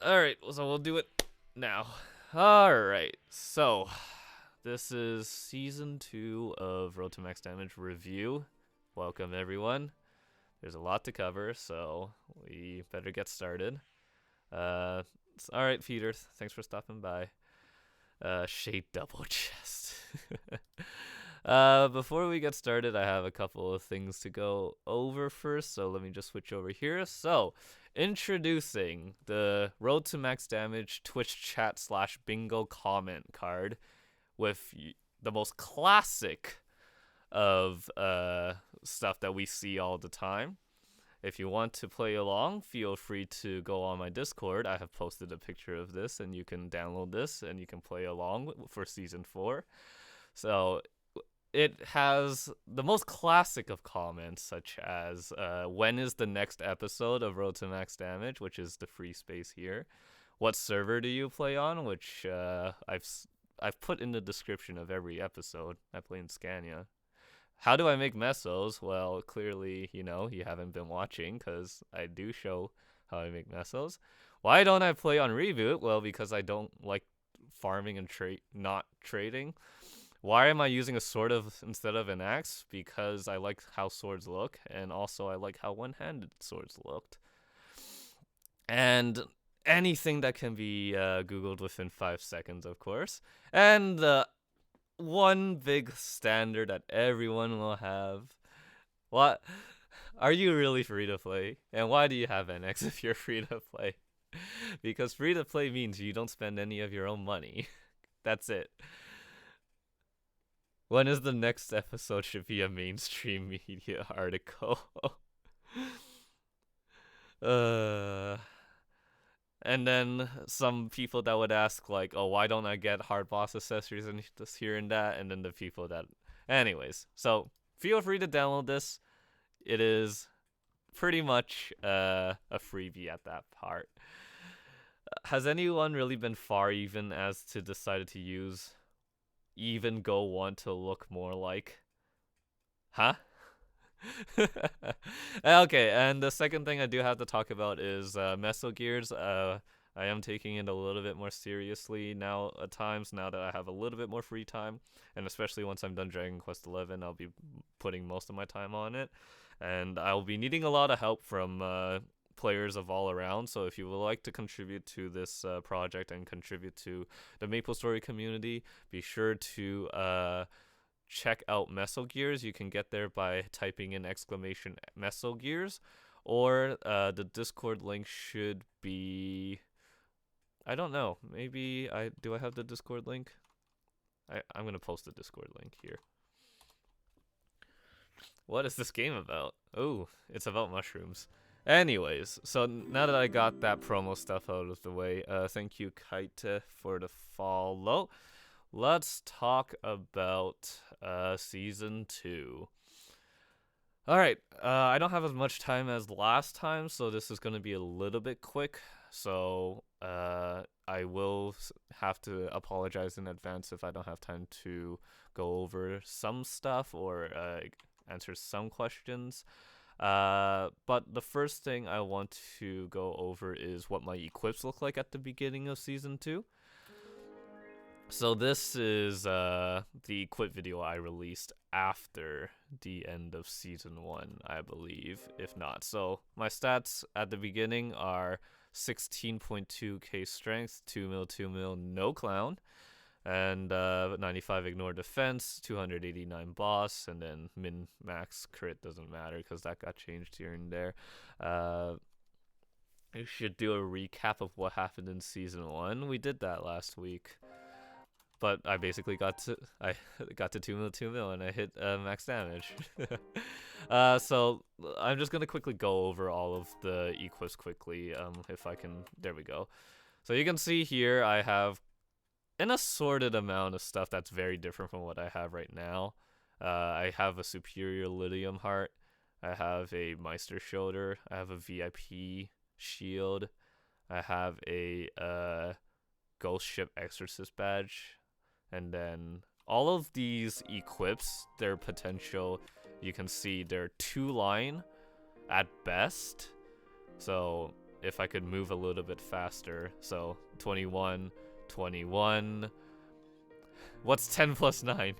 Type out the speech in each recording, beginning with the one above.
Alright, so we'll do it now. Alright, so this is season 2 of Road to Max Damage review. Welcome everyone. There's a lot to cover, so we better get started. Alright, Peter, thanks for stopping by. Shade double chest. Before we get started, I have a couple of things to go over first, so let me just switch over here. So, introducing the Road to Max Damage Twitch chat / bingo comment card with the most classic of stuff that we see all the time. If you want to play along, feel free to go on my Discord. I have posted a picture of this, and you can download this and you can play along for season 4. So it has the most classic of comments, such as when is the next episode of Road to Max Damage, which is the free space here. What server do you play on, which I've put in the description of every episode. I play in Scania. How do I make mesos? Well, clearly, you haven't been watching, because I do show how I make mesos. Why don't I play on Reboot? Well, because I don't like farming and not trading. Why am I using a sword instead of an axe? Because I like how swords look, and also I like how one-handed swords looked. And anything that can be Googled within 5 seconds, of course. And one big standard that everyone will have. What? Are you really free to play? And why do you have NX if you're free to play? Because free to play means you don't spend any of your own money. That's it. When is the next episode should be a mainstream media article. And then some people that would ask, like, oh, why don't I get hard boss accessories and this here and that? And then the people that... Anyways, so feel free to download this. It is pretty much a freebie at that part. Has anyone really been far even as to decided to use even Go 1 to look more like? Huh? Okay, and the second thing I do have to talk about is Meso Gears. I am taking it a little bit more seriously now at times, now that I have a little bit more free time, and especially once I'm done Dragon Quest XI, I'll be putting most of my time on it, and I'll be needing a lot of help from players of all around. So if you would like to contribute to this project and contribute to the MapleStory community, be sure to check out Meso Gears. You can get there by typing in !Meso Gears, or the Discord link should be... I don't know. Maybe do I have the Discord link? I'm gonna post the Discord link here. What is this game about? Oh, it's about mushrooms. Anyways, so now that I got that promo stuff out of the way, thank you, Kite, for the follow. Let's talk about season 2. Alright, I don't have as much time as last time, so this is going to be a little bit quick. So I will have to apologize in advance if I don't have time to go over some stuff or answer some questions. But the first thing I want to go over is what my equips look like at the beginning of season 2. So this is the equip video I released after the end of season 1, I believe, if not. So my stats at the beginning are 16.2k strength, 2 mil no clown, and 95 ignore defense, 289 boss, and then min max crit doesn't matter because that got changed here and there. I should do a recap of what happened in season 1. We did that last week. But I basically got to 2 mil, and I hit max damage. So I'm just gonna quickly go over all of the equips quickly, if I can. There we go. So you can see here I have an assorted amount of stuff that's very different from what I have right now. I have a superior Lydium heart. I have a Meister shoulder. I have a VIP shield. I have a Ghost Ship Exorcist badge. And then all of these equips, their potential, you can see they're 2-line at best. So if I could move a little bit faster. So 21, 21. What's 10 plus 9?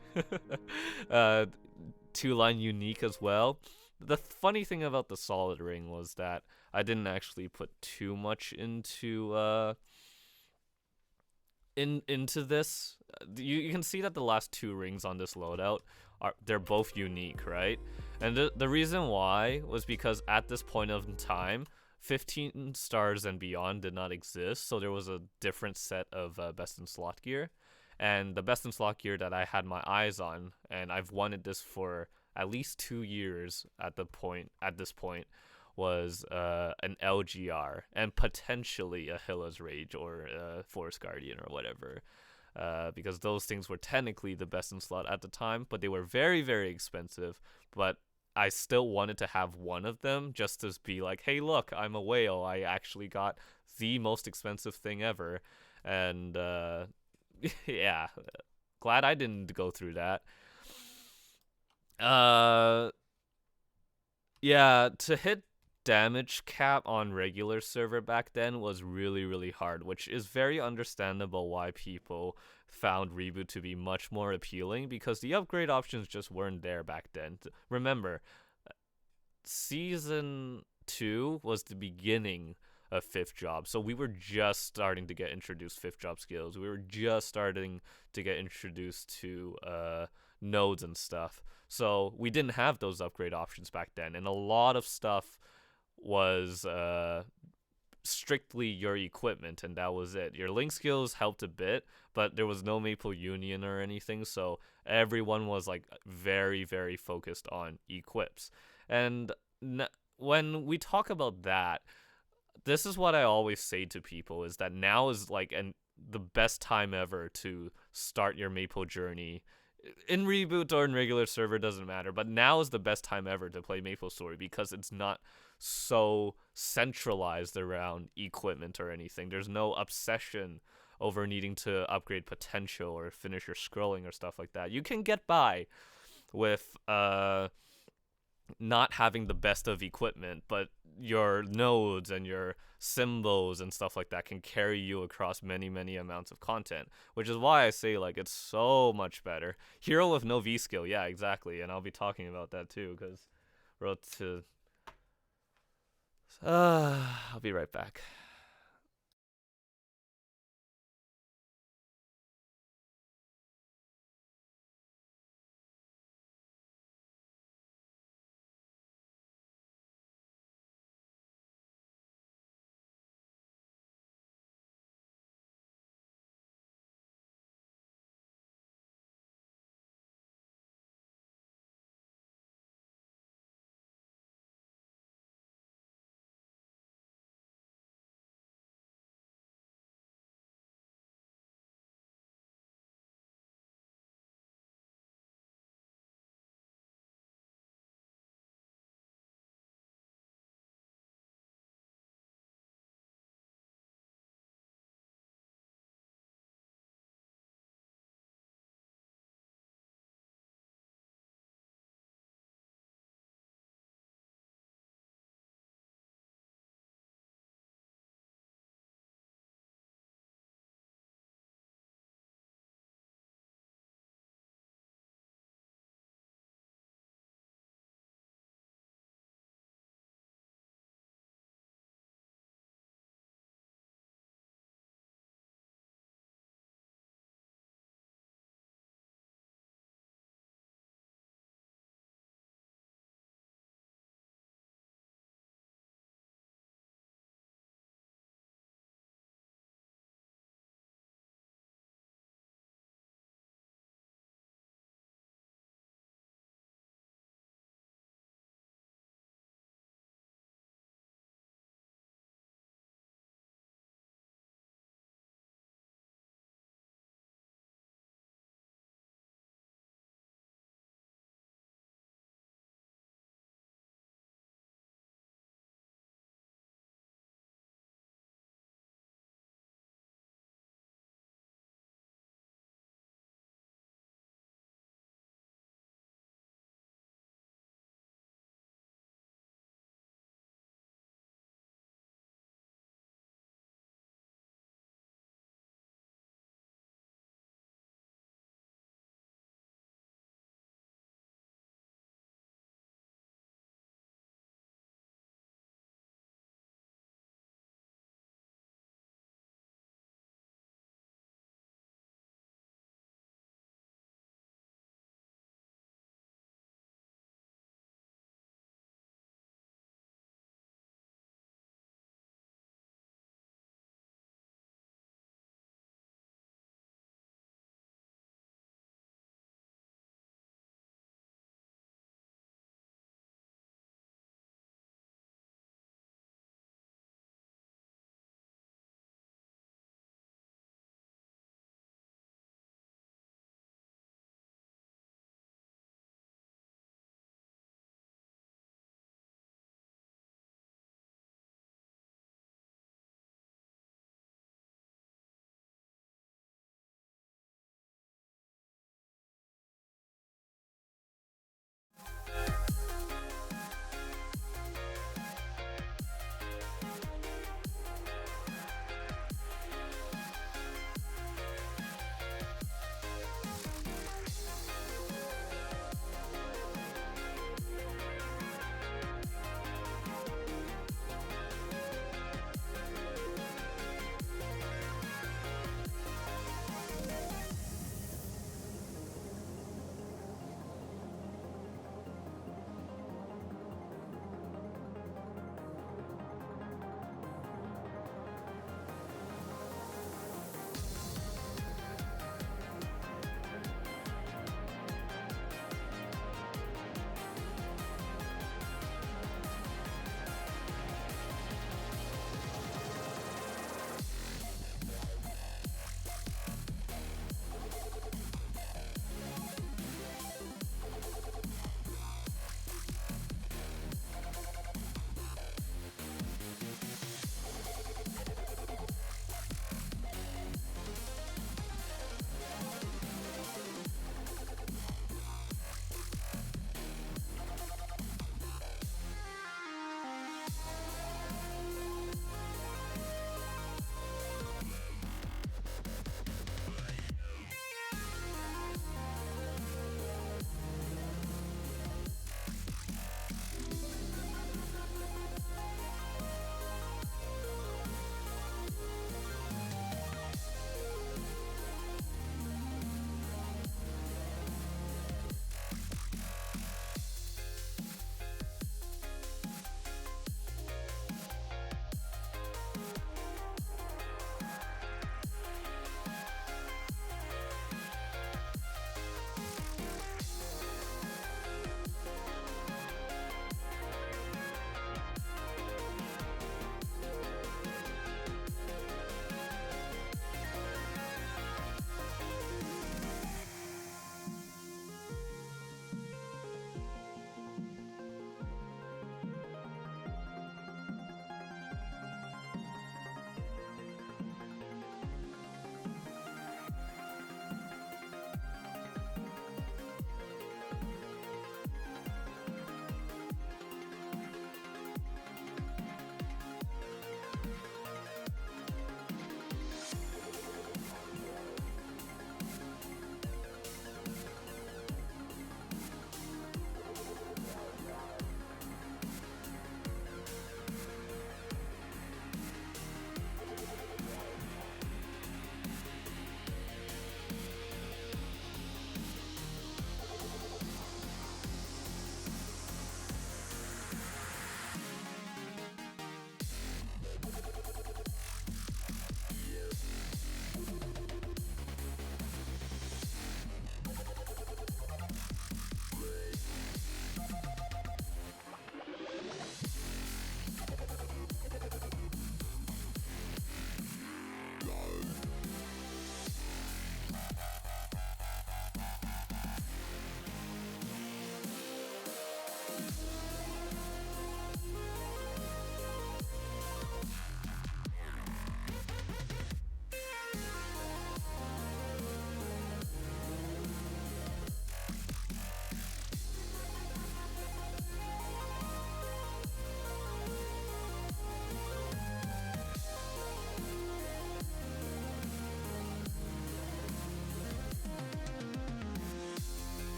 2-line unique as well. The funny thing about the solid ring was that I didn't actually put too much into this. You can see that the last 2 rings on this loadout they're both unique, right? And the reason why was because at this point of time, 15 stars and beyond did not exist, so there was a different set of best in slot gear. And the best in slot gear that I had my eyes on, and I've wanted this for at least 2 years at this point, was an LGR and potentially a Hilla's Rage or a Forest Guardian or whatever. Because those things were technically the best in slot at the time, but they were very, very expensive. But I still wanted to have one of them just to be like, hey, look, I'm a whale. I actually got the most expensive thing ever. And yeah, glad I didn't go through that. Yeah, to hit damage cap on regular server back then was really, really hard, which is very understandable why people found Reboot to be much more appealing, because the upgrade options just weren't there back then. Remember, Season 2 was the beginning of 5th job, so we were just starting to get introduced 5th job skills. We were just starting to get introduced to nodes and stuff. So we didn't have those upgrade options back then, and a lot of stuff was strictly your equipment, and that was it. Your link skills helped a bit, but there was no Maple Union or anything, so everyone was like very, very focused on equips. And when we talk about that, this is what I always say to people, is that now is like the best time ever to start your Maple journey. In Reboot or in regular server, doesn't matter, but now is the best time ever to play Maple Story, because it's not so centralized around equipment or anything. There's no obsession over needing to upgrade potential or finish your scrolling or stuff like that. You can get by with not having the best of equipment, but your nodes and your symbols and stuff like that can carry you across many, many amounts of content, which is why I say, like, it's so much better. Hero with no V skill, yeah, exactly, and I'll be talking about that too, because wrote to I'll be right back.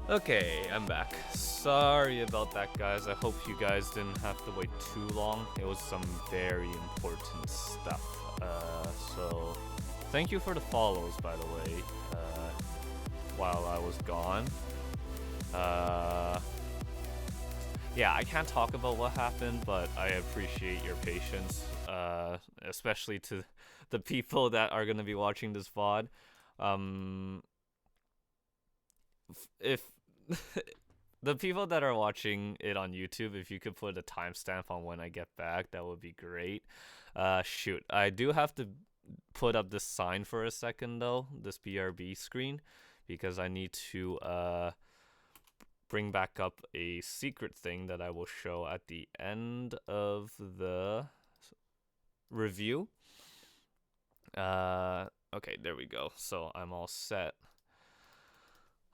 Okay, I'm back. Sorry about that, guys. I hope you guys didn't have to wait too long. It was some very important stuff. So thank you for the follows, by the way, while I was gone. Yeah, I can't talk about what happened, but I appreciate your patience, especially to the people that are going to be watching this VOD. If the people that are watching it on YouTube, if you could put a timestamp on when I get back, that would be great. Shoot, I do have to put up this sign for a second though, this BRB screen, because I need to bring back up a secret thing that I will show at the end of the review. Okay, there we go. So I'm all set.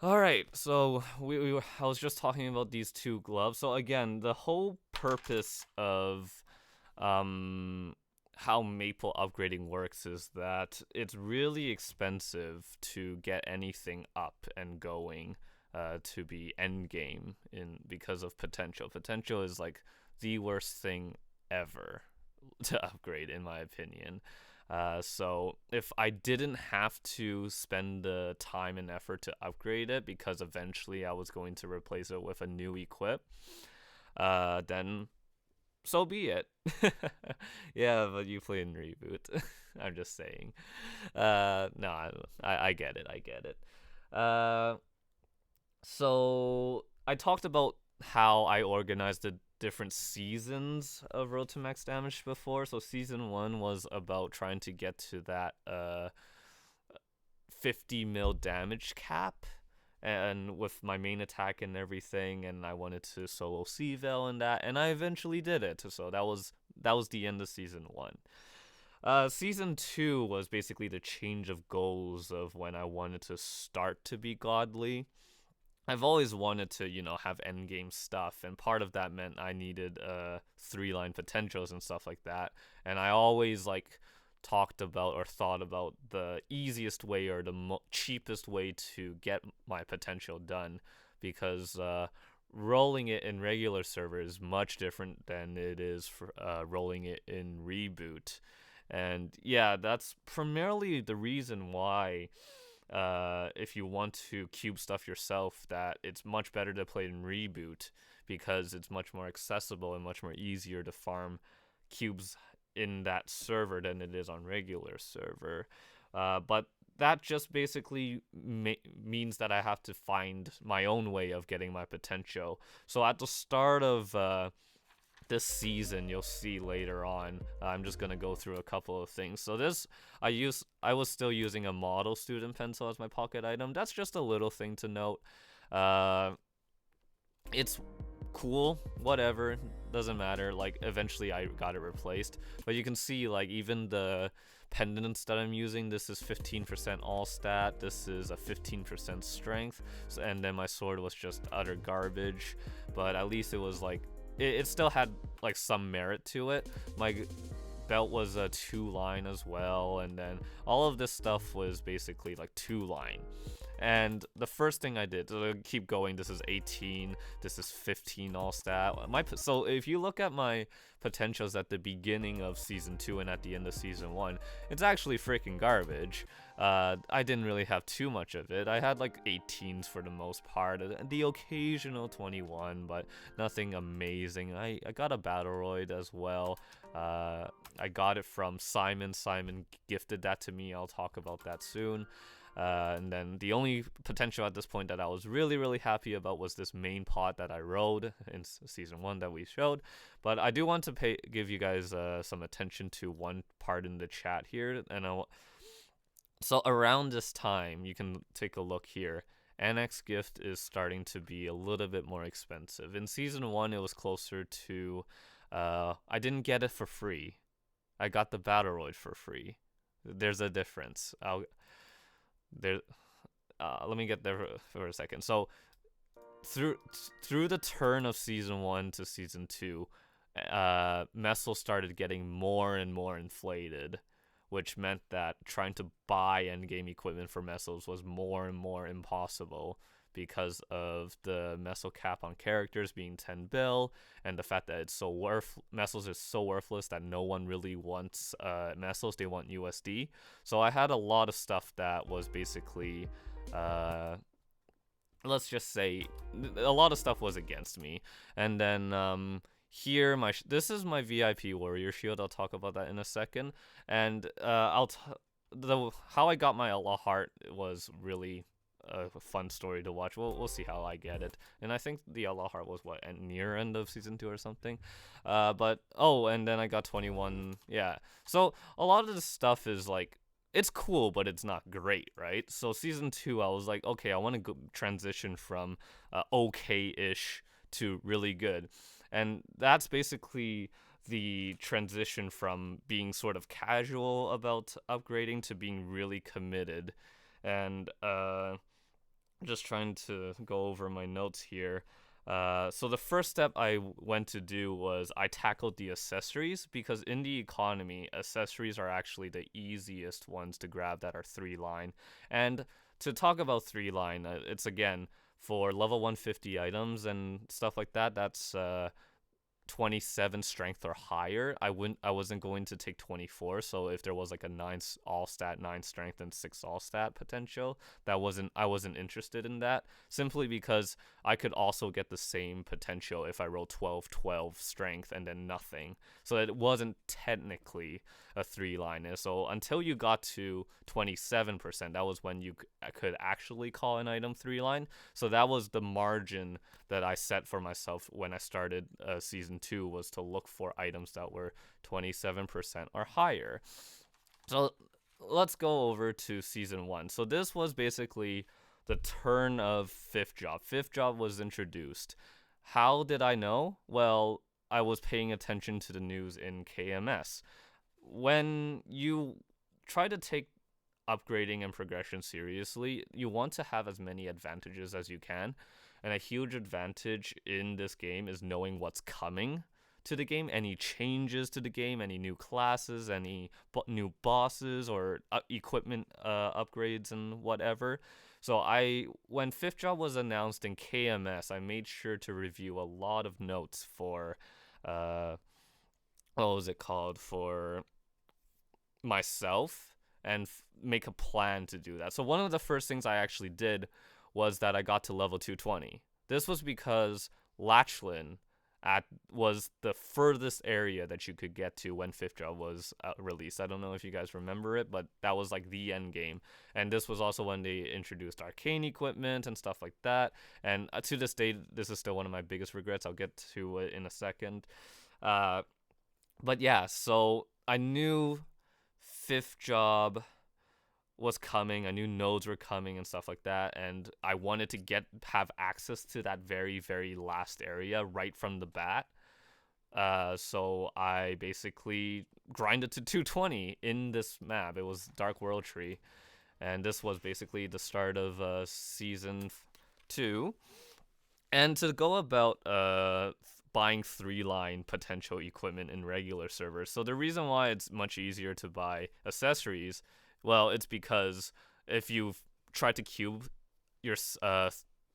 All right, so I was just talking about these two gloves. So again, the whole purpose of how maple upgrading works is that it's really expensive to get anything up and going to be end game because of potential. Potential is like the worst thing ever to upgrade, in my opinion. So if I didn't have to spend the time and effort to upgrade it, because eventually I was going to replace it with a new equip, then so be it. Yeah, but you play in Reboot. I'm just saying. No, I get it. I get it. So I talked about how I organized the different seasons of Road to Max Damage before. So season 1 was about trying to get to that 50 mil damage cap, and with my main attack and everything, and I wanted to solo C-Vel and that, and I eventually did it. So that was the end of season 1. Season 2 was basically the change of goals of when I wanted to start to be godly. I've always wanted to, have endgame stuff, and part of that meant I needed 3-line potentials and stuff like that. And I always talked about or thought about the easiest way or the cheapest way to get my potential done, because rolling it in regular server is much different than it is for rolling it in Reboot. And yeah, that's primarily the reason why if you want to cube stuff yourself, that it's much better to play in Reboot, because it's much more accessible and much more easier to farm cubes in that server than it is on regular server. But that just basically means that I have to find my own way of getting my potential. So at the start of this season, you'll see later on, I'm just gonna go through a couple of things. So this, I was still using a model student pencil as my pocket item. That's just a little thing to note. It's cool, whatever, doesn't matter. Eventually I got it replaced, but you can see even the pendants that I'm using, this is 15% all stat, this is a 15% strength, and then my sword was just utter garbage, but at least it was it still had some merit to it. My belt was a 2-line as well, and then all of this stuff was basically 2-line. And the first thing I did, to keep going, this is 18, this is 15 all stat. So if you look at my potentials at the beginning of season 2 and at the end of season 1, it's actually freaking garbage. I didn't really have too much of it. I had 18s for the most part, the occasional 21, but nothing amazing. I got a Battleroid as well. I got it from Simon. Simon gifted that to me. I'll talk about that soon. And then the only potential at this point that I was really, really happy about was this main pot that I rode in season 1 that we showed. But I do want to give you guys some attention to one part in the chat here. And so around this time, you can take a look here. Annex gift is starting to be a little bit more expensive. In season 1, it was closer to, I didn't get it for free. I got the Battleroid for free. There's a difference. Let me get there for a second. So through the turn of season 1 to season 2, Messel started getting more and more inflated, which meant that trying to buy endgame equipment for Messels was more and more impossible, because of the meso cap on characters being 10 bill, and the fact that it's so mesos is so worthless that no one really wants mesos, they want USD. So I had a lot of stuff that was basically let's just say a lot of stuff was against me. And then here this is my VIP warrior shield. I'll talk about that in a second. And how I got my Allah heart was really a fun story to watch. We'll see how I get it. And I think the Allah heart was near end of season 2 or something. And then I got 21. Yeah. So a lot of this stuff is like, it's cool, but it's not great, right? So season 2, I was like, okay, I want to transition from okay-ish to really good. And that's basically the transition from being sort of casual about upgrading to being really committed. And just trying to go over my notes here. So the first step I went to do was I tackled the accessories, because in the economy, accessories are actually the easiest ones to grab that are 3-line. And to talk about 3-line, it's again for level 150 items and stuff like that. That's 27 strength or higher. I wasn't going to take 24. So if there was like a 9 all stat, 9 strength, and 6 all stat potential, I wasn't interested in that, simply because I could also get the same potential if I rolled 12 strength and then nothing. So it wasn't technically a 3-line. So until you got to 27%, that was when you could actually call an item 3-line. So that was the margin that I set for myself when I started season 2, was to look for items that were 27% or higher. So let's go over to season 1. So this was basically the turn of Fifth Job. Fifth Job was introduced. How did I know? Well, I was paying attention to the news in KMS. When you try to take upgrading and progression seriously, you want to have as many advantages as you can. And a huge advantage in this game is knowing what's coming to the game, any changes to the game, any new classes, any new bosses, or equipment upgrades and whatever. So when Fifth Job was announced in KMS, I made sure to review a lot of notes for, for myself, and make a plan to do that. So one of the first things I actually did was that I got to level 220. This was because Lachlan was the furthest area that you could get to when Fifth Job was released. I don't know if you guys remember it, but that was like the end game. And this was also when they introduced arcane equipment and stuff like that. And to this day, this is still one of my biggest regrets. I'll get to it in a second. But yeah, so I knew Fifth Job was coming. I knew nodes were coming and stuff like that, and I wanted to have access to that very, very last area right from the bat. So I basically grinded to 220 in this map. It was Dark World Tree, and this was basically the start of season 2. And to go about buying 3-line potential equipment in regular servers. So the reason why it's much easier to buy accessories, well, it's because if you've tried to cube your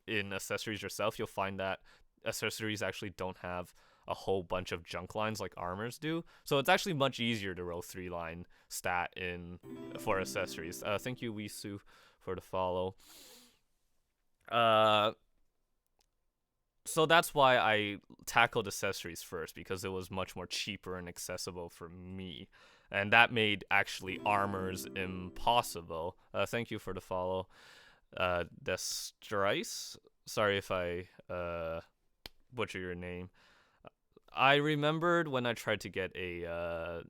in accessories yourself, you'll find that accessories actually don't have a whole bunch of junk lines like armors do. So it's actually much easier to roll 3-line stat for accessories. Thank you, Wisu, for the follow. So that's why I tackled accessories first, because it was much more cheaper and accessible for me. And that made actually armors impossible. Thank you for the follow. Destrice. Sorry if I butcher your name. I remembered when I tried to get a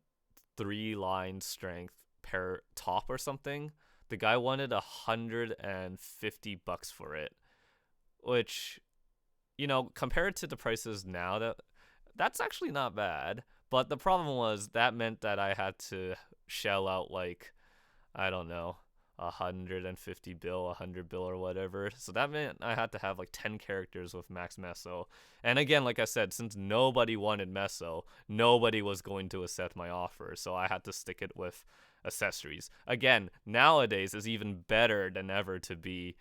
3-line strength pair top or something. The guy wanted $150 for it, which, compared to the prices now, that's actually not bad. But the problem was that meant that I had to shell out like, I don't know, 150 bill, 100 bill or whatever. So that meant I had to have like 10 characters with max meso. And again, like I said, since nobody wanted meso, nobody was going to accept my offer. So I had to stick it with accessories. Again, nowadays it's even better than ever to be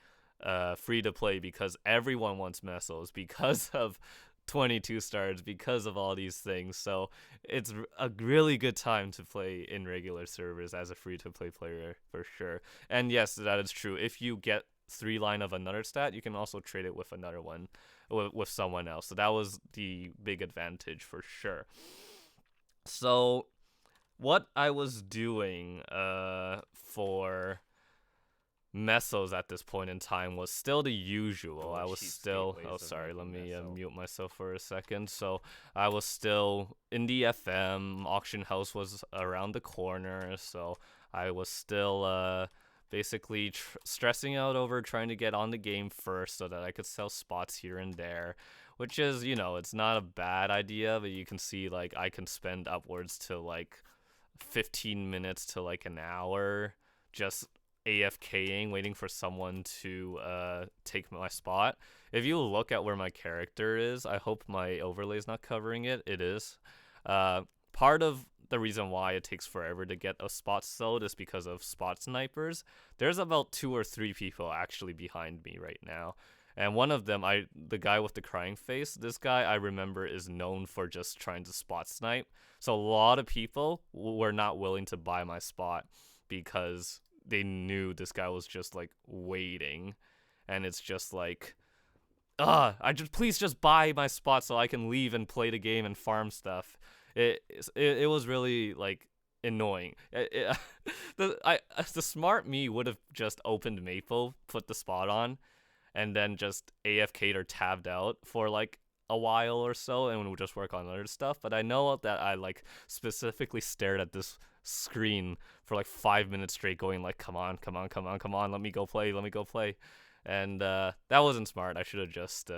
free to play because everyone wants mesos because of 22 stars, because of all these things. So it's a really good time to play in regular servers as a free to play player for sure. And yes, that is true. If you get 3 line of another stat, you can also trade it with another one with someone else. So that was the big advantage for sure. So what I was doing for mesos at this point in time was still the usual. I was still, oh sorry, let me mute myself for a second. So I was still in the FM. Auction house was around the corner, so I was still basically stressing out over trying to get on the game first so that I could sell spots here and there, which is, you know, it's not a bad idea, but you can see like I can spend upwards to like 15 minutes to like an hour just AFKing, waiting for someone to take my spot. If you look at where my character is, I hope my overlay is not covering it. It is. Part of the reason why it takes forever to get a spot sold is because of spot snipers. There's about 2 or 3 people actually behind me right now. And one of them, the guy with the crying face, this guy I remember is known for just trying to spot snipe. So a lot of people were not willing to buy my spot because they knew this guy was just like waiting. And it's just like, please just buy my spot so I can leave and play the game and farm stuff. It was really like annoying. The smart me would have just opened Maple, put the spot on, and then just AFK'd or tabbed out for like a while or so, and would just work on other stuff. But I know that I like specifically stared at this screen for like 5 minutes straight, going like, come on, let me go play. And that wasn't smart. I should have just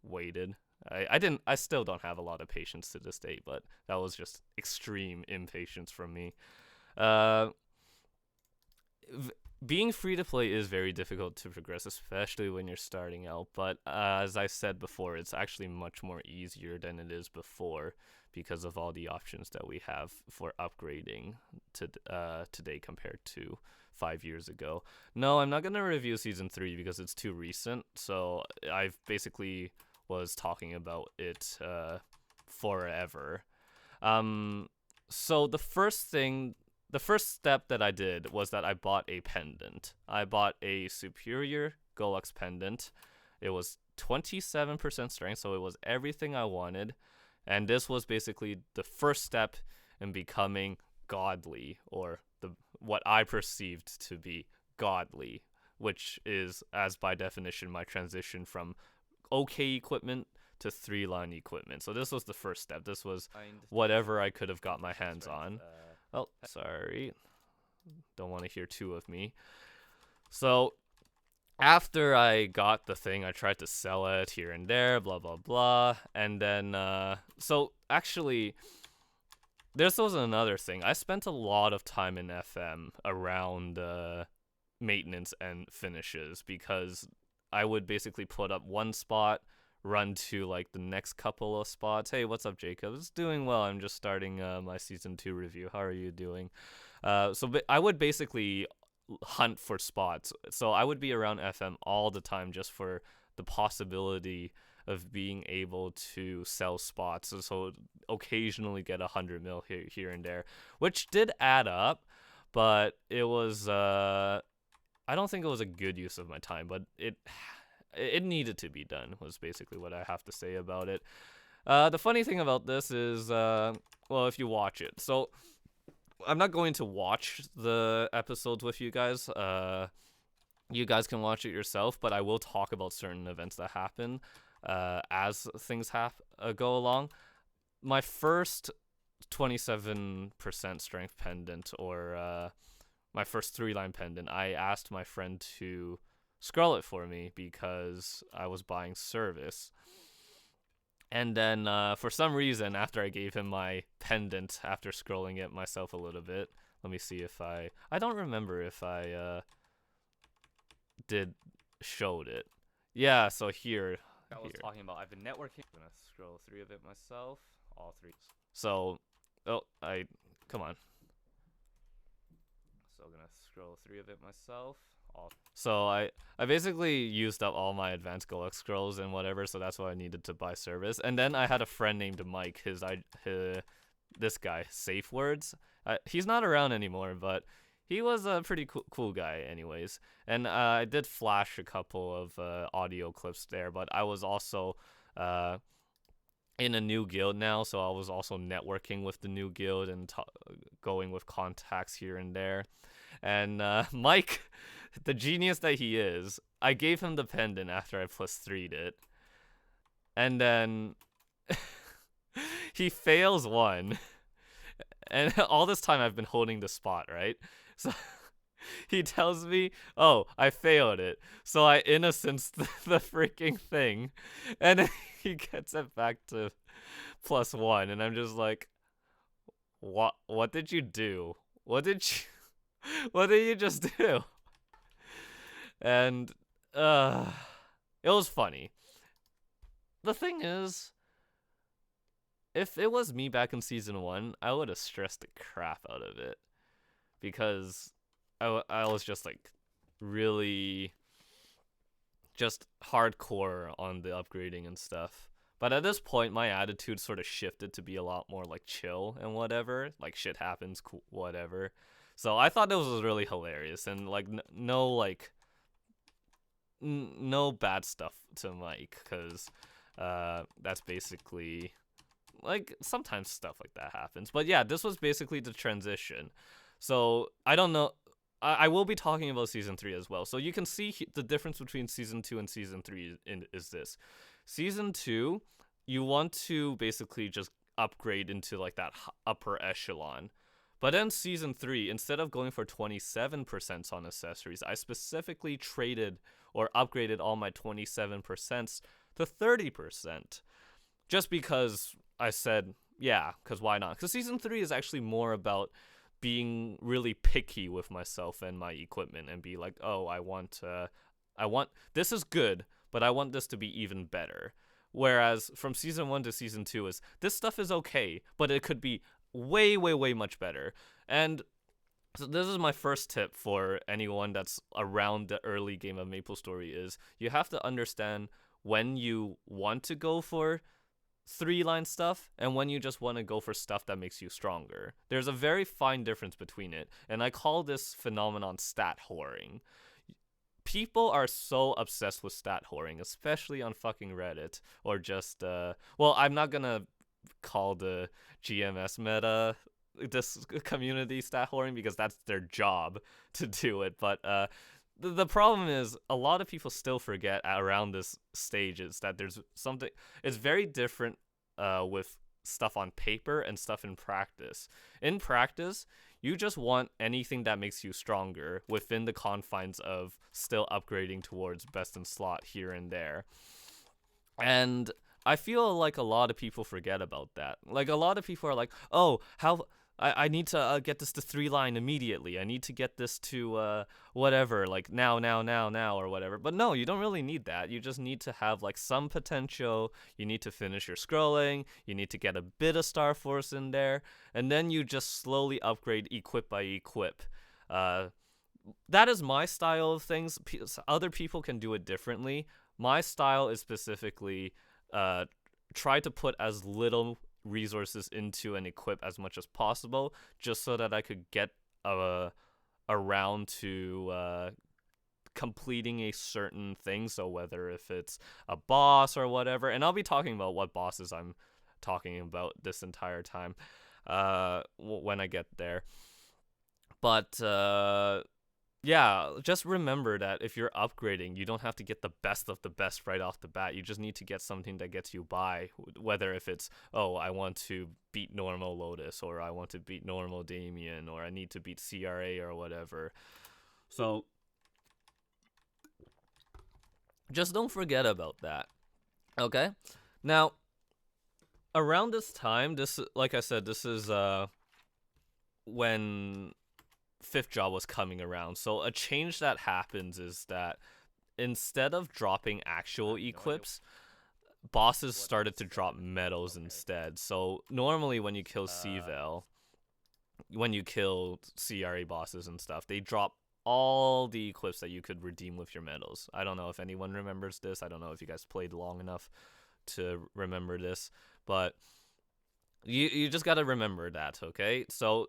waited. I still don't have a lot of patience to this day, but that was just extreme impatience from me. Being free to play is very difficult to progress, especially when you're starting out. But as I said before, it's actually much more easier than it is before because of all the options that we have for upgrading today compared to 5 years ago. No, I'm not going to review Season 3 because it's too recent. So I've basically was talking about it forever. So the first step that I did was that I bought a pendant. I bought a superior Golux pendant. It was 27% strength, so it was everything I wanted. And this was basically the first step in becoming godly, or what I perceived to be godly, which is, as by definition, my transition from okay equipment to 3-line equipment. So this was the first step. This was whatever I could have got my hands on. Oh, sorry. Don't want to hear 2 of me. So after I got the thing, I tried to sell it here and there, blah, blah, blah. And then, so actually, this was another thing. I spent a lot of time in FM around maintenance and finishes because I would basically put up one spot, run to like the next couple of spots. Hey, what's up, Jacob? It's doing well. I'm just starting my season 2 review. How are you doing? So I would basically hunt for spots. So I would be around FM all the time just for the possibility of being able to sell spots. So occasionally get 100 mil here and there, which did add up, but it was I don't think it was a good use of my time, but it needed to be done, was basically what I have to say about it. The funny thing about this is, well, if you watch it. So I'm not going to watch the episodes with you guys. You guys can watch it yourself, but I will talk about certain events that happen as things go along. My first 27% strength pendant, or my first 3-line pendant, I asked my friend to scroll it for me because I was buying service. And then for some reason, after I gave him my pendant, after scrolling it myself a little bit, let me see if I don't remember if I showed it. Yeah, so here. I was talking about, I've been networking. I'm gonna scroll 3 of it myself, all 3. So, come on. So I'm gonna scroll 3 of it myself, So I basically used up all my advanced Golux scrolls and whatever, so that's why I needed to buy service. And then I had a friend named Mike, this guy, Safe Words. He's not around anymore, but he was a pretty cool guy anyways. And I did flash a couple of audio clips there, but I was also in a new guild now, so I was also networking with the new guild and going with contacts here and there. And Mike, the genius that he is, I gave him the pendant after I +3'd it. And then he fails one. And all this time I've been holding the spot, right? So he tells me, oh, I failed it. So I innocence the freaking thing. And he gets it back to +1. And I'm just like, what did you do? What did you just do? And it was funny. The thing is, if it was me back in season 1, I would have stressed the crap out of it, because I was just like really just hardcore on the upgrading and stuff. But at this point, my attitude sort of shifted to be a lot more like chill and whatever. Like, shit happens, cool, whatever. So I thought this was really hilarious, and like no bad stuff to Mike, because that's basically, like, sometimes stuff like that happens. But yeah, this was basically the transition. So I don't know. I will be talking about season 3 as well. So you can see the difference between season 2 and season 3 is this. Season 2, you want to basically just upgrade into like that upper echelon. But then season 3, instead of going for 27% on accessories, I specifically traded or upgraded all my 27% to 30%. Just because I said, yeah, because why not? Because season 3 is actually more about being really picky with myself and my equipment, and be like, oh, I want this is good, but I want this to be even better. Whereas from season 1 to season 2 is, this stuff is okay, but it could be way, way, way much better. And so this is my first tip for anyone that's around the early game of MapleStory, is you have to understand when you want to go for 3-line stuff and when you just want to go for stuff that makes you stronger. There's a very fine difference between it, and I call this phenomenon stat whoring. People are so obsessed with stat whoring, especially on fucking Reddit, or just well, I'm not gonna call the GMS meta this community stat whoring, because that's their job to do it. But the problem is, a lot of people still forget around this stage is that there's something, it's very different with stuff on paper and stuff in practice. In practice, you just want anything that makes you stronger within the confines of still upgrading towards best in slot here and there. And I feel like a lot of people forget about that. Like, a lot of people are like, oh, how I need to get this to 3-line immediately. I need to get this to whatever, like now, or whatever. But no, you don't really need that. You just need to have like some potential. You need to finish your scrolling. You need to get a bit of Star Force in there. And then you just slowly upgrade equip by equip. That is my style of things. Other people can do it differently. My style is specifically try to put as little resources into and equip as much as possible, just so that I could get around to completing a certain thing. So whether if it's a boss or whatever, and I'll be talking about what bosses I'm talking about this entire time when I get there. But yeah, just remember that if you're upgrading, you don't have to get the best of the best right off the bat. You just need to get something that gets you by, whether if it's, oh, I want to beat normal Lotus, or I want to beat normal Damien, or I need to beat CRA or whatever. So just don't forget about that. Okay? Now, around this time, like I said, this is when 5th job was coming around. So a change that happens is that instead of dropping actual equips, bosses started to drop medals instead. So normally when you kill C-Vel, when you kill CRA bosses and stuff, they drop all the equips that you could redeem with your medals. I don't know if anyone remembers this. I don't know if you guys played long enough to remember this, but you just gotta remember that, okay? So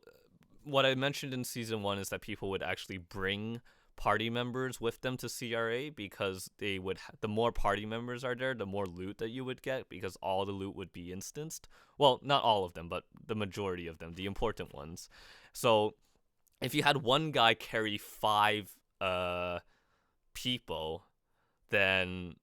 what I mentioned in season 1 is that people would actually bring party members with them to CRA because they would the more party members are there, the more loot that you would get, because all the loot would be instanced. Well, not all of them, but the majority of them, the important ones. So if you had one guy carry 5 people, then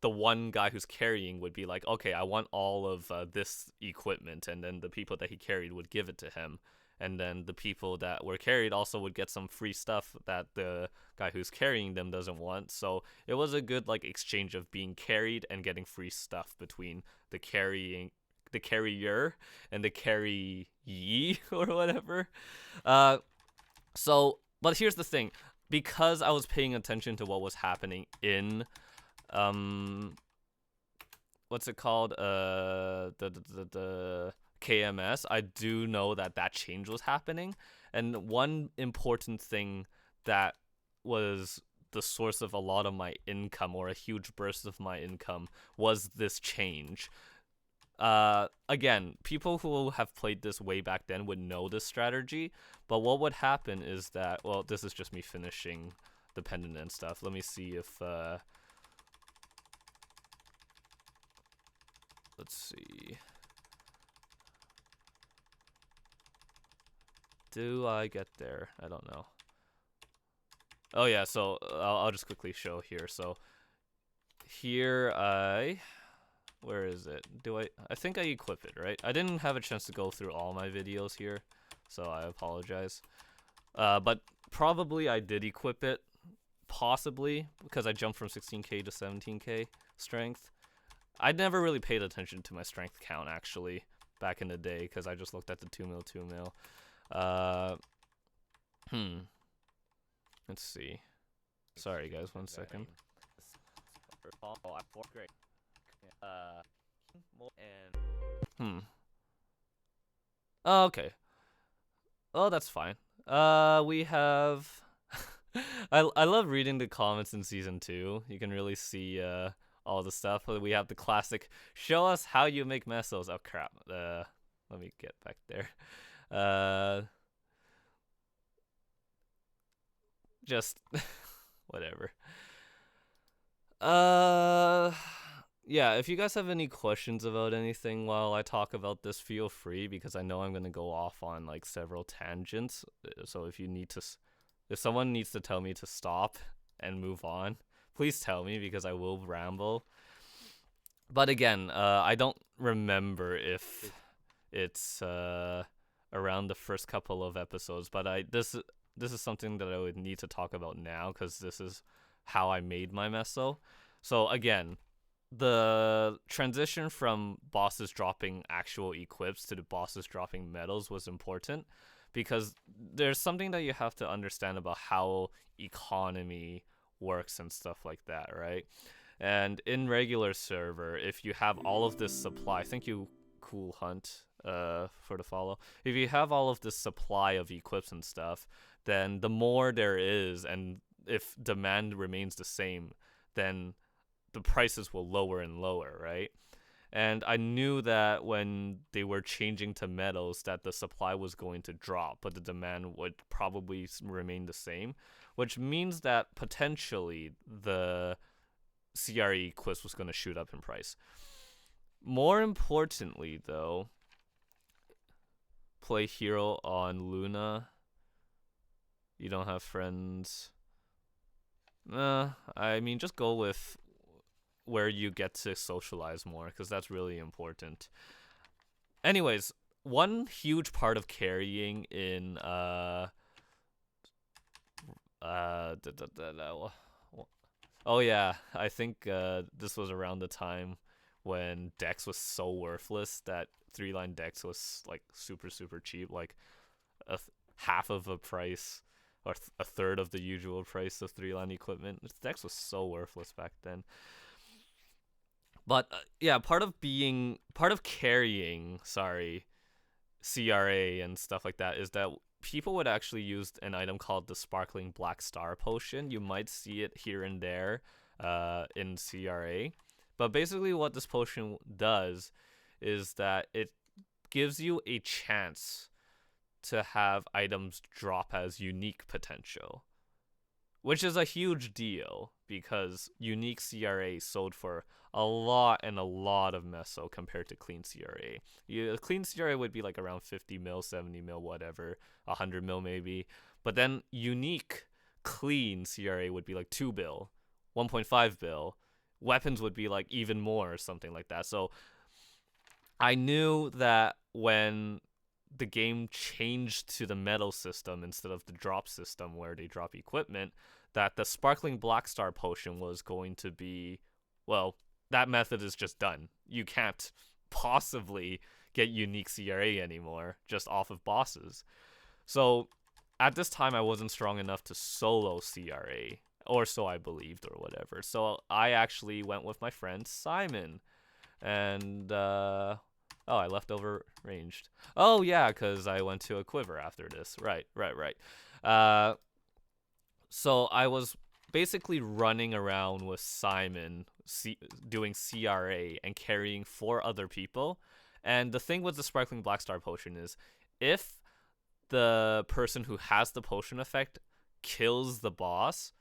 the one guy who's carrying would be like, okay, I want all of this equipment, and then the people that he carried would give it to him, and then the people that were carried also would get some free stuff that the guy who's carrying them doesn't want. So it was a good like exchange of being carried and getting free stuff between the carrier and the carryee or whatever. But here's the thing, because I was paying attention to what was happening in what's it called, the KMS, I do know that change was happening. And one important thing that was the source of a lot of my income, or a huge burst of my income, was this change. Again, people who have played this way back then would know this strategy, but what would happen is that, well, this is just me finishing the pendant and stuff. Let me see if let's see. Do I get there? I don't know. Oh yeah, so I'll just quickly show here. So here where is it? I think I equip it, right? I didn't have a chance to go through all my videos here, so I apologize. But probably I did equip it, possibly, because I jumped from 16k to 17k strength. I never really paid attention to my strength count, actually, back in the day, because I just looked at the 2 mil. Let's see. Sorry, guys, 1 second. Oh, okay. Oh, that's fine. We have... I love reading the comments in Season 2. You can really see, all the stuff. We have the classic, show us how you make mesos. Oh, crap. Let me get back there. Just... whatever. Yeah, if you guys have any questions about anything while I talk about this, feel free, because I know I'm gonna go off on like several tangents. So if someone needs to tell me to stop and move on, please tell me, because I will ramble. But again, I don't remember if it's around the first couple of episodes, but this is something that I would need to talk about now, because this is how I made my meso. So again, the transition from bosses dropping actual equips to the bosses dropping medals was important, because there's something that you have to understand about how economy works and stuff like that, right? And in regular server, if you have all of this supply, thank you, Cool Hunt, for the follow. If you have all of this supply of equips and stuff, then the more there is, and if demand remains the same, then the prices will lower and lower, right? And I knew that when they were changing to metals, that the supply was going to drop, but the demand would probably remain the same, which means that potentially the CRE equips was going to shoot up in price. More importantly, though, play hero on Luna. You don't have friends. I mean, just go with where you get to socialize more, because that's really important. Anyways, one huge part of carrying in oh yeah, I think this was around the time when Dex was so worthless that 3-line Dex was like super cheap, like half of a price, or a third of the usual price of 3-line equipment. Dex was so worthless back then. But yeah, part of carrying, CRA and stuff like that, is that people would actually use an item called the Sparkling Black Star Potion. You might see it here and there in CRA. But basically what this potion does is that it gives you a chance to have items drop as unique potential, which is a huge deal because unique CRA sold for a lot and a lot of meso compared to clean CRA. Clean CRA would be like around 50 mil, 70 mil, whatever, 100 mil maybe. But then unique clean CRA would be like 2 bill, 1.5 bill. Weapons would be like even more or something like that. So I knew that when the game changed to the medal system instead of the drop system where they drop equipment, that the Sparkling Black Star Potion was going to be, well, that method is just done. You can't possibly get unique CRA anymore just off of bosses. So at this time, I wasn't strong enough to solo CRA, or so I believed, or whatever. So I actually went with my friend Simon, and oh, I left over ranged. Oh yeah, because I went to a quiver after this. Right. So I was basically running around with Simon, doing CRA and carrying 4 other people. And the thing with the Sparkling Black Star Potion is, if the person who has the potion effect kills the boss,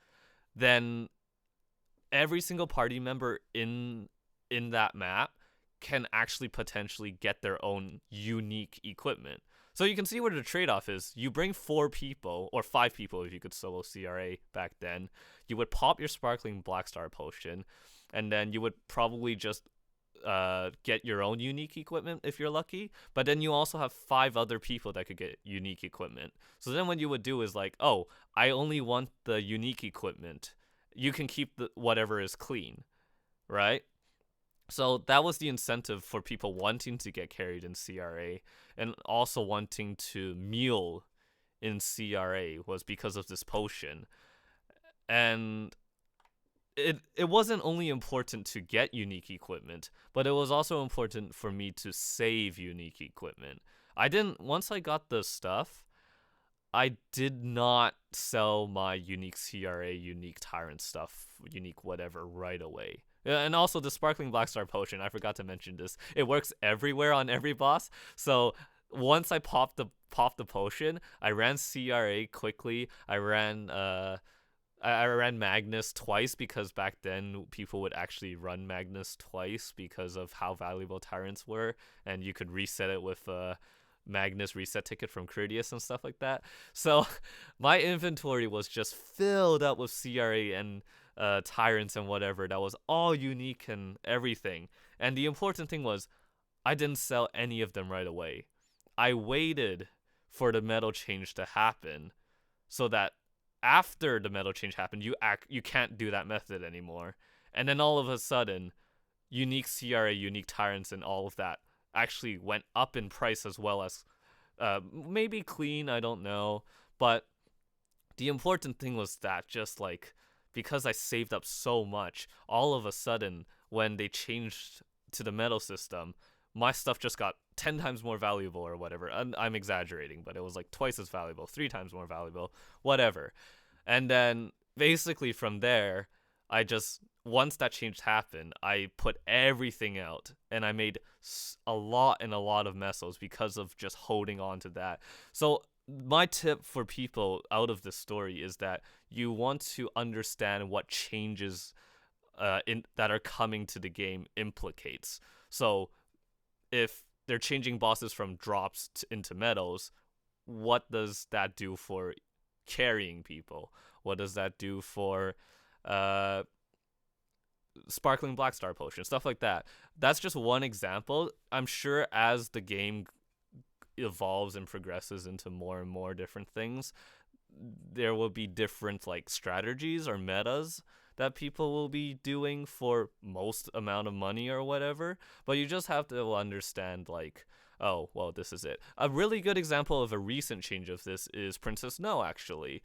then every single party member in that map can actually potentially get their own unique equipment. So you can see where the trade-off is. You bring 4 people, or 5 people if you could solo CRA back then. You would pop your Sparkling Black Star Potion, and then you would probably just get your own unique equipment if you're lucky. But then you also have 5 other people that could get unique equipment. So then what you would do is like, oh, I only want the unique equipment. You can keep whatever is clean, right? So that was the incentive for people wanting to get carried in CRA and also wanting to meal in CRA, was because of this potion. And it wasn't only important to get unique equipment, but it was also important for me to save unique equipment. Once I got the stuff, I did not sell my unique CRA, unique Tyrant stuff, unique whatever right away. And also the Sparkling Black Star Potion, I forgot to mention this. It works everywhere on every boss. So once I popped the potion, I ran CRA quickly. I ran Magnus twice, because back then people would actually run Magnus twice because of how valuable Tyrants were, and you could reset it with Magnus reset ticket from Critias and stuff like that. So my inventory was just filled up with CRA and Tyrants and whatever that was all unique and everything. And the important thing was, I didn't sell any of them right away. I waited for the metal change to happen, so that after the metal change happened, you can't do that method anymore. And then all of a sudden, unique CRA, unique Tyrants, and all of that actually went up in price, as well as maybe clean, I don't know. But the important thing was that, just like, because I saved up so much, all of a sudden, when they changed to the metal system, my stuff just got 10 times more valuable or whatever. I'm exaggerating, but it was like twice as valuable, 3 times more valuable, whatever. And then basically from there, once that change happened, I put everything out, and I made a lot of mesos because of just holding on to that. So my tip for people out of this story is that you want to understand what changes that are coming to the game implicates. So if they're changing bosses from drops into medals, what does that do for carrying people? What does that do for Sparkling Black Star Potion, stuff like that? That's just one example. I'm sure as the game evolves and progresses into more and more different things, there will be different like strategies or metas that people will be doing for most amount of money or whatever. But you just have to understand, like, oh, well, this is it. A really good example of a recent change of this is Princess No, actually.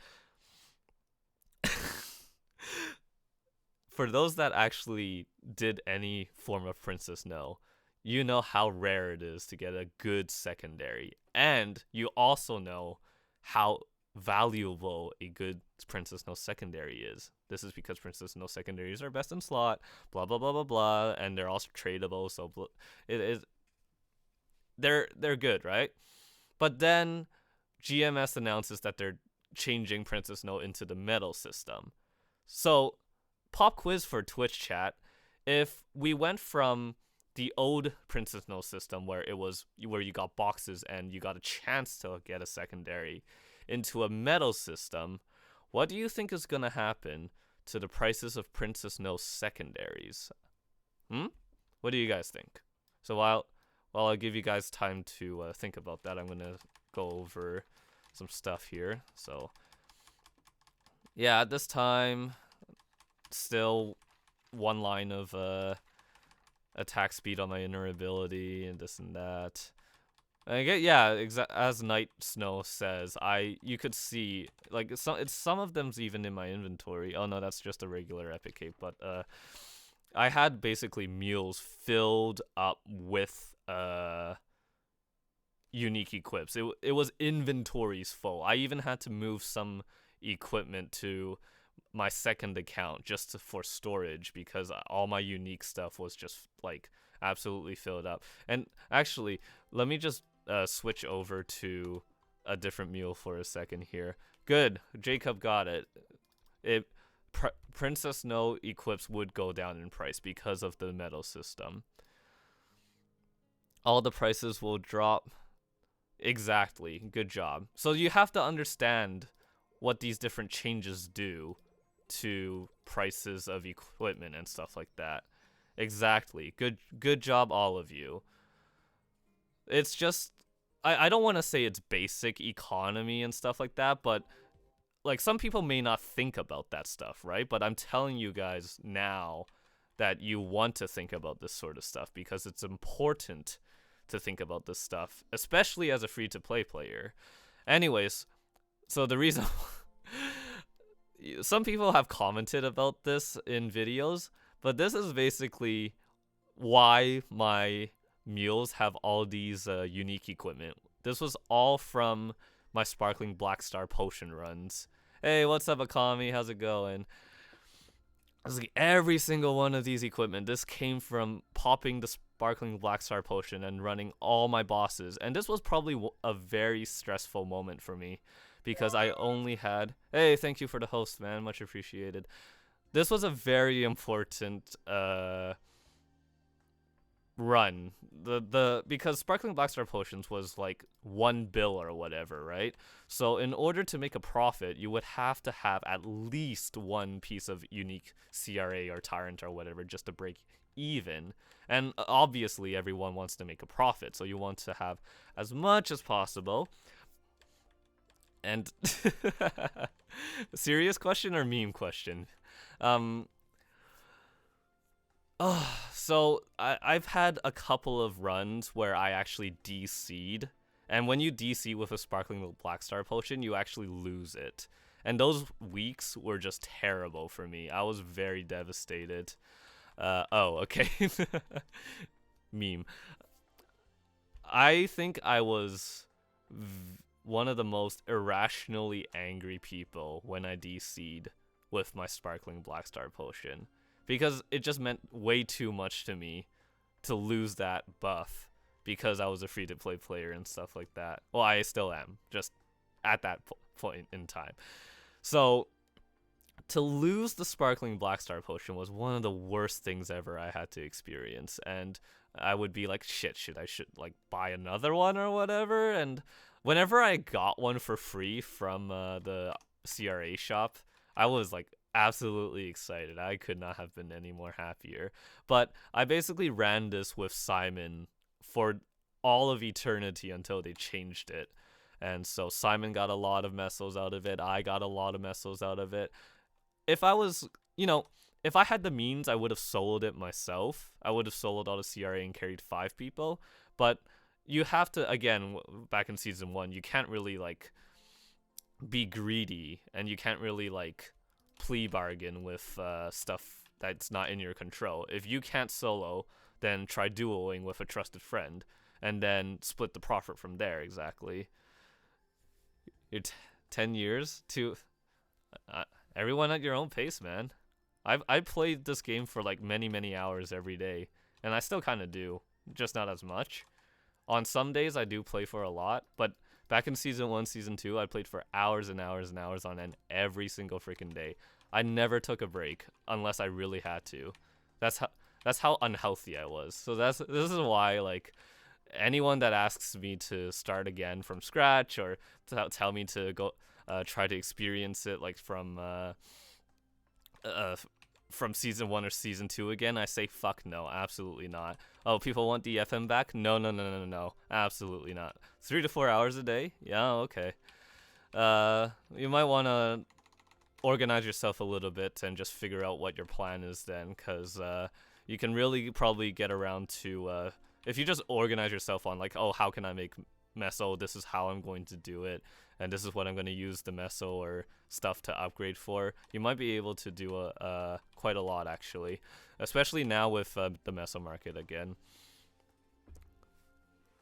For those that actually did any form of Princess No, you know how rare it is to get a good secondary. And you also know how valuable a good Princess No secondary is. This is because Princess No secondaries are best in slot, blah blah blah blah blah, and they're also tradable. So it is they're good, right? But then GMS announces that they're changing Princess No into the medal system. So, pop quiz for Twitch chat. If we went from the old Princess No system where you got boxes and you got a chance to get a secondary into a medal system, what do you think is gonna happen to the prices of Princess No secondaries? What do you guys think? So while I give you guys time to think about that, I'm gonna go over some stuff here. So yeah, at this time, still one line of attack speed on my inner ability and this and that. I get, yeah, as Night Snow says, you could see like some of them's even in my inventory. Oh no, that's just a regular epic cape, but I had basically mules filled up with unique equips. It was inventories full. I even had to move some equipment to my second account just for storage because all my unique stuff was just like absolutely filled up. And actually, let me just switch over to a different mule for a second here. Good, Jacob got it. Princess No equips would go down in price because of the medal system. All the prices will drop. Exactly, good job. So you have to understand what these different changes do to prices of equipment and stuff like that. Exactly. Good job, all of you. It's just, I don't want to say it's basic economy and stuff like that, but like some people may not think about that stuff, right? But I'm telling you guys now that you want to think about this sort of stuff because it's important to think about this stuff, especially as a free-to-play player. Anyways, so the reason some people have commented about this in videos, but this is basically why my mules have all these unique equipment. This was all from my Sparkling Black Star potion runs. Hey, what's up, Akami? How's it going? I was like, every single one of these equipment, this came from popping the Sparkling Black Star potion and running all my bosses. And this was probably a very stressful moment for me because I only had... Hey, thank you for the host, man. Much appreciated. This was a very important run. Because Sparkling Black Star potions was like 1 bill or whatever, right? So in order to make a profit, you would have to have at least one piece of unique CRA or Tyrant or whatever just to break even. And obviously everyone wants to make a profit, so you want to have as much as possible. And serious question or meme question? So I've had a couple of runs where I actually DC'd, and when you DC with a Sparkling Black Star potion, you actually lose it. And those weeks were just terrible for me. I was very devastated. Oh, okay. Meme. I think I was one of the most irrationally angry people when I DC'd with my Sparkling Black Star potion. Because it just meant way too much to me to lose that buff because I was a free-to-play player and stuff like that. Well, I still am, just at that point in time. So, to lose the Sparkling Black Star potion was one of the worst things ever I had to experience. And I would be like, shit, I should like buy another one or whatever? And whenever I got one for free from the CRA shop, I was like, absolutely excited. I could not have been any more happier. But I basically ran this with Simon for all of eternity until they changed it. And so Simon got a lot of mesos out of it. I got a lot of mesos out of it. If I was, if I had the means, I would have soloed it myself. I would have soloed all the CRA and carried 5 people. But you have to, again, back in season 1, you can't really like be greedy, and you can't really like plea bargain with stuff that's not in your control. If you can't solo, then try duoing with a trusted friend and then split the profit from there. Exactly. Your 10 years to uh, everyone at your own pace, man. I played this game for like many hours every day, and I still kind of do, just not as much. On some days I do play for a lot, but back in season 1, season 2, I played for hours and hours and hours on end every single freaking day. I never took a break unless I really had to. That's how unhealthy I was. So this is why, like, anyone that asks me to start again from scratch or tell me to go try to experience it like uh, from season 1 or season 2 again, I say fuck no, absolutely not. Oh, people want the FM back? No, absolutely not. 3 to 4 hours a day? Yeah, okay. You might want to organize yourself a little bit and just figure out what your plan is then, because you can really probably get around to if you just organize yourself on like, oh, how can I make meso, this is how I'm going to do it, and this is what I'm going to use the meso or stuff to upgrade for, you might be able to do quite a lot actually, especially now with the meso market again.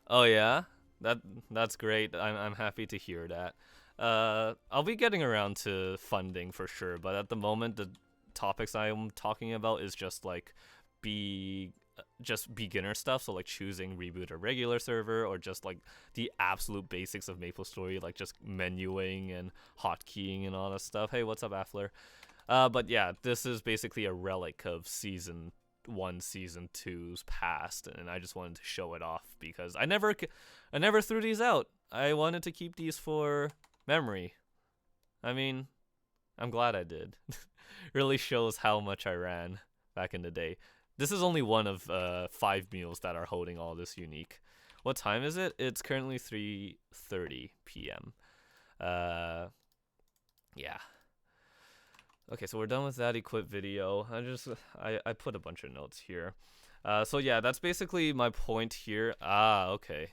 Oh yeah, that's great. I'm happy to hear that. I'll be getting around to funding for sure, but at the moment the topics I'm talking about is just like just beginner stuff, so like choosing reboot or regular server, or just like the absolute basics of MapleStory, like just menuing and hotkeying and all that stuff. Hey, what's up, Affler? But yeah, this is basically a relic of season 1, season 2's past, and I just wanted to show it off because I never threw these out. I wanted to keep these for memory. I mean, I'm glad I did. Really shows how much I ran back in the day. This is only one of 5 meals that are holding all this unique. What time is it? It's currently 3:30 p.m. Yeah. Okay, so we're done with that equip video. I put a bunch of notes here. So yeah, that's basically my point here. Okay.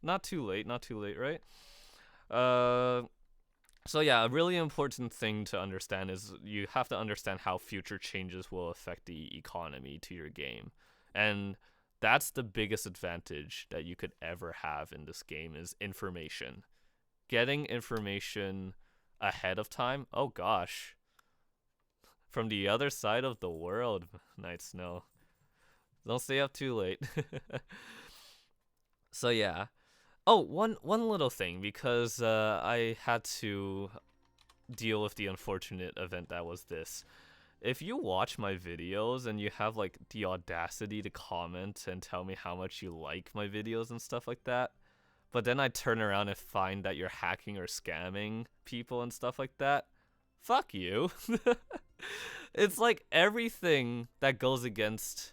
Not too late, right? So yeah, a really important thing to understand is you have to understand how future changes will affect the economy to your game. And that's the biggest advantage that you could ever have in this game is information. Getting information ahead of time. Oh gosh. From the other side of the world, Night Snow. Don't stay up too late. So yeah. Oh, one little thing, because I had to deal with the unfortunate event that was this. If you watch my videos and you have like the audacity to comment and tell me how much you like my videos and stuff like that, but then I turn around and find that you're hacking or scamming people and stuff like that, fuck you. It's like everything that goes against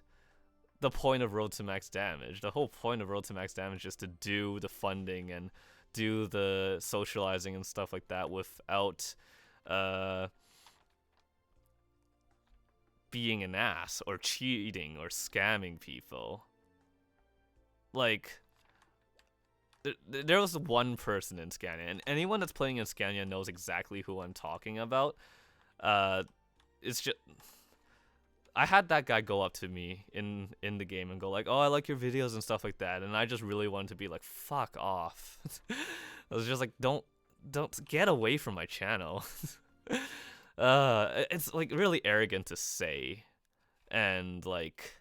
the point of Road to Max Damage. The whole point of Road to Max Damage is to do the funding and do the socializing and stuff like that without being an ass or cheating or scamming people. Like, there was one person in Scania, and anyone that's playing in Scania knows exactly who I'm talking about. It's just, I had that guy go up to me in the game and go like, "Oh, I like your videos and stuff like that," and I just really wanted to be like, "Fuck off." I was just like, "Don't get away from my channel." It's like really arrogant to say, and like,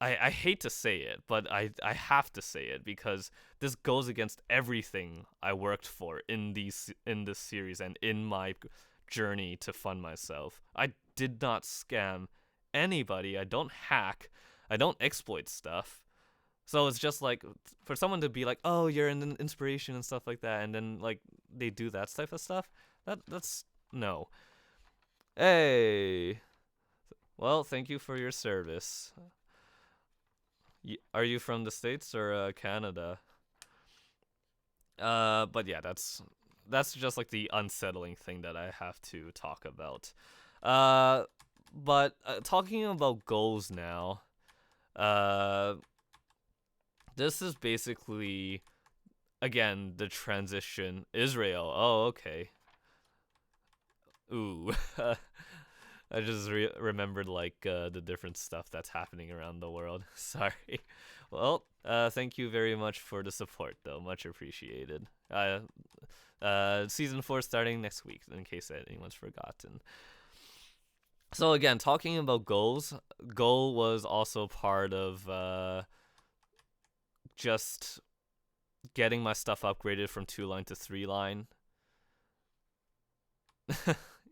I hate to say it, but I have to say it because this goes against everything I worked for in this series and in my journey to fund myself. I did not scam anybody. I don't hack. I don't exploit stuff. So it's just like for someone to be like, "Oh, you're an inspiration and stuff like that," and then like they do that type of stuff. That's no. Hey. Well, thank you for your service. Are you from the States or Canada? But yeah, that's just like the unsettling thing that I have to talk about. But talking about goals now, this is basically, again, the transition. Israel. Oh, okay. Ooh. I just remembered like the different stuff that's happening around the world. Sorry. Well, thank you very much for the support, though. Much appreciated. Season 4 starting next week, in case anyone's forgotten. So again, talking about goals, goal was also part of just getting my stuff upgraded from 2-line to 3-line.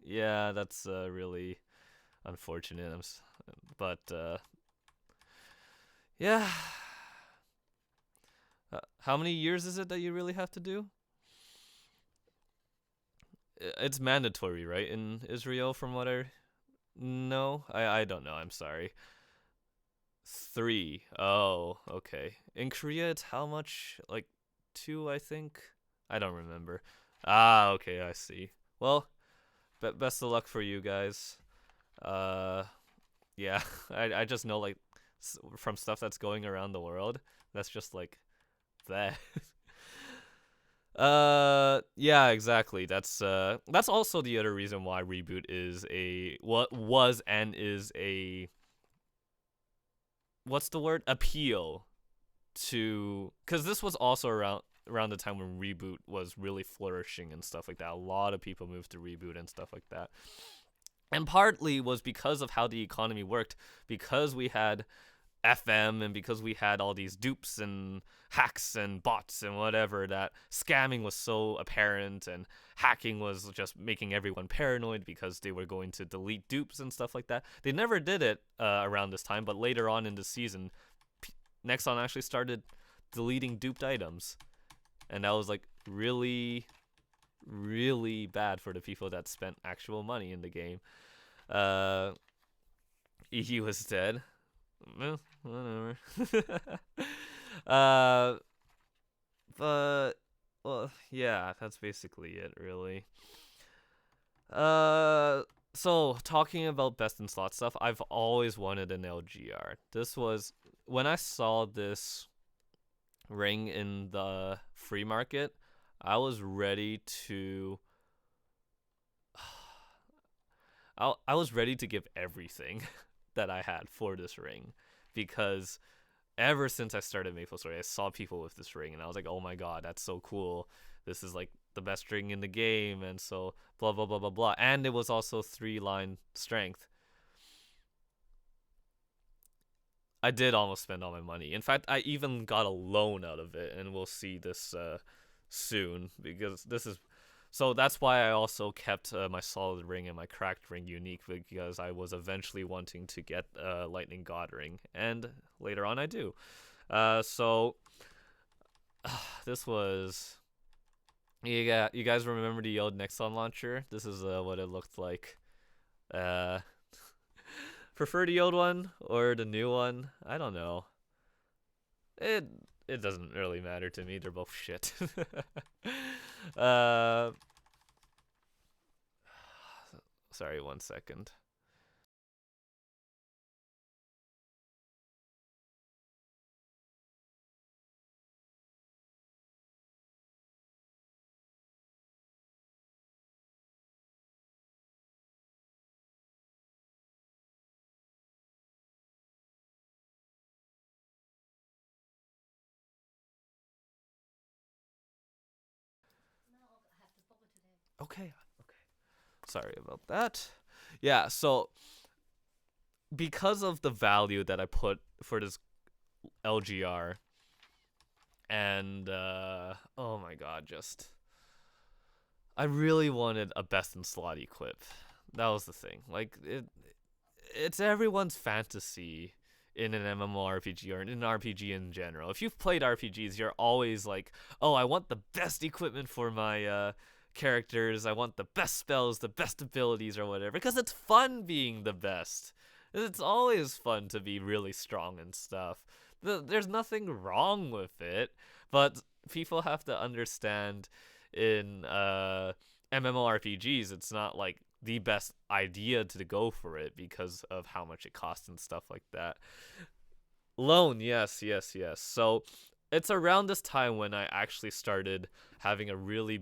Yeah, that's really unfortunate. But yeah. How many years is it that you really have to do? It's mandatory, right, in Israel, from what I know? I don't know. I'm sorry. 3. Oh, okay. In Korea, it's how much? Like 2, I think. I don't remember. Ah, okay, I see. Well, best of luck for you guys. Uh, yeah, I just know like from stuff that's going around the world. That's just like that. Yeah, exactly. That's also the other reason why Reboot is what was and is a, what's the word, appeal to, because this was also around the time when Reboot was really flourishing and stuff like that. A lot of people moved to Reboot and stuff like that. And partly was because of how the economy worked, because we had FM and because we had all these dupes and hacks and bots and whatever, that scamming was so apparent and hacking was just making everyone paranoid because they were going to delete dupes and stuff like that. They never did it around this time, but later on in the season, Nexon actually started deleting duped items, and that was like really, really bad for the people that spent actual money in the game. He was dead. Well, whatever. But well, yeah, that's basically it, really. So talking about best in slot stuff, I've always wanted an LGR. This was when I saw this ring in the free market, I was ready to. I was ready to give everything that I had for this ring, because ever since I started Maple Story, I saw people with this ring, and I was like, oh my god, that's so cool. This is like the best ring in the game, and so blah blah blah blah blah. And it was also 3-line strength. I did almost spend all my money. In fact, I even got a loan out of it, and we'll see this soon, because this is. So that's why I also kept my solid ring and my cracked ring unique, because I was eventually wanting to get Lightning God ring, and later on I do. So this was. You guys remember the old Nexon launcher? This is what it looked like. Prefer the old one or the new one? I don't know. It doesn't really matter to me. They're both shit. Sorry, 1 second. Okay. Sorry about that. Yeah, so because of the value that I put for this LGR, and oh my god, just I really wanted a best in slot equip. That was the thing. Like it's everyone's fantasy in an MMORPG or in an RPG in general. If you've played RPGs, you're always like, oh, I want the best equipment for my characters. I want the best spells, the best abilities, or whatever, because it's fun being the best. It's always fun to be really strong and stuff. There's nothing wrong with it, but people have to understand in MMORPGs, it's not like the best idea to go for it because of how much it costs and stuff like that. Loan, yes. So it's around this time when I actually started having a really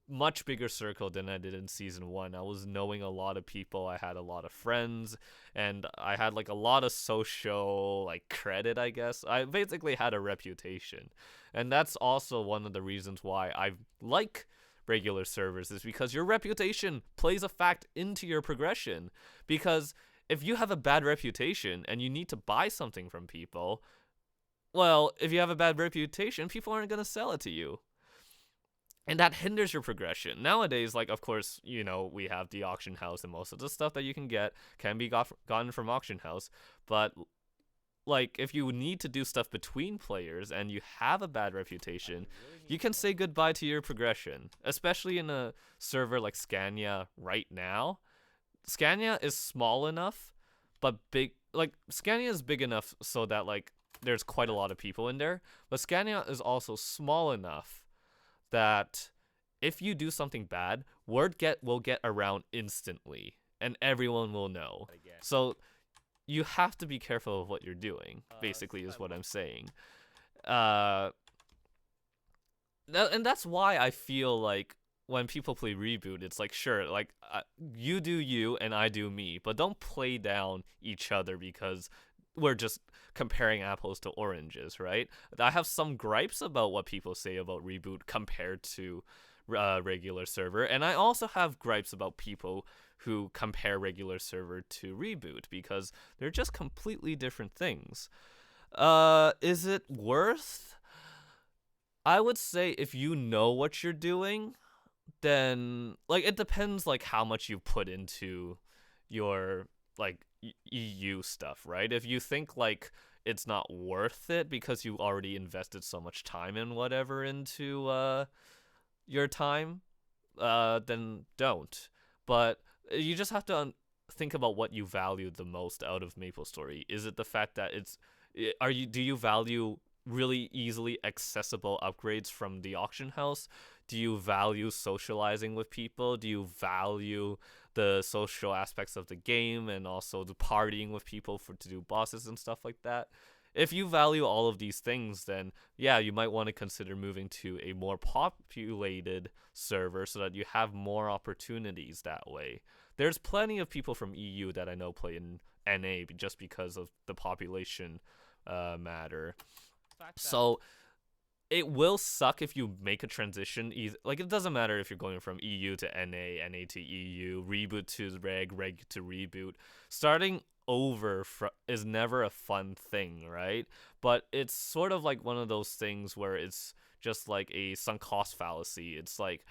much bigger circle than I did in season 1. I was knowing a lot of people, I had a lot of friends, and I had like a lot of social like credit, I guess. I basically had a reputation. And that's also one of the reasons why I like regular servers is because your reputation plays a fact into your progression. Because if you have a bad reputation and you need to buy something from people, well, if you have a bad reputation, people aren't going to sell it to you. And that hinders your progression. Nowadays, like, of course, you know, we have the auction house, and most of the stuff that you can get can be gotten from auction house. But, like, if you need to do stuff between players and you have a bad reputation, you can say goodbye to your progression. Especially in a server like Scania right now. Scania is small enough, but big. Like, Scania is big enough so that, like, there's quite a lot of people in there. But Scania is also small enough that if you do something bad, word will get around instantly, and everyone will know. So you have to be careful of what you're doing, basically, is what I'm saying. And that's why I feel like when people play Reboot, it's like, sure, like, you do you and I do me, but don't play down each other because we're just comparing apples to oranges, right? I have some gripes about what people say about Reboot compared to regular server, and I also have gripes about people who compare regular server to Reboot because they're just completely different things. Is it worth? I would say if you know what you're doing, then, like, it depends, like, how much you put into your, like, EU stuff, right? If you think, like, it's not worth it because you already invested so much time and whatever into your time, then don't. But you just have to think about what you value the most out of MapleStory. Is it the fact that do you value really easily accessible upgrades from the auction house? Do you value socializing with people? Do you value the social aspects of the game and also the partying with people to do bosses and stuff like that? If you value all of these things, then yeah, you might want to consider moving to a more populated server so that you have more opportunities that way. There's plenty of people from EU that I know play in NA just because of the population matter. So it will suck if you make a transition. Like, it doesn't matter if you're going from EU to NA, NA to EU, Reboot to Reg to Reboot. Starting over is never a fun thing, right? But it's sort of like one of those things where it's just like a sunk cost fallacy. It's like,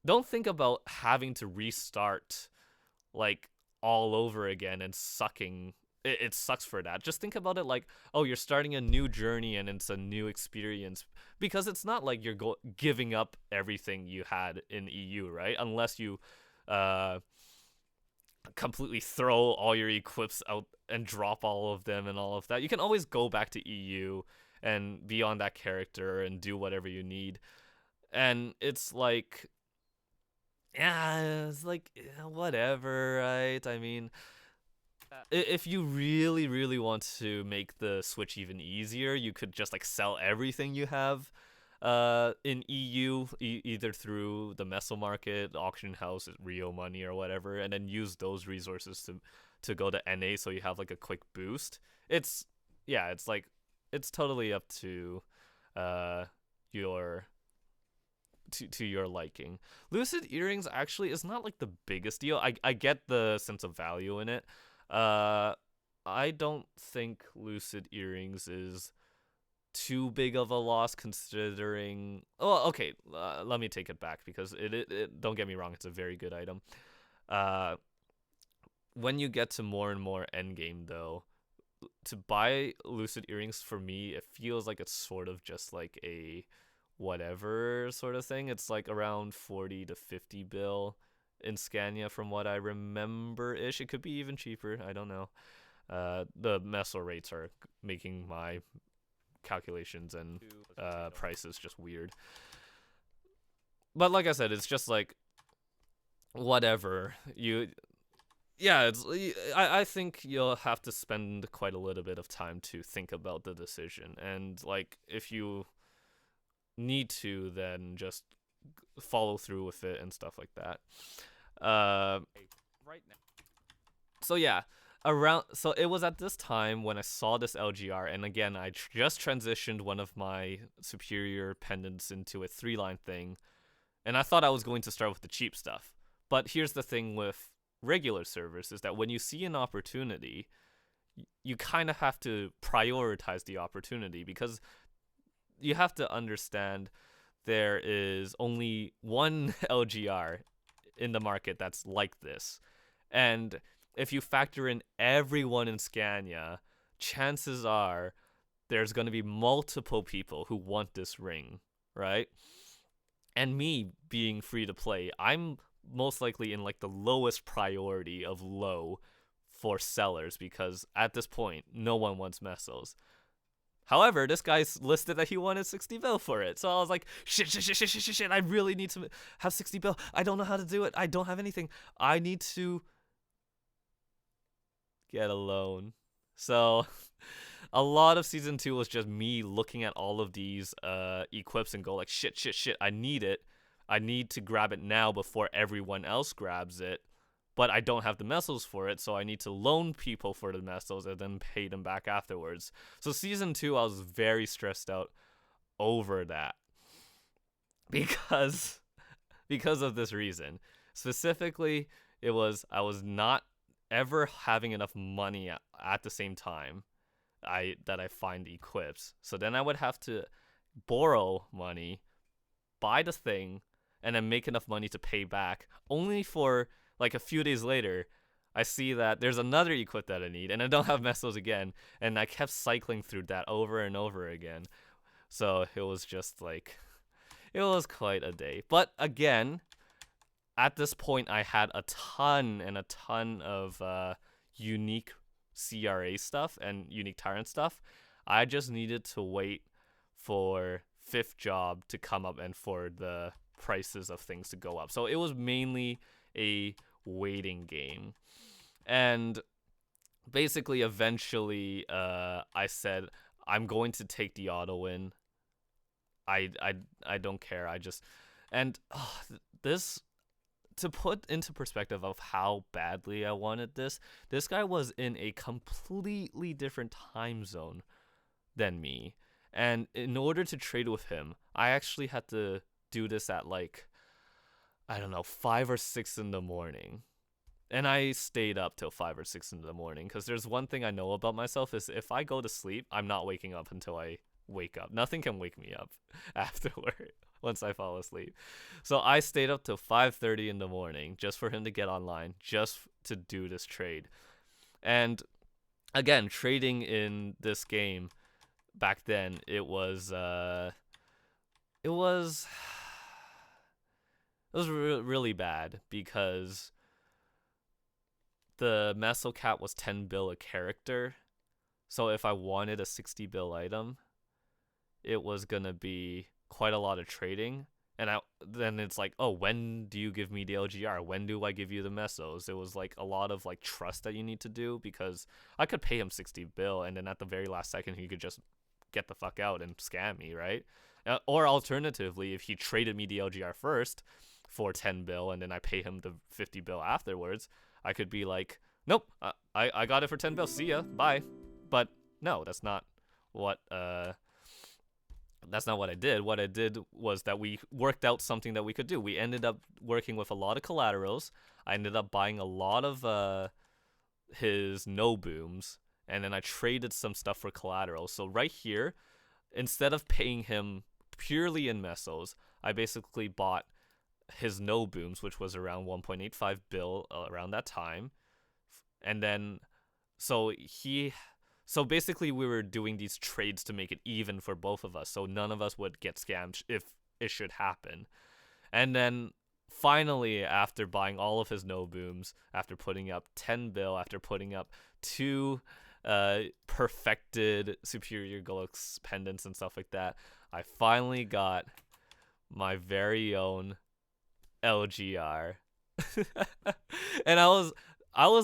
don't think about having to restart, like, all over again and sucking. It sucks for that. Just think about it like, oh, you're starting a new journey and it's a new experience, because it's not like you're giving up everything you had in EU, right? Unless you completely throw all your equips out and drop all of them and all of that. You can always go back to EU and be on that character and do whatever you need. And it's like, yeah, it's like, whatever, right? I mean, if you really, really want to make the switch even easier, you could just, like, sell everything you have in EU, either through the Meso Market, auction house, Rio money, or whatever, and then use those resources to go to NA so you have, like, a quick boost. It's like, it's totally up to your liking. Lucid Earrings actually is not, like, the biggest deal. I get the sense of value in it. I don't think Lucid Earrings is too big of a loss considering. Oh, okay. Let me take it back, because it don't get me wrong, it's a very good item. When you get to more and more endgame, though, to buy Lucid Earrings, for me, it feels like it's sort of just like a whatever sort of thing. It's like around 40 to 50 bill in Scania from what I remember-ish. It could be even cheaper, I don't know. The Meso rates are making my calculations and prices just weird. But like I said, it's just like, whatever. I think you'll have to spend quite a little bit of time to think about the decision, and, like, if you need to, then just follow through with it and stuff like that. Right now. So yeah, so it was at this time when I saw this LGR, and again, I just transitioned one of my superior pendants into a 3-line thing, And I thought I was going to start with the cheap stuff. But here's the thing with regular servers is that when you see an opportunity, you kind of have to prioritize the opportunity, because you have to understand there is only one LGR in the market that's like this. And if you factor in everyone in Scania, chances are there's going to be multiple people who want this ring, right? And me being free to play, I'm most likely in like the lowest priority of low for sellers, because at this point, no one wants mesos. However, this guy's listed that he wanted 60 bill for it. So I was like, shit, I really need to have 60 bill. I don't know how to do it. I don't have anything. I need to get a loan. So a lot of season 2 was just me looking at all of these equips and go like, shit, I need it. I need to grab it now before everyone else grabs it. But I don't have the mesos for it, so I need to loan people for the mesos and then pay them back afterwards. So season 2, I was very stressed out over that. Because of this reason. Specifically, I was not ever having enough money at the same time that I find equips. So then I would have to borrow money, buy the thing, and then make enough money to pay back, only for like a few days later I see that there's another equip that I need and I don't have mesos again, and I kept cycling through that over and over again. So it was just like, it was quite a day. But again, at this point I had a ton of unique CRA stuff and unique tyrant stuff. I just needed to wait for 5th job to come up and for the prices of things to go up. So it was mainly a waiting game. And basically eventually I said, I'm going to take the auto win. I don't care. This, to put into perspective of how badly I wanted this guy was in a completely different time zone than me. And in order to trade with him, I actually had to do this at like, I don't know, 5 or 6 in the morning. And I stayed up till 5 or 6 in the morning, because there's one thing I know about myself is if I go to sleep, I'm not waking up until I wake up. Nothing can wake me up afterward once I fall asleep. So I stayed up till 5:30 in the morning just for him to get online, just to do this trade. And again, trading in this game back then, it was really bad, because the meso cap was 10 bill a character. So if I wanted a 60 bill item, it was gonna be quite a lot of trading. And then it's like, oh, when do you give me the LGR? When do I give you the mesos? It was like a lot of like trust that you need to do, because I could pay him 60 bill and then at the very last second he could just get the fuck out and scam me, right? Or alternatively, if he traded me the LGR first for 10 bill and then I pay him the 50 bill afterwards, I could be like, nope, I got it for 10 bill, see ya, bye. But no, that's not what I did. What I did was that we worked out something that we could do. We ended up working with a lot of collaterals. I ended up buying a lot of his no booms, and then I traded some stuff for collateral. So right here, instead of paying him purely in mesos, I basically bought his no booms, which was around 1.85 bill around that time. And then so basically we were doing these trades to make it even for both of us, so none of us would get scammed if it should happen. And then finally, after buying all of his no booms, after putting up 10 bill, after putting up 2 perfected superior Gulux pendants and stuff like that, I finally got my very own LGR. And I was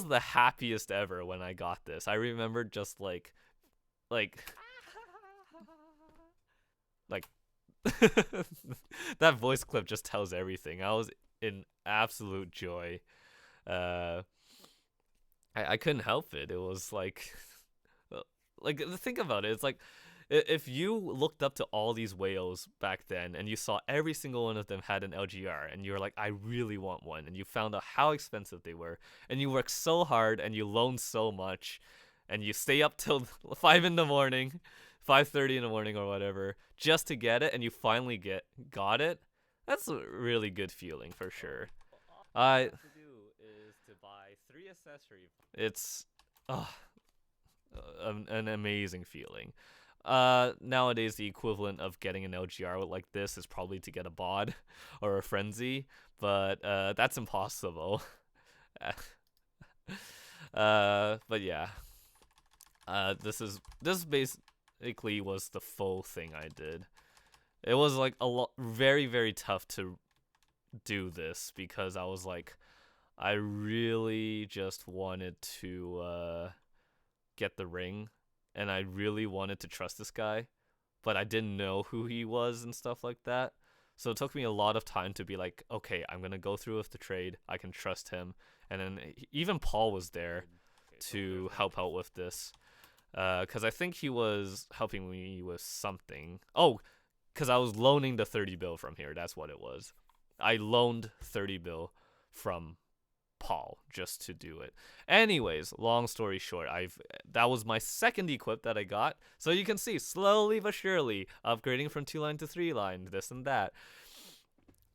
the happiest ever when I got this. I remember just like that voice clip just tells everything. I was in absolute joy. I couldn't help it. It was like think about it. It's like if you looked up to all these whales back then and you saw every single one of them had an LGR and you were like, I really want one, and you found out how expensive they were, and you worked so hard and you loaned so much, and you stay up till 5 in the morning, 5:30 in the morning or whatever, just to get it, and you finally got it. That's a really good feeling for sure. All you have to do is to buy 3 accessories. It's oh, an amazing feeling. Nowadays the equivalent of getting an LGR like this is probably to get a bod or a frenzy, but that's impossible. But yeah, this basically was the full thing I did. It was like a lot, very very tough to do this because I was like, I really just wanted to get the ring, and I really wanted to trust this guy, but I didn't know who he was and stuff like that. So it took me a lot of time to be like, okay, I'm gonna go through with the trade. I can trust him, and then even Paul was there to help out with this, because I think he was helping me with something. Oh, because I was loaning the 30 bill from here. That's what it was. I loaned 30 bill from Paul just to do it. Anyways, long story short, that was my second equip that I got. So you can see, slowly but surely, upgrading from 2-line to 3-line, this and that.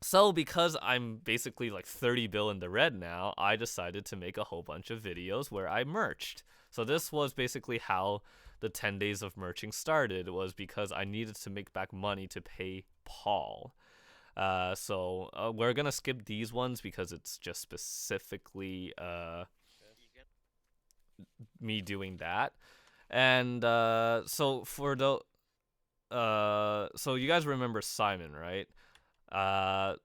So because I'm basically like 30 bill in the red now, I decided to make a whole bunch of videos where I merched. So this was basically how the 10 days of merching started, was because I needed to make back money to pay Paul. So we're gonna skip these ones because it's just specifically me doing that. And so for the so you guys remember Simon, right? I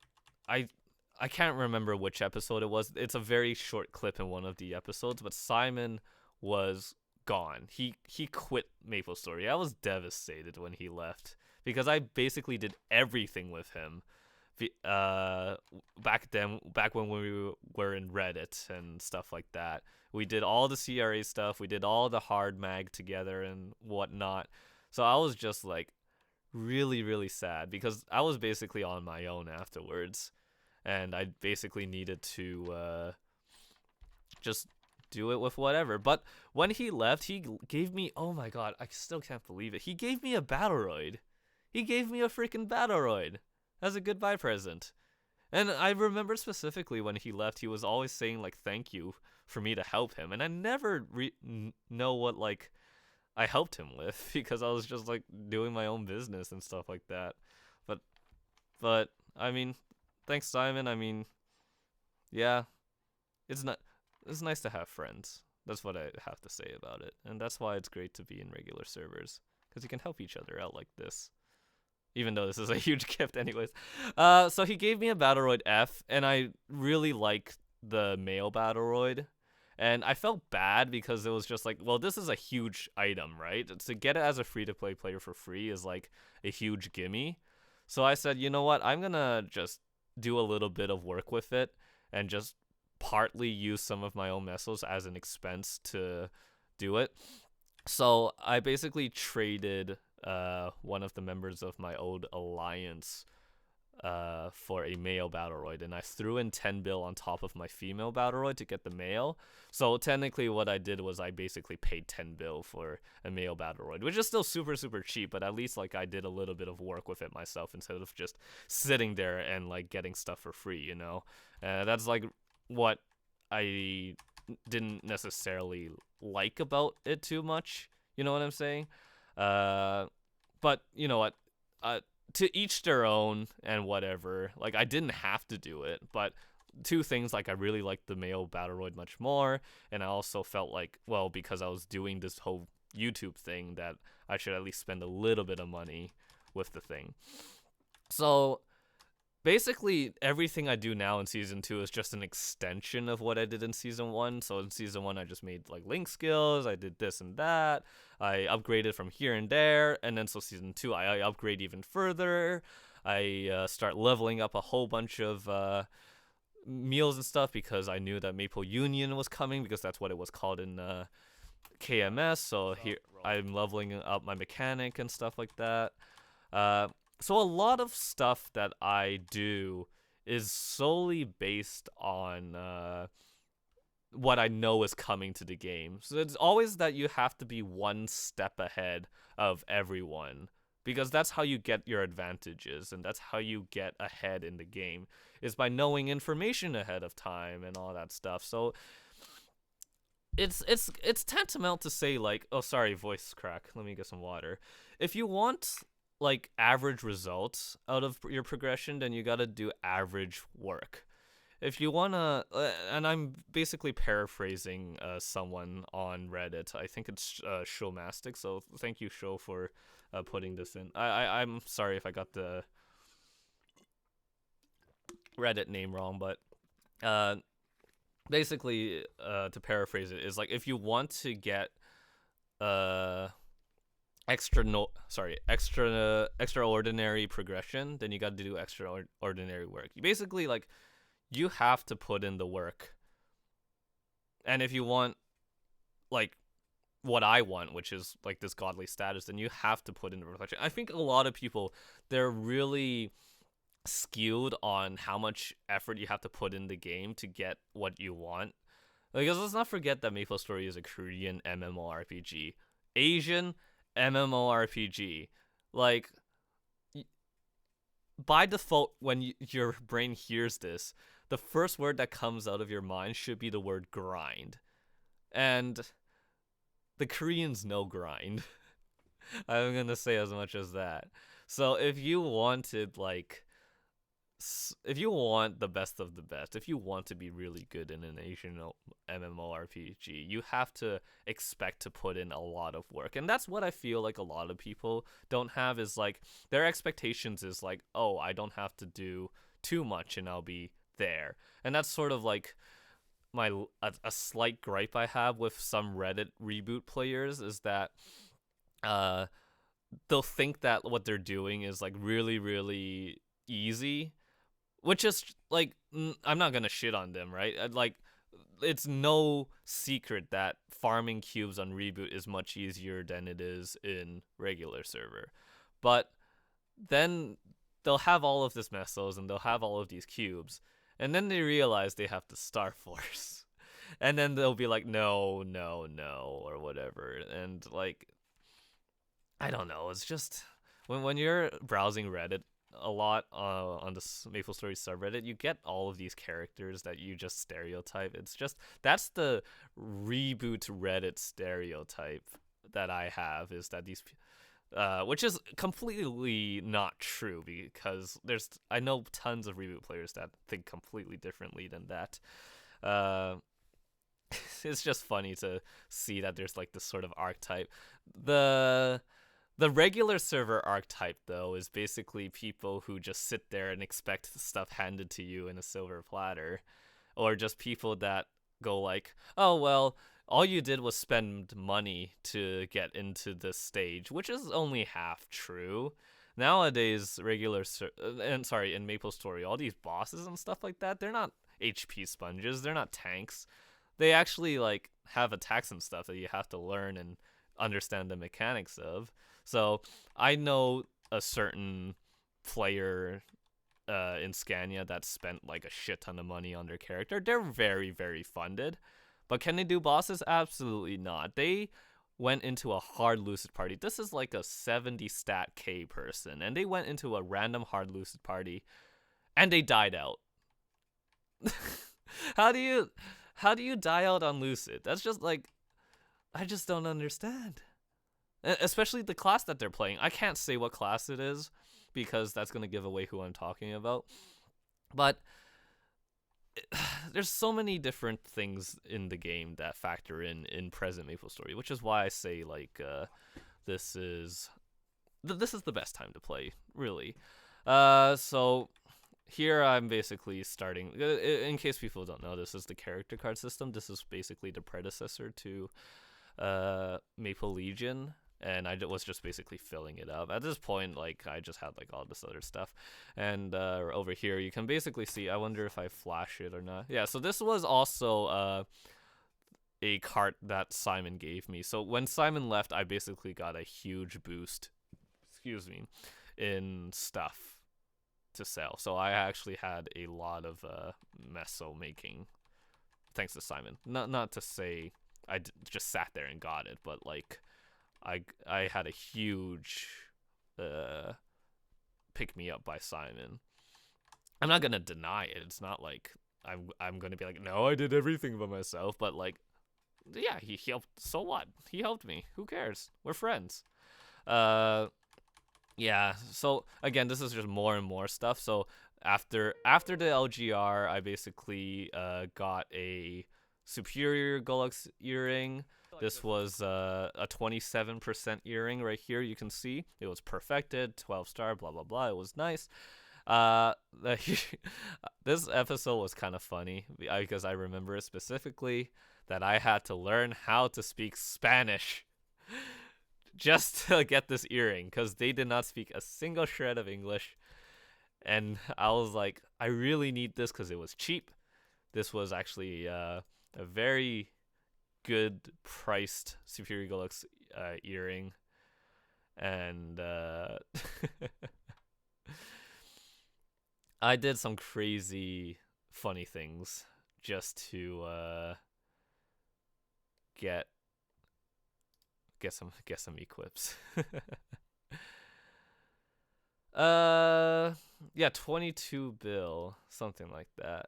can't remember which episode it was. It's a very short clip in one of the episodes, but Simon was gone. He quit MapleStory. I was devastated when he left because I basically did everything with him. Back when we were in Reddit and stuff like that. We did all the CRA stuff. We did all the hard mag together and whatnot. So I was just like really, really sad because I was basically on my own afterwards, and I basically needed to just do it with whatever. But when he left, he gave me, oh my god, I still can't believe it. He gave me a Battleroid. He gave me a freaking Battleroid as a goodbye present. And I remember specifically when he left, he was always saying like thank you for me to help him, and I never know what like I helped him with because I was just like doing my own business and stuff like that. But I mean, thanks Simon. I mean, yeah, it's not it's nice to have friends. That's what I have to say about it, and that's why it's great to be in regular servers because you can help each other out like this. Even though this is a huge gift anyways. So he gave me a Battleroid F, and I really like the male Battleroid. And I felt bad because it was just like, well, this is a huge item, right? To get it as a free-to-play player for free is like a huge gimme. So I said, you know what? I'm going to just do a little bit of work with it and just partly use some of my own missiles as an expense to do it. So I basically traded one of the members of my old alliance for a male Battleroid, and I threw in 10 bill on top of my female Battleroid to get the male. So technically what I did was I basically paid 10 bill for a male Battleroid, which is still super super cheap, but at least like I did a little bit of work with it myself instead of just sitting there and like getting stuff for free, you know. That's like what I didn't necessarily like about it too much, you know what I'm saying? But you know what? To each their own and whatever. Like I didn't have to do it, but two things, like I really liked the male Battleroid much more, and I also felt like, well, because I was doing this whole YouTube thing, that I should at least spend a little bit of money with the thing. So basically everything I do now in season 2 is just an extension of what I did in season 1. So in season 1 I just made like link skills, I did this and that, I upgraded from here and there, and then so season 2 I upgrade even further. I start leveling up a whole bunch of meals and stuff because I knew that Maple Union was coming, because that's what it was called in KMS, so here I'm leveling up my mechanic and stuff like that. Uh, so a lot of stuff that I do is solely based on what I know is coming to the game. So it's always that you have to be one step ahead of everyone, because that's how you get your advantages and that's how you get ahead in the game, is by knowing information ahead of time and all that stuff. So it's tantamount to say, like, oh, sorry, voice crack, let me get some water. If you want like average results out of your progression, then you got to do average work. If you wanna, and I'm basically paraphrasing someone on Reddit. I think it's Showmastic. So thank you, Show, for putting this in. I'm sorry if I got the Reddit name wrong, but basically, to paraphrase it, is like, if you want to get extraordinary progression, then you got to do extraordinary work. You basically, like, you have to put in the work. And if you want, like, what I want, which is like this godly status, then you have to put in the reflection. I think a lot of people, they're really skewed on how much effort you have to put in the game to get what you want. Because let's not forget that MapleStory is a Korean MMORPG, Asian MMORPG. Like, by default, when your brain hears this, the first word that comes out of your mind should be the word grind. And the Koreans know grind. I'm gonna say as much as that. So if you wanted, like, if you want the best of the best, if you want to be really good in an Asian MMORPG, you have to expect to put in a lot of work. And that's what I feel like a lot of people don't have, is like, their expectations is like, oh, I don't have to do too much and I'll be there. And that's sort of like a slight gripe I have with some Reddit reboot players, is that they'll think that what they're doing is like really, really easy, which is like, I'm not gonna shit on them, right? Like, it's no secret that farming cubes on reboot is much easier than it is in regular server. But then they'll have all of this mesos and they'll have all of these cubes, and then they realize they have to Star Force. And then they'll be like, no, no, no, or whatever. And like, I don't know, it's just, when you're browsing Reddit a lot on the MapleStory subreddit, you get all of these characters that you just stereotype. It's just, that's the reboot Reddit stereotype that I have, is that these which is completely not true, because I know tons of reboot players that think completely differently than that. It's just funny to see that there's like this sort of archetype. The regular server archetype, though, is basically people who just sit there and expect stuff handed to you in a silver platter, or just people that go like, oh, well, all you did was spend money to get into this stage, which is only half true. Nowadays, in MapleStory, all these bosses and stuff like that, they're not HP sponges, they're not tanks. They actually like have attacks and stuff that you have to learn and understand the mechanics of. So I know a certain player in Scania that spent like a shit ton of money on their character. They're very, very funded. But can they do bosses? Absolutely not. They went into a hard lucid party. This is like a 70 stat K person, and they went into a random hard lucid party and they died out. How do you die out on lucid? That's just like, I just don't understand. Especially the class that they're playing. I can't say what class it is because that's going to give away who I'm talking about. But there's so many different things in the game that factor in present MapleStory, which is why I say, like, this is the best time to play, really. So here I'm basically starting, in case people don't know, this is the character card system. This is basically the predecessor to Maple Legion, and I was just basically filling it up. At this point, like, I just had like all this other stuff. And over here you can basically see, I wonder if I flash it or not. Yeah, so this was also a cart that Simon gave me. So when Simon left, I basically got a huge boost, excuse me, in stuff to sell. So I actually had a lot of meso making thanks to Simon. Not to say just sat there and got it, but like I had a huge pick me up by Simon. I'm not gonna deny it. It's not like I'm gonna be like, no, I did everything by myself. But like, yeah, he helped. So what? He helped me. Who cares? We're friends. Yeah. So again, this is just more and more stuff. So after the LGR, I basically got a superior Golux earring. This was a 27% earring right here. You can see it was perfected, 12-star, blah blah blah. It was nice. This episode was kind of funny because I remember specifically that I had to learn how to speak Spanish just to get this earring because they did not speak a single shred of English. And I was like, I really need this because it was cheap. This was actually a very good priced Superior Golux earring. And I did some crazy funny things just to get some equips. Yeah, 22 bill, something like that.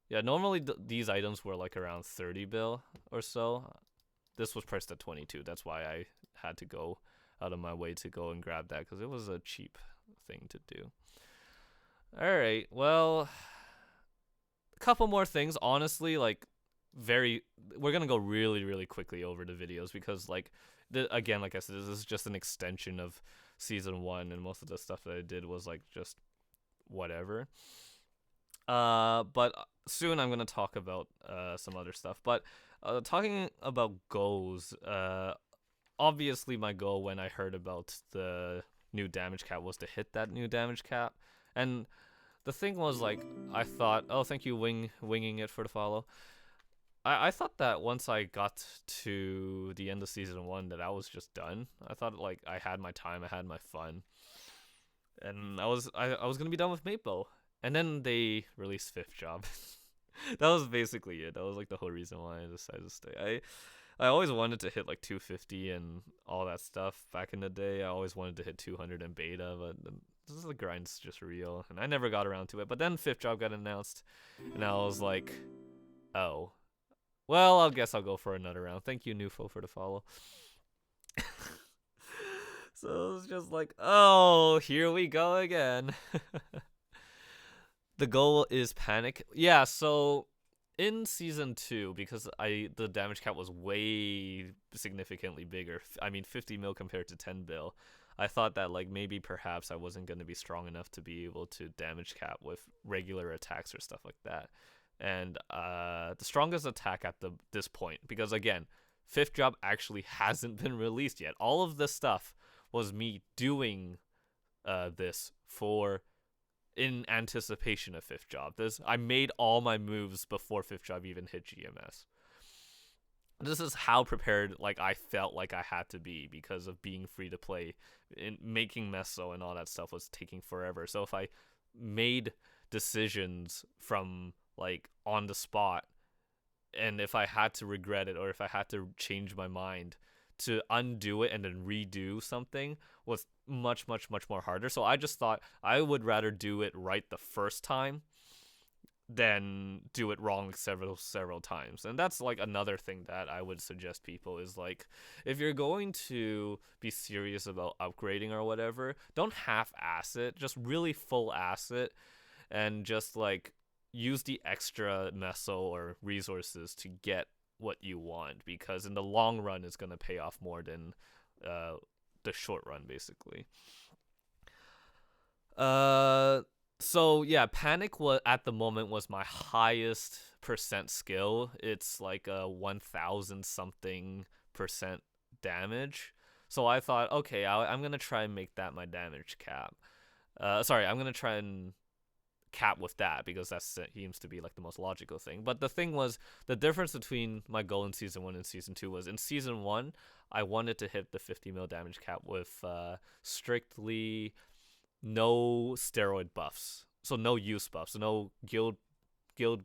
Yeah, normally these items were like around 30 bill or so. This was priced at 22. That's why I had to go out of my way to go and grab that because it was a cheap thing to do. All right, well, a couple more things. Honestly, like we're gonna go really quickly over the videos because like again, like I said, this is just an extension of season 1, and most of the stuff that I did was like just whatever. But soon I'm gonna talk about some other stuff. But talking about goals, obviously my goal when I heard about the new damage cap was to hit that new damage cap, and the thing was like I thought, oh, thank you, winging it for the follow. I thought that once I got to the end of season 1 that I was just done. I thought like I had my time, I had my fun, and I was gonna be done with Maple. And then they released Fifth Job. That was basically it. That was like the whole reason why I decided to stay. I always wanted to hit like 250 and all that stuff back in the day. I always wanted to hit 200 in beta, but the grind's just real, and I never got around to it. But then Fifth Job got announced, and I was like, oh, well, I guess I'll go for another round. Thank you, Nufo, for the follow. So it was just like, oh, here we go again. The goal is Panic. Yeah, so in season 2, because the damage cap was way significantly bigger. I mean, 50 mil compared to 10 bill. I thought that like maybe perhaps I wasn't going to be strong enough to be able to damage cap with regular attacks or stuff like that. And the strongest attack at this point, because again, Fifth Job actually hasn't been released yet. All of this stuff was me doing this in anticipation of Fifth Job. I made all my moves before Fifth Job even hit GMS. This is how prepared like I felt like I had to be because of being free to play. Making meso and all that stuff was taking forever. So if I made decisions from like on the spot, and if I had to regret it or if I had to change my mind, to undo it and then redo something was much more harder. So I just thought I would rather do it right the first time than do it wrong several times. And that's like another thing that I would suggest people is like, if you're going to be serious about upgrading or whatever, don't half-ass it, just really full-ass it, and just like use the extra meso or resources to get what you want, because in the long run it's going to pay off more than the short run basically. So yeah, Panic at the moment was my highest percent skill. It's like a 1000 something percent damage. So I thought, okay, I'm going to try and make that my damage cap. I'm going to try and cap with that because that seems to be like the most logical thing. But the thing was, the difference between my goal in season 1 and season 2 was in season 1 I wanted to hit the 50 mil damage cap with strictly no steroid buffs, so no use buffs, no guild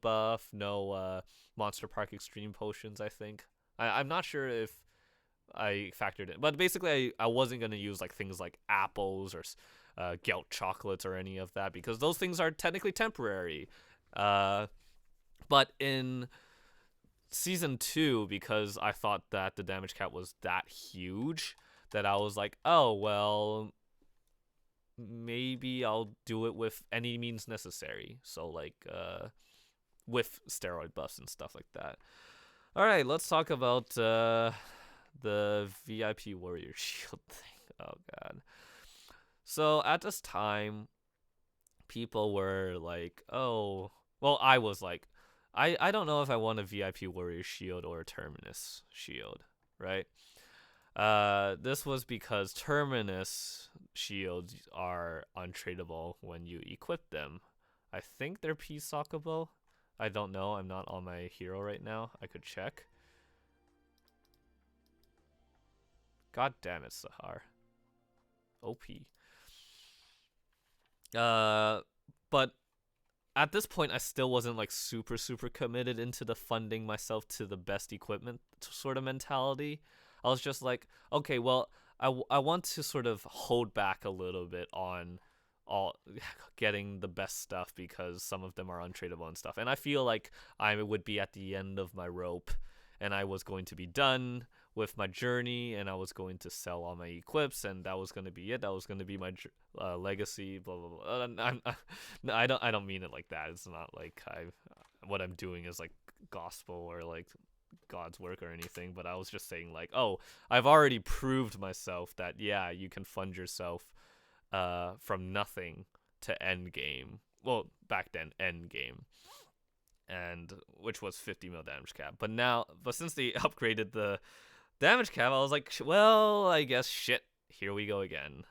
buff, no Monster Park Extreme potions. I think I'm not sure if I factored in, but basically I wasn't gonna use like things like apples or Gelt chocolates or any of that because those things are technically temporary. But in season 2, because I thought that the damage cap was that huge, that I was like, oh well, maybe I'll do it with any means necessary. So like with steroid buffs and stuff like that. All right, let's talk about the VIP Warrior Shield thing. Oh god. So at this time, people were like, oh, well, I was like, I don't know if I want a VIP Warrior Shield or a Terminus Shield, right? This was because Terminus shields are untradeable when you equip them. I think they're P-Sockable. I don't know. I'm not on my hero right now. I could check. God damn it, Sahar. OP. But at this point, I still wasn't like super committed into the funding myself to the best equipment sort of mentality. I was just like, okay, well, I want to sort of hold back a little bit on all getting the best stuff because some of them are untradeable and stuff. And I feel like I would be at the end of my rope and I was going to be done with my journey and I was going to sell all my equips and that was going to be it. That was going to be my legacy, blah blah blah. I don't mean it like that. It's not like what I'm doing is like gospel or like God's work or anything, but I was just saying like, oh, I've already proved myself that yeah, you can fund yourself from nothing to end game. Well, back then end game, and which was 50 mil damage cap. But since they upgraded the damage cap, I was like, well, I guess shit, here we go again.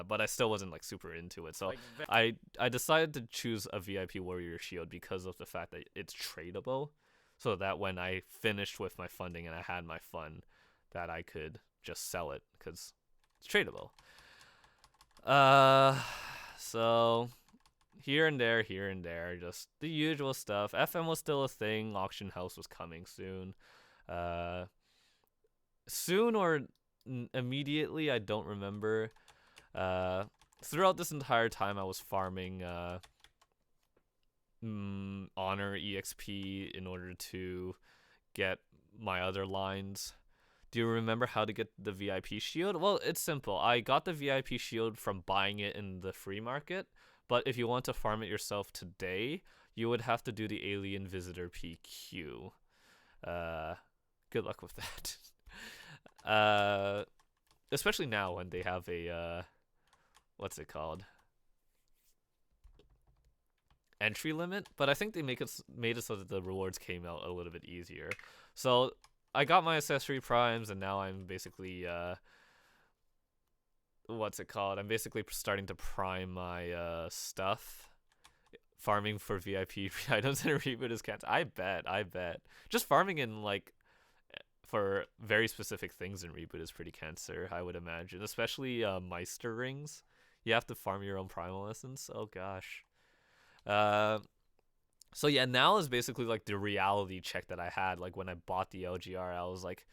But I still wasn't like super into it, so I decided to choose a VIP Warrior Shield because of the fact that it's tradable, so that when I finished with my funding and I had my fun, that I could just sell it because it's tradable. So here and there, just the usual stuff. FM was still a thing. Auction house was coming soon. Soon or immediately, I don't remember. Throughout this entire time, I was farming honor EXP in order to get my other lines. Do you remember how to get the VIP shield? Well, it's simple. I got the VIP shield from buying it in the free market, but if you want to farm it yourself today, you would have to do the Alien Visitor PQ. Good luck with that. Especially now when they have a what's it called? Entry limit, but I think they made it so that the rewards came out a little bit easier. So I got my accessory primes, and now I'm basically what's it called? I'm basically starting to prime my stuff, farming for VIP items and reboot is can't. I bet. Just farming in like for very specific things in reboot is pretty cancer, I would imagine, especially Meister rings. You have to farm your own primal essence. Oh gosh. So yeah, now is basically like the reality check that I had. Like when I bought the LGR, I was like,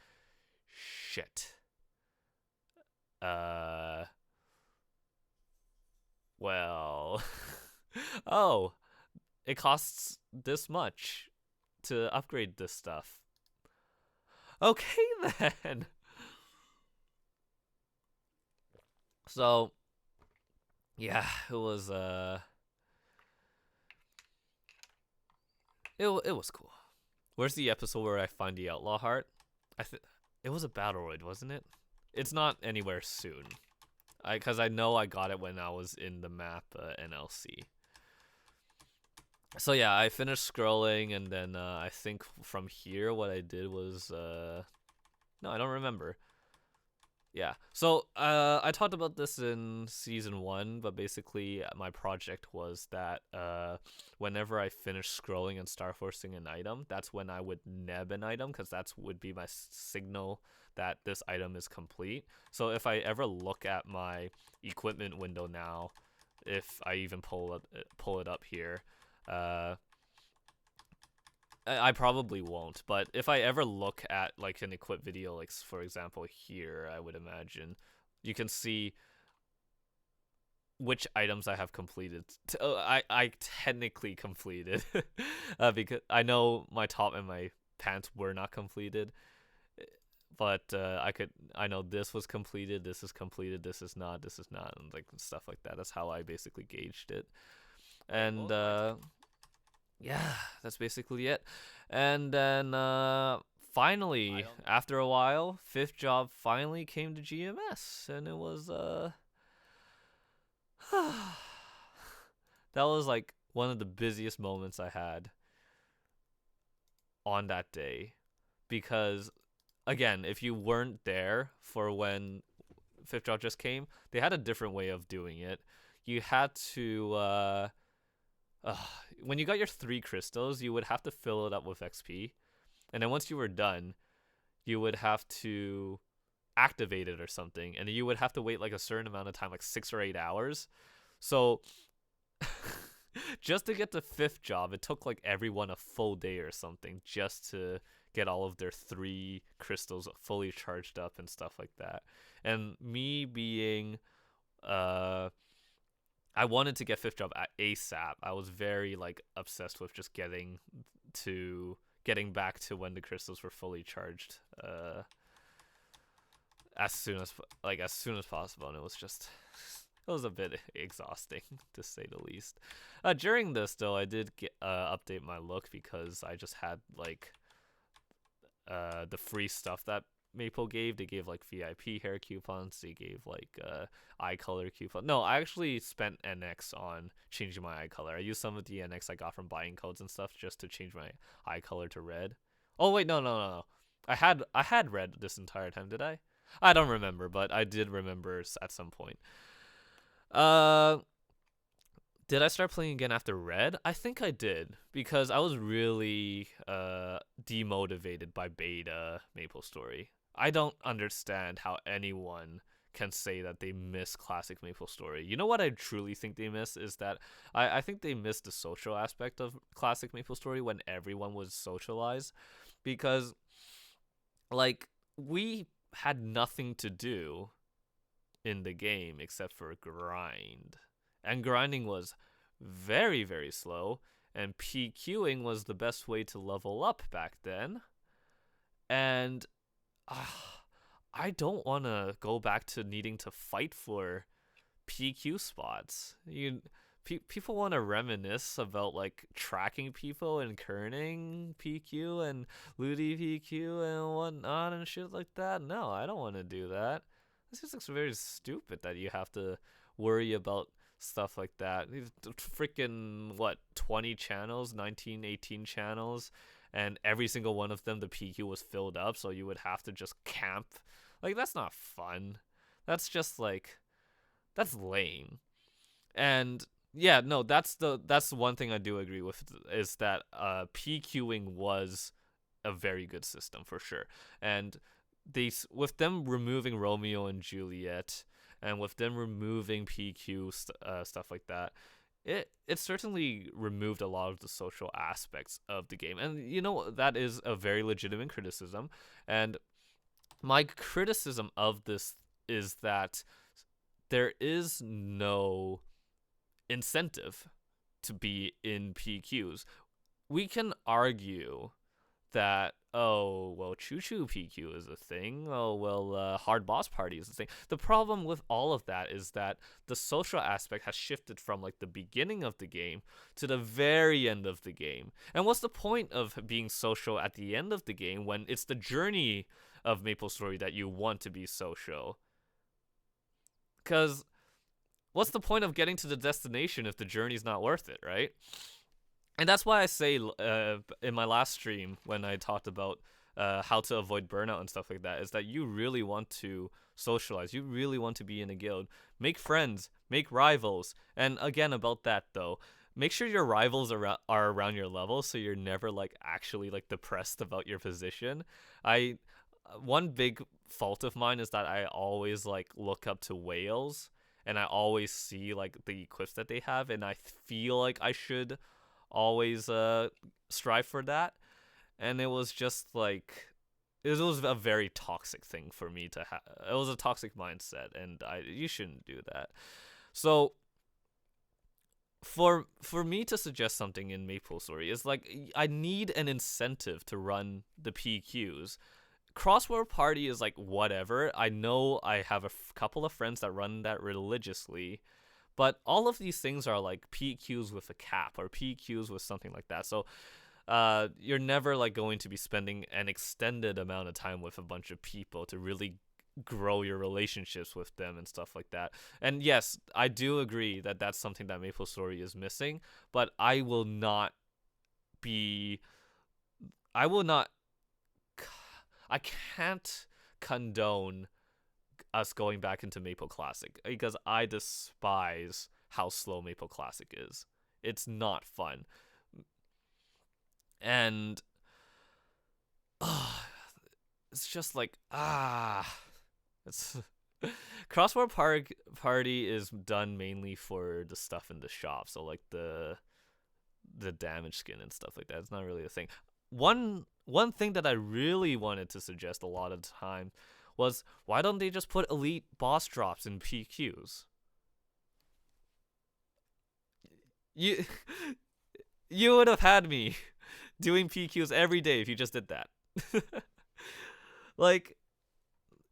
shit. Well, oh, it costs this much to upgrade this stuff. Okay then. So yeah, it was it was cool. Where's the episode where I find the outlaw heart? It was a Battleroid, wasn't it? It's not anywhere soon. Cause I know I got it when I was in the map NLC. So yeah, I finished scrolling, and then I think from here what I did was no, I don't remember. Yeah. So I talked about this in season 1, but basically my project was that whenever I finish scrolling and star forcing an item, that's when I would neb an item, because that's would be my signal that this item is complete. So if I ever look at my equipment window now, if I even pull it up here, uh, I probably won't, but if I ever look at like an equip video, like for example here, I would imagine you can see which items I have completed. I technically completed because I know my top and my pants were not completed, but I know this was completed, this is completed, this is not, and like stuff like that. That's how I basically gauged it, and yeah, that's basically it. And then finally, after a while, fifth job finally came to GMS, and it was that was like one of the busiest moments I had on that day, because again, if you weren't there for when fifth job just came, they had a different way of doing it. You had to when you got your 3 crystals, you would have to fill it up with XP, and then once you were done, you would have to activate it or something, and you would have to wait like a certain amount of time, like 6 or 8 hours. So just to get the 5th job, it took like everyone a full day or something just to get all of their 3 crystals fully charged up and stuff like that. And me being I wanted to get 5th job at ASAP. I was very like obsessed with just getting back to when the crystals were fully charged as soon as possible, and it was a bit exhausting to say the least. During this though, I did update my look, because I just had like the free stuff that Maple gave. They gave like VIP hair coupons. They gave like eye color coupon. No, I actually spent NX on changing my eye color. I used some of the NX I got from buying codes and stuff just to change my eye color to red. Oh wait, no. I had red this entire time, did I? I don't remember, but I did remember at some point. Uh, did I start playing again after red? I think I did, because I was really demotivated by beta Maple Story. I don't understand how anyone can say that they miss classic Maple Story. You know what I truly think they miss is that I think they miss the social aspect of classic Maple Story when everyone was socialized, because like we had nothing to do in the game except for grind. And grinding was very, very slow, and PQing was the best way to level up back then. And I don't want to go back to needing to fight for PQ spots. People want to reminisce about like tracking people and kerning PQ and looty PQ and whatnot and shit like that. No, I don't want to do that. This just looks very stupid that you have to worry about stuff like that. These freaking, what, 20 channels, 19, 18 channels, and every single one of them, the PQ was filled up, so you would have to just camp. Like, that's not fun. That's just like, that's lame. And yeah, no, that's one thing I do agree with, is that PQing was a very good system for sure. And with them removing Romeo and Juliet, and with them removing PQ stuff like that, it certainly removed a lot of the social aspects of the game. And you know, that is a very legitimate criticism. And my criticism of this is that there is no incentive to be in PQs. We can argue that, oh, well, Choo Choo PQ is a thing. Oh, well, Hard Boss Party is a thing. The problem with all of that is that the social aspect has shifted from like the beginning of the game to the very end of the game. And what's the point of being social at the end of the game when it's the journey of Maple Story that you want to be social? Because what's the point of getting to the destination if the journey's not worth it, right? And that's why I say in my last stream, when I talked about how to avoid burnout and stuff like that, is that you really want to socialize. You really want to be in a guild, make friends, make rivals. And again, about that though, make sure your rivals are around your level, so you're never like actually like depressed about your position. I One big fault of mine is that I always like look up to whales, and I always see like the equips that they have, and I feel like I should always strive for that. And it was just like, it was a very toxic thing for me to have. It was a toxic mindset, and you shouldn't do that. So for me to suggest something in MapleStory is like, I need an incentive to run the PQs. Crossword Party is like whatever. I know I have a couple of friends that run that religiously, but all of these things are like PQs with a cap or PQs with something like that. So you're never like going to be spending an extended amount of time with a bunch of people to really grow your relationships with them and stuff like that. And yes, I do agree that that's something that MapleStory is missing, but I will not I can't condone us going back into Maple Classic, because I despise how slow Maple Classic is. It's not fun. And it's just like, it's Crossword Party is done mainly for the stuff in the shop, so like the damage skin and stuff like that. It's not really a thing. One thing that I really wanted to suggest a lot of the time was, why don't they just put elite boss drops in PQs? You you would have had me doing PQs every day if you just did that. Like,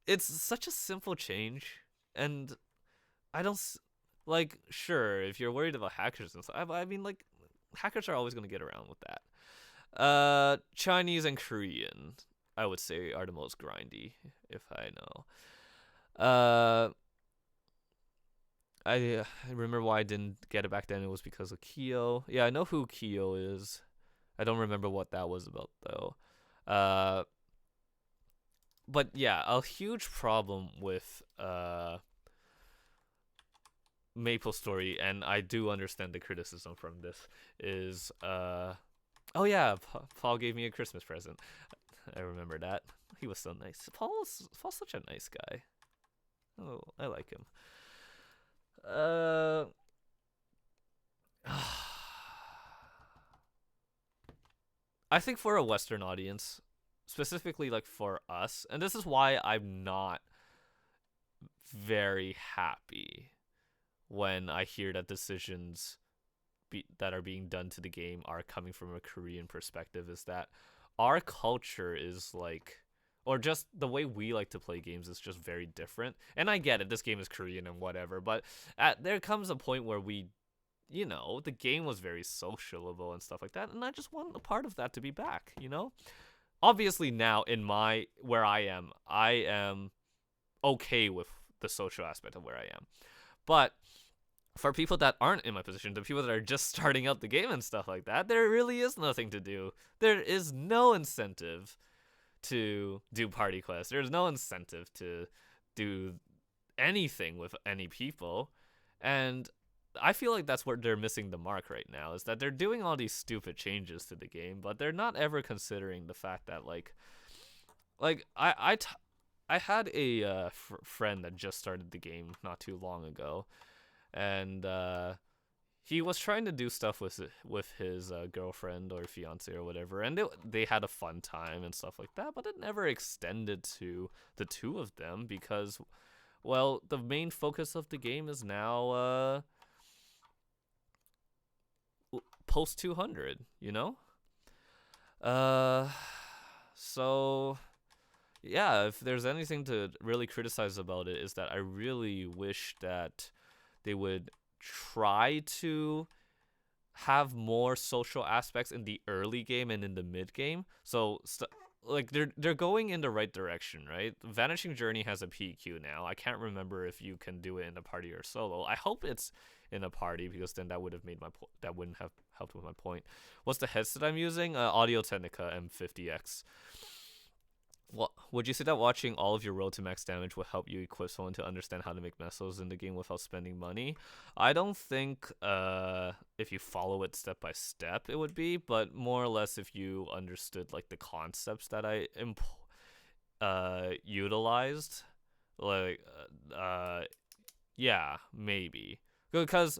it's such a simple change, and I don't like, sure, if you're worried about hackers and stuff, I mean, like, hackers are always going to get around with that. Chinese and Korean, I would say, are the most grindy, if I know. I remember why I didn't get it back then. It was because of Kyo. Yeah, I know who Kyo is. I don't remember what that was about though. But yeah, a huge problem with MapleStory, and I do understand the criticism from this, is oh yeah, Paul gave me a Christmas present. I remember that. He was so nice. Paul's such a nice guy. Oh, I like him. I think for a Western audience, specifically like for us, and this is why I'm not very happy when I hear that decisions that are being done to the game are coming from a Korean perspective, is that our culture is like, or just the way we like to play games is just very different. And I get it, this game is Korean and whatever, but there comes a point where the game was very sociable and stuff like that, and I just want a part of that to be back, Obviously now where I am okay with the social aspect of where I am. But for people that aren't in my position, the people that are just starting out the game and stuff like that, there really is nothing to do. There is no incentive to do party quests. There's no incentive to do anything with any people. And I feel like that's where they're missing the mark right now, is that they're doing all these stupid changes to the game, but they're not ever considering the fact that I had a friend that just started the game not too long ago, and he was trying to do stuff with his girlfriend or fiance or whatever, and they had a fun time and stuff like that, but it never extended to the two of them because, well, the main focus of the game is now post 200, so yeah, if there's anything to really criticize about it, is that I really wish that they would try to have more social aspects in the early game and in the mid game. So like they're going in the right direction, right? Vanishing Journey has a PQ now. I can't remember if you can do it in a party or solo. I hope it's in a party, because then that would have made that wouldn't have helped with my point. What's the headset I'm using? Audio Technica M50X. Well, would you say that watching all of your road to max damage will help you equip someone to understand how to make mesos in the game without spending money? I don't think if you follow it step by step it would be, but more or less if you understood like the concepts that I utilized, like yeah, maybe. Because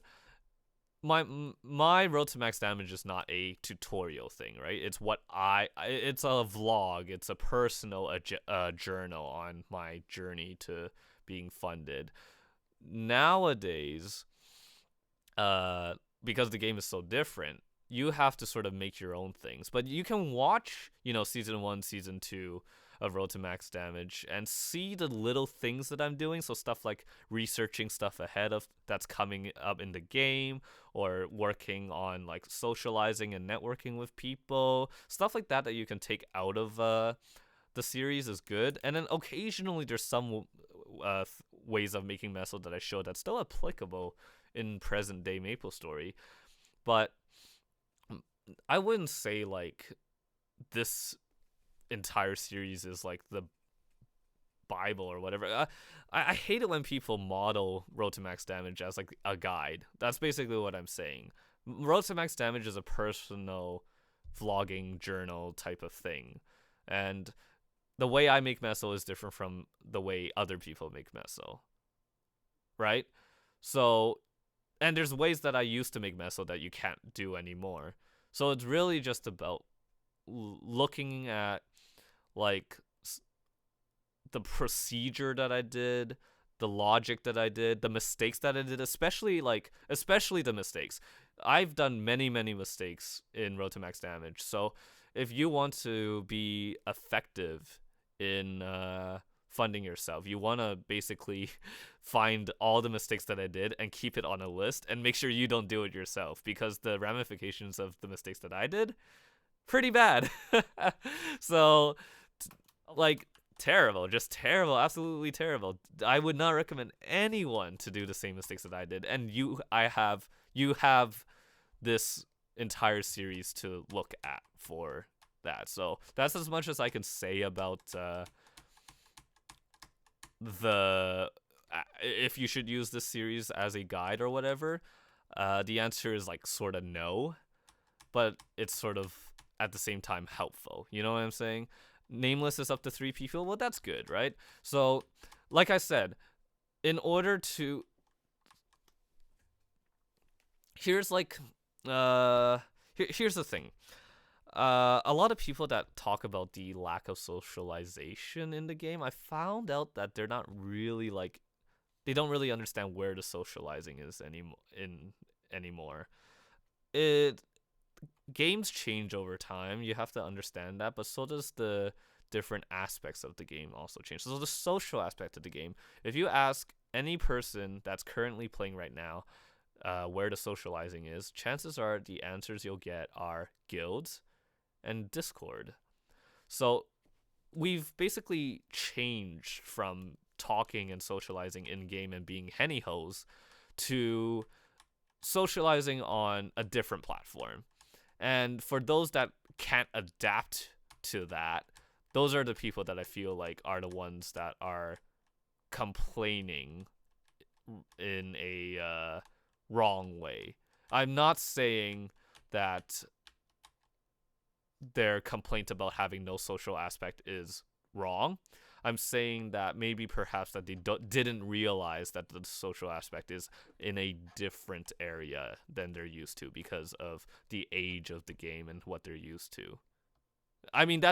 my road to max damage is not a tutorial thing, right? It's it's a vlog, it's a personal journal on my journey to being funded. Nowadays, because the game is so different, you have to sort of make your own things. But you can watch, season 1, season 2 of Road to Max Damage and see the little things that I'm doing. So stuff like researching stuff ahead of that's coming up in the game, or working on like socializing and networking with people. Stuff like that you can take out of the series is good. And then occasionally there's some ways of making meso that I showed that's still applicable in present day MapleStory. But I wouldn't say like this entire series is like the Bible or whatever. I hate it when people model Road to Max Damage as like a guide. That's basically what I'm saying. Road to Max Damage is a personal vlogging journal type of thing. And the way I make meso is different from the way other people make meso. Right? So, and there's ways that I used to make meso that you can't do anymore. So it's really just about looking at like the procedure that I did, the logic that I did, the mistakes that I did, especially the mistakes. I've done many mistakes in Road to Max Damage. So if you want to be effective in funding yourself, you want to basically find all the mistakes that I did and keep it on a list and make sure you don't do it yourself, because the ramifications of the mistakes that I did, pretty bad. So like terrible, just terrible, absolutely terrible. I would not recommend anyone to do the same mistakes that I did. And you have this entire series to look at for that. So that's as much as I can say about the if you should use this series as a guide or whatever. The answer is like sort of no, but it's sort of at the same time helpful. You know what I'm saying? Nameless is up to 3 people. Well, that's good, right? So, like I said, in order to here's like here's the thing. A lot of people that talk about the lack of socialization in the game, I found out that they're not really like, they don't really understand where the socializing is anymore. Games change over time. You have to understand that, but so does the different aspects of the game also change. So the social aspect of the game, if you ask any person that's currently playing right now where the socializing is, chances are the answers you'll get are guilds and Discord. So we've basically changed from talking and socializing in game and being henny hoes to socializing on a different platform. And for those that can't adapt to that, those are the people that I feel like are the ones that are complaining in a wrong way. I'm not saying that their complaint about having no social aspect is wrong. I'm saying that maybe perhaps that they didn't realize that the social aspect is in a different area than they're used to because of the age of the game and what they're used to. I mean,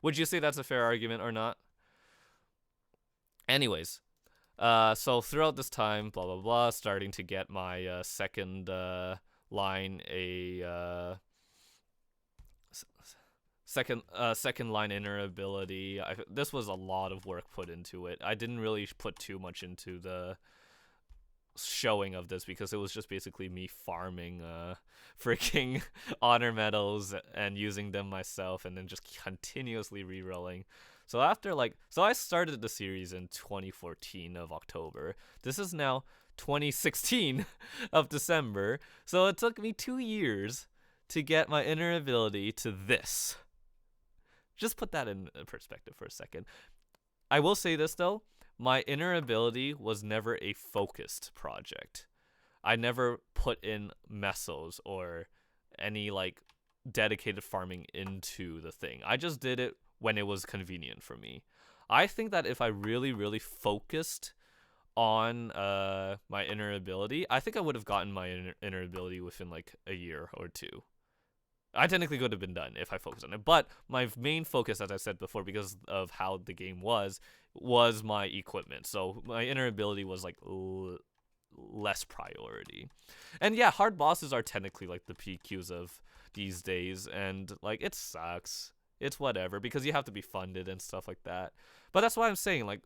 would you say that's a fair argument or not? Anyways, so throughout this time, blah blah blah, starting to get my second line second line inner ability. This was a lot of work put into it. I didn't really put too much into the showing of this because it was just basically me farming freaking honor medals and using them myself and then just continuously rerolling. So I started the series in 2014 of October. This is now 2016 of December. So it took me 2 years to get my inner ability to this. Just put that in perspective for a second. I will say this though, my inner ability was never a focused project. I never put in mesos or any like dedicated farming into the thing. I just did it when it was convenient for me. I think that if I really, really focused on my inner ability, I think I would have gotten my inner ability within like a year or two. I technically could have been done if I focused on it, but my main focus, as I said before, because of how the game was my equipment. So my inner ability was like less priority. And yeah, hard bosses are technically like the PQs of these days, and like it sucks. It's whatever because you have to be funded and stuff like that. But that's why I'm saying like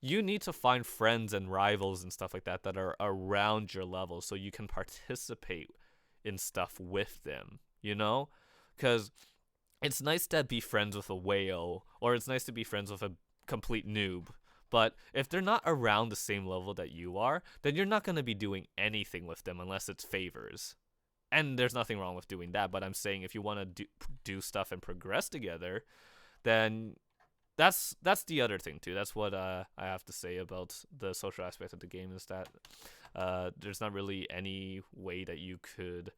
you need to find friends and rivals and stuff like that that are around your level so you can participate in stuff with them, you know? Because it's nice to be friends with a whale, or it's nice to be friends with a complete noob. But if they're not around the same level that you are, then you're not going to be doing anything with them unless it's favors. And there's nothing wrong with doing that, but I'm saying if you want to do stuff and progress together, then that's the other thing too. That's what I have to say about the social aspect of the game is that there's not really any way that you could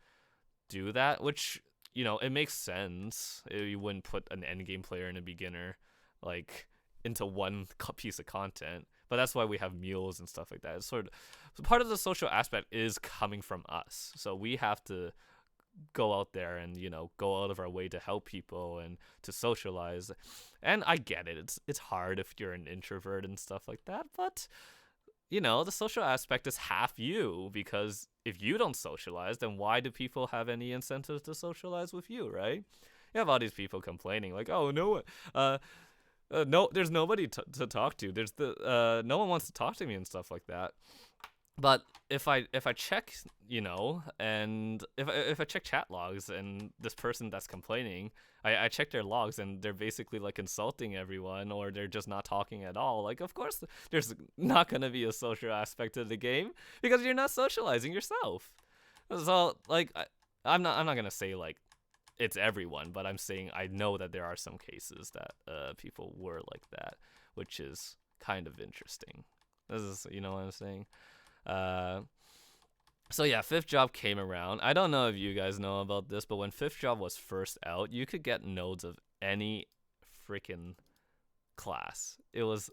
do that, which, you know, it makes sense. You wouldn't put an endgame player and a beginner like into one piece of content, but that's why we have mules and stuff like that. It's sort of so part of the social aspect is coming from us, so we have to go out there and, you know, go out of our way to help people and to socialize. And I get it, it's hard if you're an introvert and stuff like that, but you know, the social aspect is half you, because if you don't socialize, then why do people have any incentive to socialize with you, right? You have all these people complaining like, oh no, no, there's nobody to talk to. There's no one wants to talk to me and stuff like that. But if I check, you know, and if I check chat logs and this person that's complaining, I check their logs and they're basically like insulting everyone, or they're just not talking at all. Like, of course, there's not gonna be a social aspect of the game because you're not socializing yourself. So like, I'm not gonna say like it's everyone, but I'm saying I know that there are some cases that people were like that, which is kind of interesting. This is, you know what I'm saying? So yeah, Fifth Job came around. I don't know if you guys know about this, but when Fifth Job was first out, you could get nodes of any freaking class. It was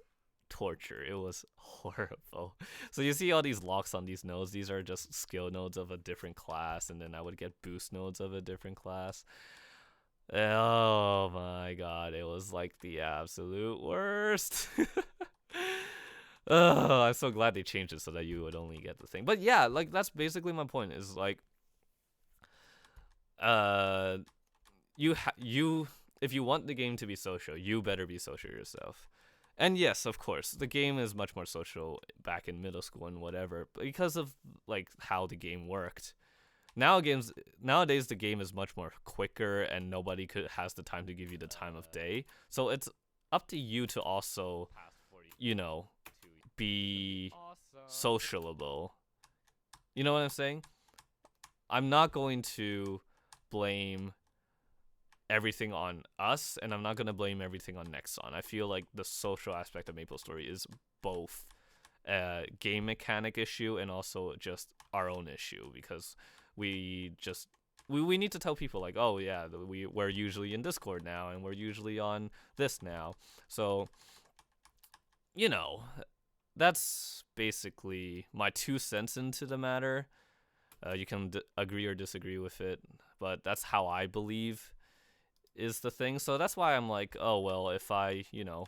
torture. It was horrible. So you see all these locks on these nodes. These are just skill nodes of a different class, and then I would get boost nodes of a different class. Oh my god, it was like the absolute worst. Oh, I'm so glad they changed it so that you would only get the thing. But yeah, like that's basically my point. Is like, you if you want the game to be social, you better be social yourself. And yes, of course, the game is much more social back in middle school and whatever, because of like how the game worked. Nowadays the game is much more quicker, and nobody has the time to give you the time of day. So it's up to you to also, you know, be sociable. You know what I'm saying? I'm not going to blame everything on us, and I'm not going to blame everything on Nexon. I feel like the social aspect of MapleStory is both a game mechanic issue and also just our own issue, because we need to tell people like, oh yeah, we're usually in Discord now, and we're usually on this now. So, you know, that's basically my 2 cents into the matter. You can agree or disagree with it, but that's how I believe is the thing. So that's why I'm like, oh well, if I, you know,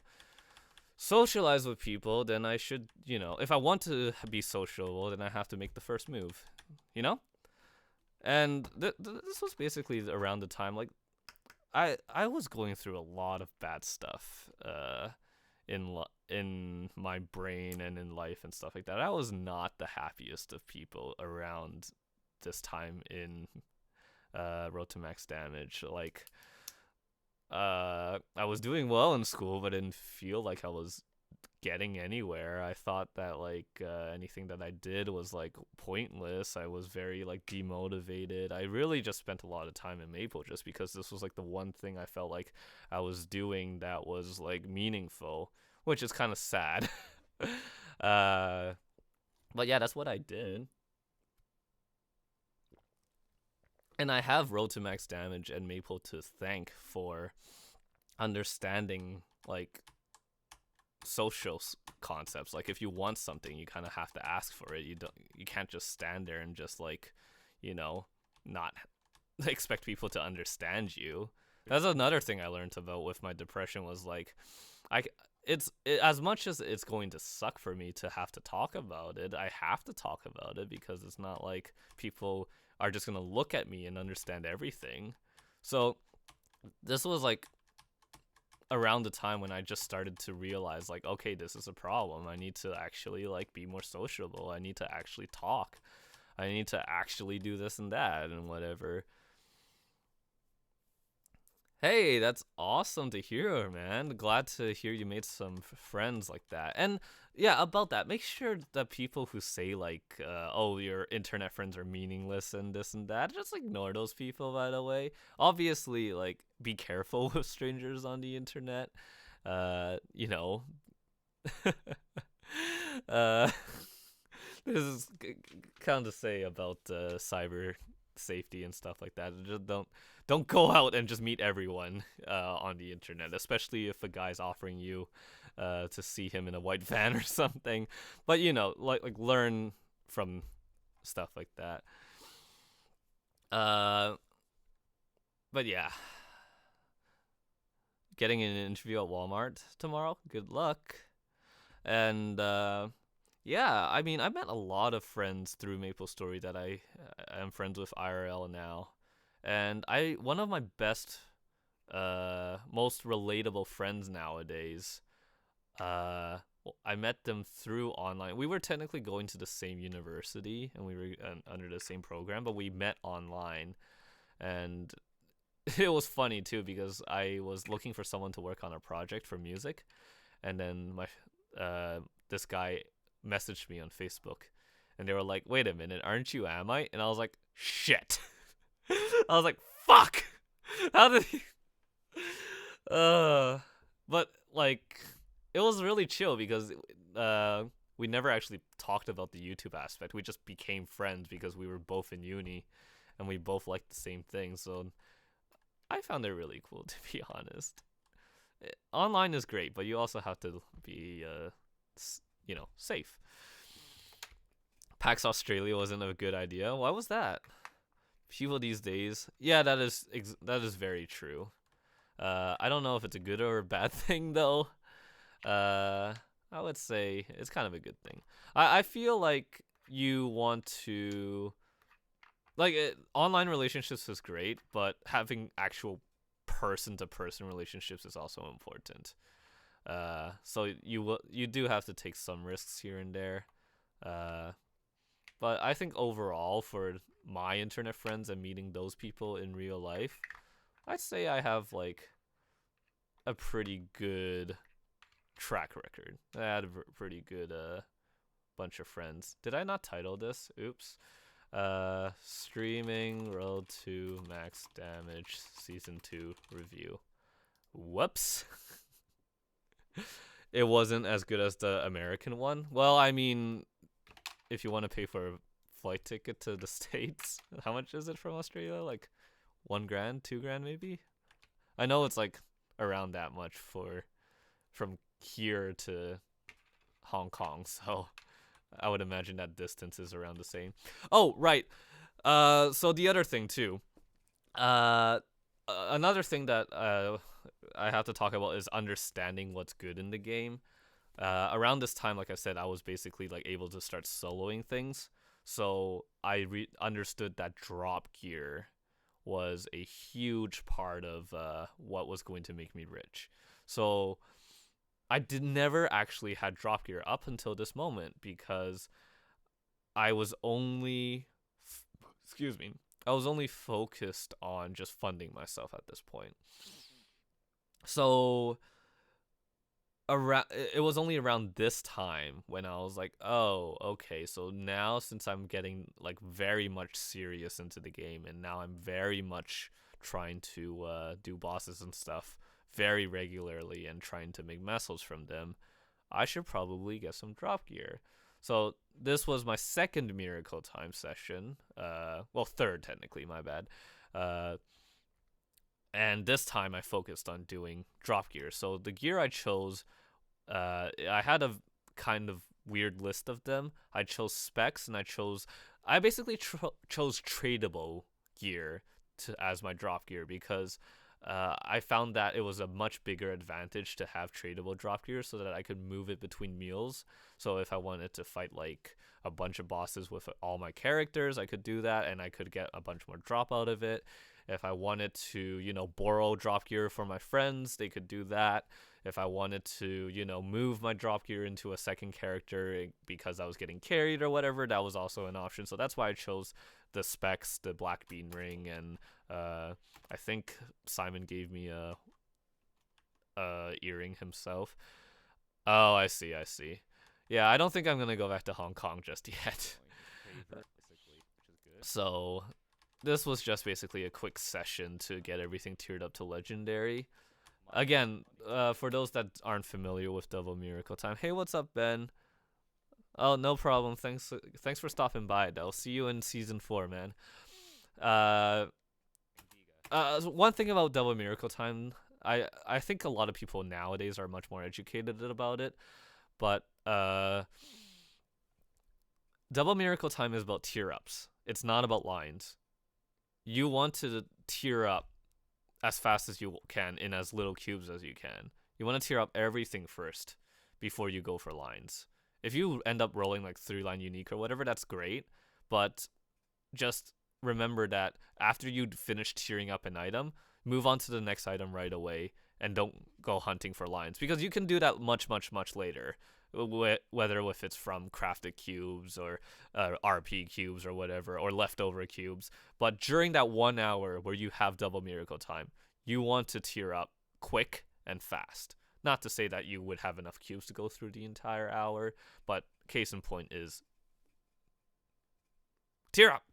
socialize with people, then I should, you know, if I want to be sociable, then I have to make the first move, you know? And this was basically around the time, like, I was going through a lot of bad stuff in my brain and in life and stuff like that. I was not the happiest of people around this time in Road to Max Damage. Like, I was doing well in school, but I didn't feel like I was getting anywhere. I thought that like anything that I did was like pointless. I was very like demotivated. I really just spent a lot of time in Maple just because this was like the one thing I felt like I was doing that was like meaningful, which is kind of sad. uh but yeah, that's what I did. And I have Road to Max Damage and Maple to thank for understanding like social concepts. Like if you want something, you kind of have to ask for it. You can't just stand there and just like, you know, not expect people to understand you. That's another thing I learned about with my depression was like I as much as it's going to suck for me to have to talk about it, I have to talk about it because it's not like people are just going to look at me and understand everything. So this was like around the time when I just started to realize like, okay, this is a problem. I need to actually like be more sociable. I need to actually talk. I need to actually do this and that and whatever. Hey, that's awesome to hear, man. Glad to hear you made some friends like that. And yeah, about that, make sure that people who say like, "Oh, your internet friends are meaningless" and this and that, just ignore those people. By the way, obviously, like, be careful with strangers on the internet. You know, uh, this is kind of say about cyber safety and stuff like that. Just don't go out and just meet everyone on the internet, especially if a guy's offering you to see him in a white van or something. But you know, like learn from stuff like that. Uh, but yeah, getting an interview at Walmart tomorrow. Good luck. And yeah, I mean, I met a lot of friends through MapleStory that I am friends with IRL now, and one of my best, most relatable friends nowadays. I met them through online. We were technically going to the same university, and we were under the same program, but we met online, and it was funny too because I was looking for someone to work on a project for music, and then my this guy messaged me on Facebook, and they were like, "Wait a minute, aren't you Amite?" And I was like, "Shit!" I was like, "Fuck! How did he?" But like, it was really chill because we never actually talked about the YouTube aspect. We just became friends because we were both in uni, and we both liked the same thing. So I found it really cool, to be honest. Online is great, but you also have to be, safe. PAX Australia wasn't a good idea. Why was that? People these days, yeah, that is very true. I don't know if it's a good or a bad thing though. I would say it's kind of a good thing. I feel like you want to online relationships is great, but having actual person to person relationships is also important. So you do have to take some risks here and there. But I think overall for my internet friends and meeting those people in real life, I'd say I have like a pretty good track record. I had a pretty good bunch of friends. Did I not title this? Oops. Streaming Road to Max Damage Season 2 review. Whoops. It wasn't as good as the American one. Well, I mean, if you want to pay for a flight ticket to the States, how much is it from Australia? Like $1,000, $2,000 maybe? I know it's like around that much from here to Hong Kong, so I would imagine that distance is around the same. Oh, right. So the other thing too. Another thing that I have to talk about is understanding what's good in the game. Around this time, like I said, I was basically like able to start soloing things. So I understood that drop gear was a huge part of what was going to make me rich. So I never actually had drop gear up until this moment because I was only I was only focused on just funding myself at this point. So around it was only around this time when I was like, oh, okay, so now since I'm getting like very much serious into the game, and now I'm very much trying to do bosses and stuff very regularly and trying to make muscles from them, I should probably get some drop gear. So this was my second Miracle Time session. Well, third technically, my bad. Uh, and this time I focused on doing drop gear. So the gear I chose, I had a kind of weird list of them. I chose specs, and I basically chose tradable gear as my drop gear because I found that it was a much bigger advantage to have tradable drop gear so that I could move it between meals. So if I wanted to fight like a bunch of bosses with all my characters, I could do that and I could get a bunch more drop out of it. If I wanted to, borrow drop gear for my friends, they could do that. If I wanted to, move my drop gear into a second character because I was getting carried or whatever, that was also an option. So that's why I chose the specs, the black bean ring, and I think Simon gave me a earring himself. Oh, I see. Yeah, I don't think I'm gonna go back to Hong Kong just yet. So this was just basically a quick session to get everything tiered up to legendary. Again, for those that aren't familiar with Double Miracle Time, hey, what's up, Ben? Oh, no problem. Thanks for stopping by, though. See you in season 4, man. One thing about Double Miracle Time, I think a lot of people nowadays are much more educated about it, but Double Miracle Time is about tier ups. It's not about lines. You want to tier up as fast as you can in as little cubes as you can. You want to tier up everything first before you go for lines. If you end up rolling like 3-line unique or whatever, that's great, but just remember that after you finish tiering up an item, move on to the next item right away and don't go hunting for lines, because you can do that much later, whether if it's from crafted cubes or RP cubes or whatever, or leftover cubes. But during that 1 hour where you have Double Miracle Time, you want to tier up quick and fast. Not to say that you would have enough cubes to go through the entire hour, but case in point is tier up.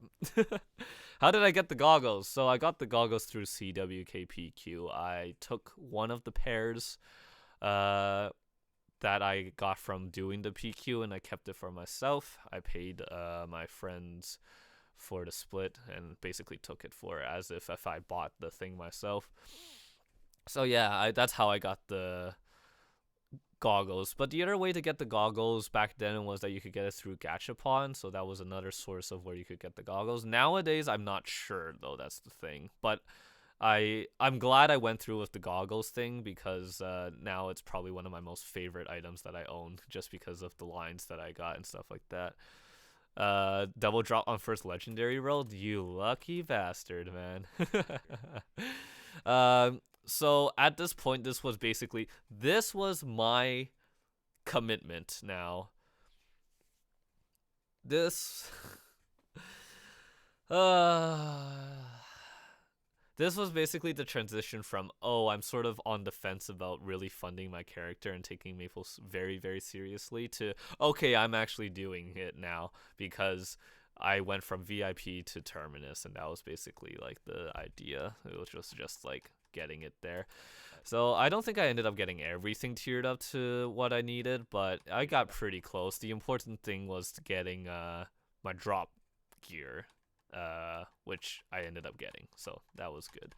How did I get the goggles? So I got the goggles through CWKPQ. I took one of the pairs that I got from doing the PQ, and I kept it for myself. I paid my friends for the split and basically took it for as if I bought the thing myself. So yeah, that's how I got the goggles. But the other way to get the goggles back then was that you could get it through Gachapon, so that was another source of where you could get the goggles. Nowadays, I'm not sure though. That's the thing. But I'm glad I went through with the goggles thing, because now it's probably one of my most favorite items that I own, just because of the lines that I got and stuff like that. Double drop on first legendary roll, you lucky bastard, man. So at this point, this was my commitment. Now this this was basically the transition from, oh, I'm sort of on the fence about really funding my character and taking Maple very, very seriously, to, okay, I'm actually doing it now, because I went from VIP to Terminus, and that was basically like the idea. It was just like getting it there. So I don't think I ended up getting everything tiered up to what I needed, but I got pretty close. The important thing was getting my drop gear, which I ended up getting, so that was good.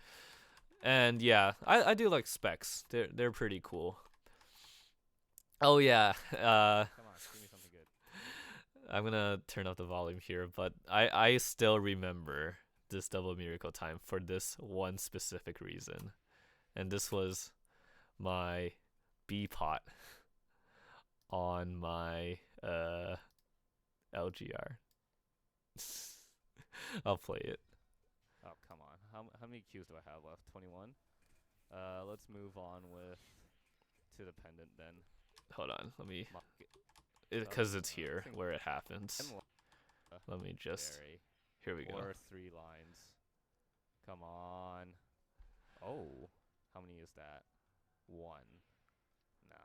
And yeah, I do like specs. They're pretty cool. Oh yeah, Come on, give me something good. I'm gonna turn up the volume here, but I still remember this Double Miracle Time for this one specific reason, and this was my B pot on my LGR. I'll play it. Oh, come on. How many Qs do I have left? 21? Let's move on to the pendant then. Hold on, let me, because it's here where it happens. Let me just, here we go. Or 3 lines. Come on. Oh, how many is that? 1. Nah.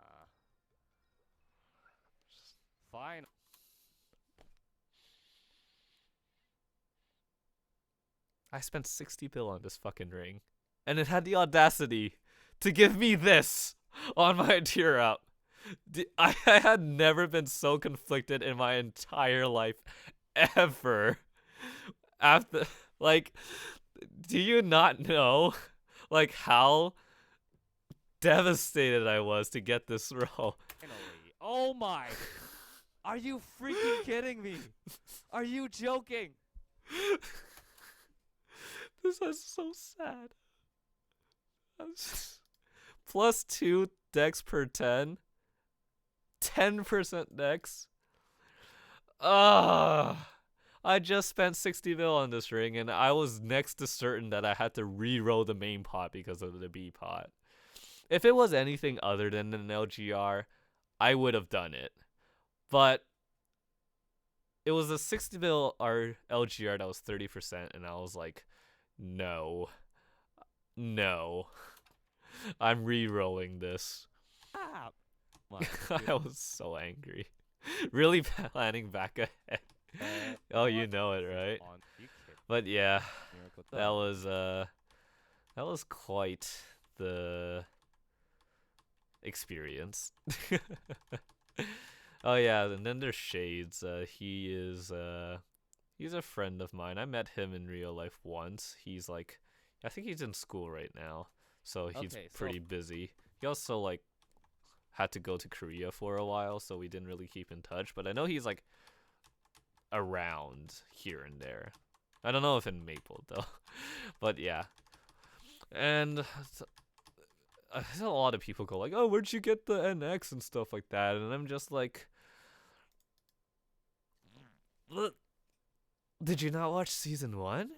Fine. I spent 60 bill on this fucking ring, and it had the audacity to give me this on my tier up. I had never been so conflicted in my entire life, ever. After, like, do you not know, like, how devastated I was to get this roll? Finally. Oh my. Are you freaking kidding me? Are you joking? This is so sad. Plus 2 dex per 10. 10% dex. I just spent 60 mil on this ring, and I was next to certain that I had to re-roll the main pot because of the B pot. If it was anything other than an LGR, I would have done it. But it was a 60 mil LGR that was 30%, and I was like, no. I'm re-rolling this. Stop. I was so angry. Really planning back ahead. Oh, you know it, right? But yeah, that was quite the experience. Oh yeah, and then there's Shades. He's a friend of mine. I met him in real life once. He's like, I think he's in school right now, so he's pretty busy. He also like had to go to Korea for a while, so we didn't really keep in touch. But I know he's like around here and there. I don't know if in Maple though, but yeah. And a lot of people go like, "Oh, where'd you get the NX and stuff like that?" And I'm just like, did you not watch season 1?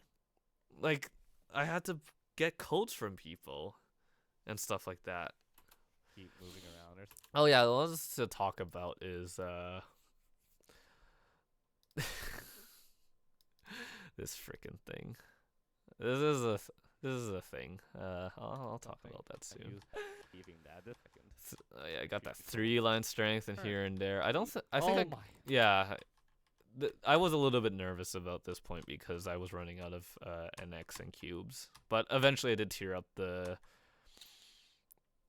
Like, I had to get codes from people and stuff like that. Keep moving around or something. Oh yeah, what else to talk about is this freaking thing. This is a thing. I'll talk about that soon. Yeah, I got that 3-line strength and here and there. I think I was a little bit nervous about this point because I was running out of NX and cubes. But eventually I did tier up the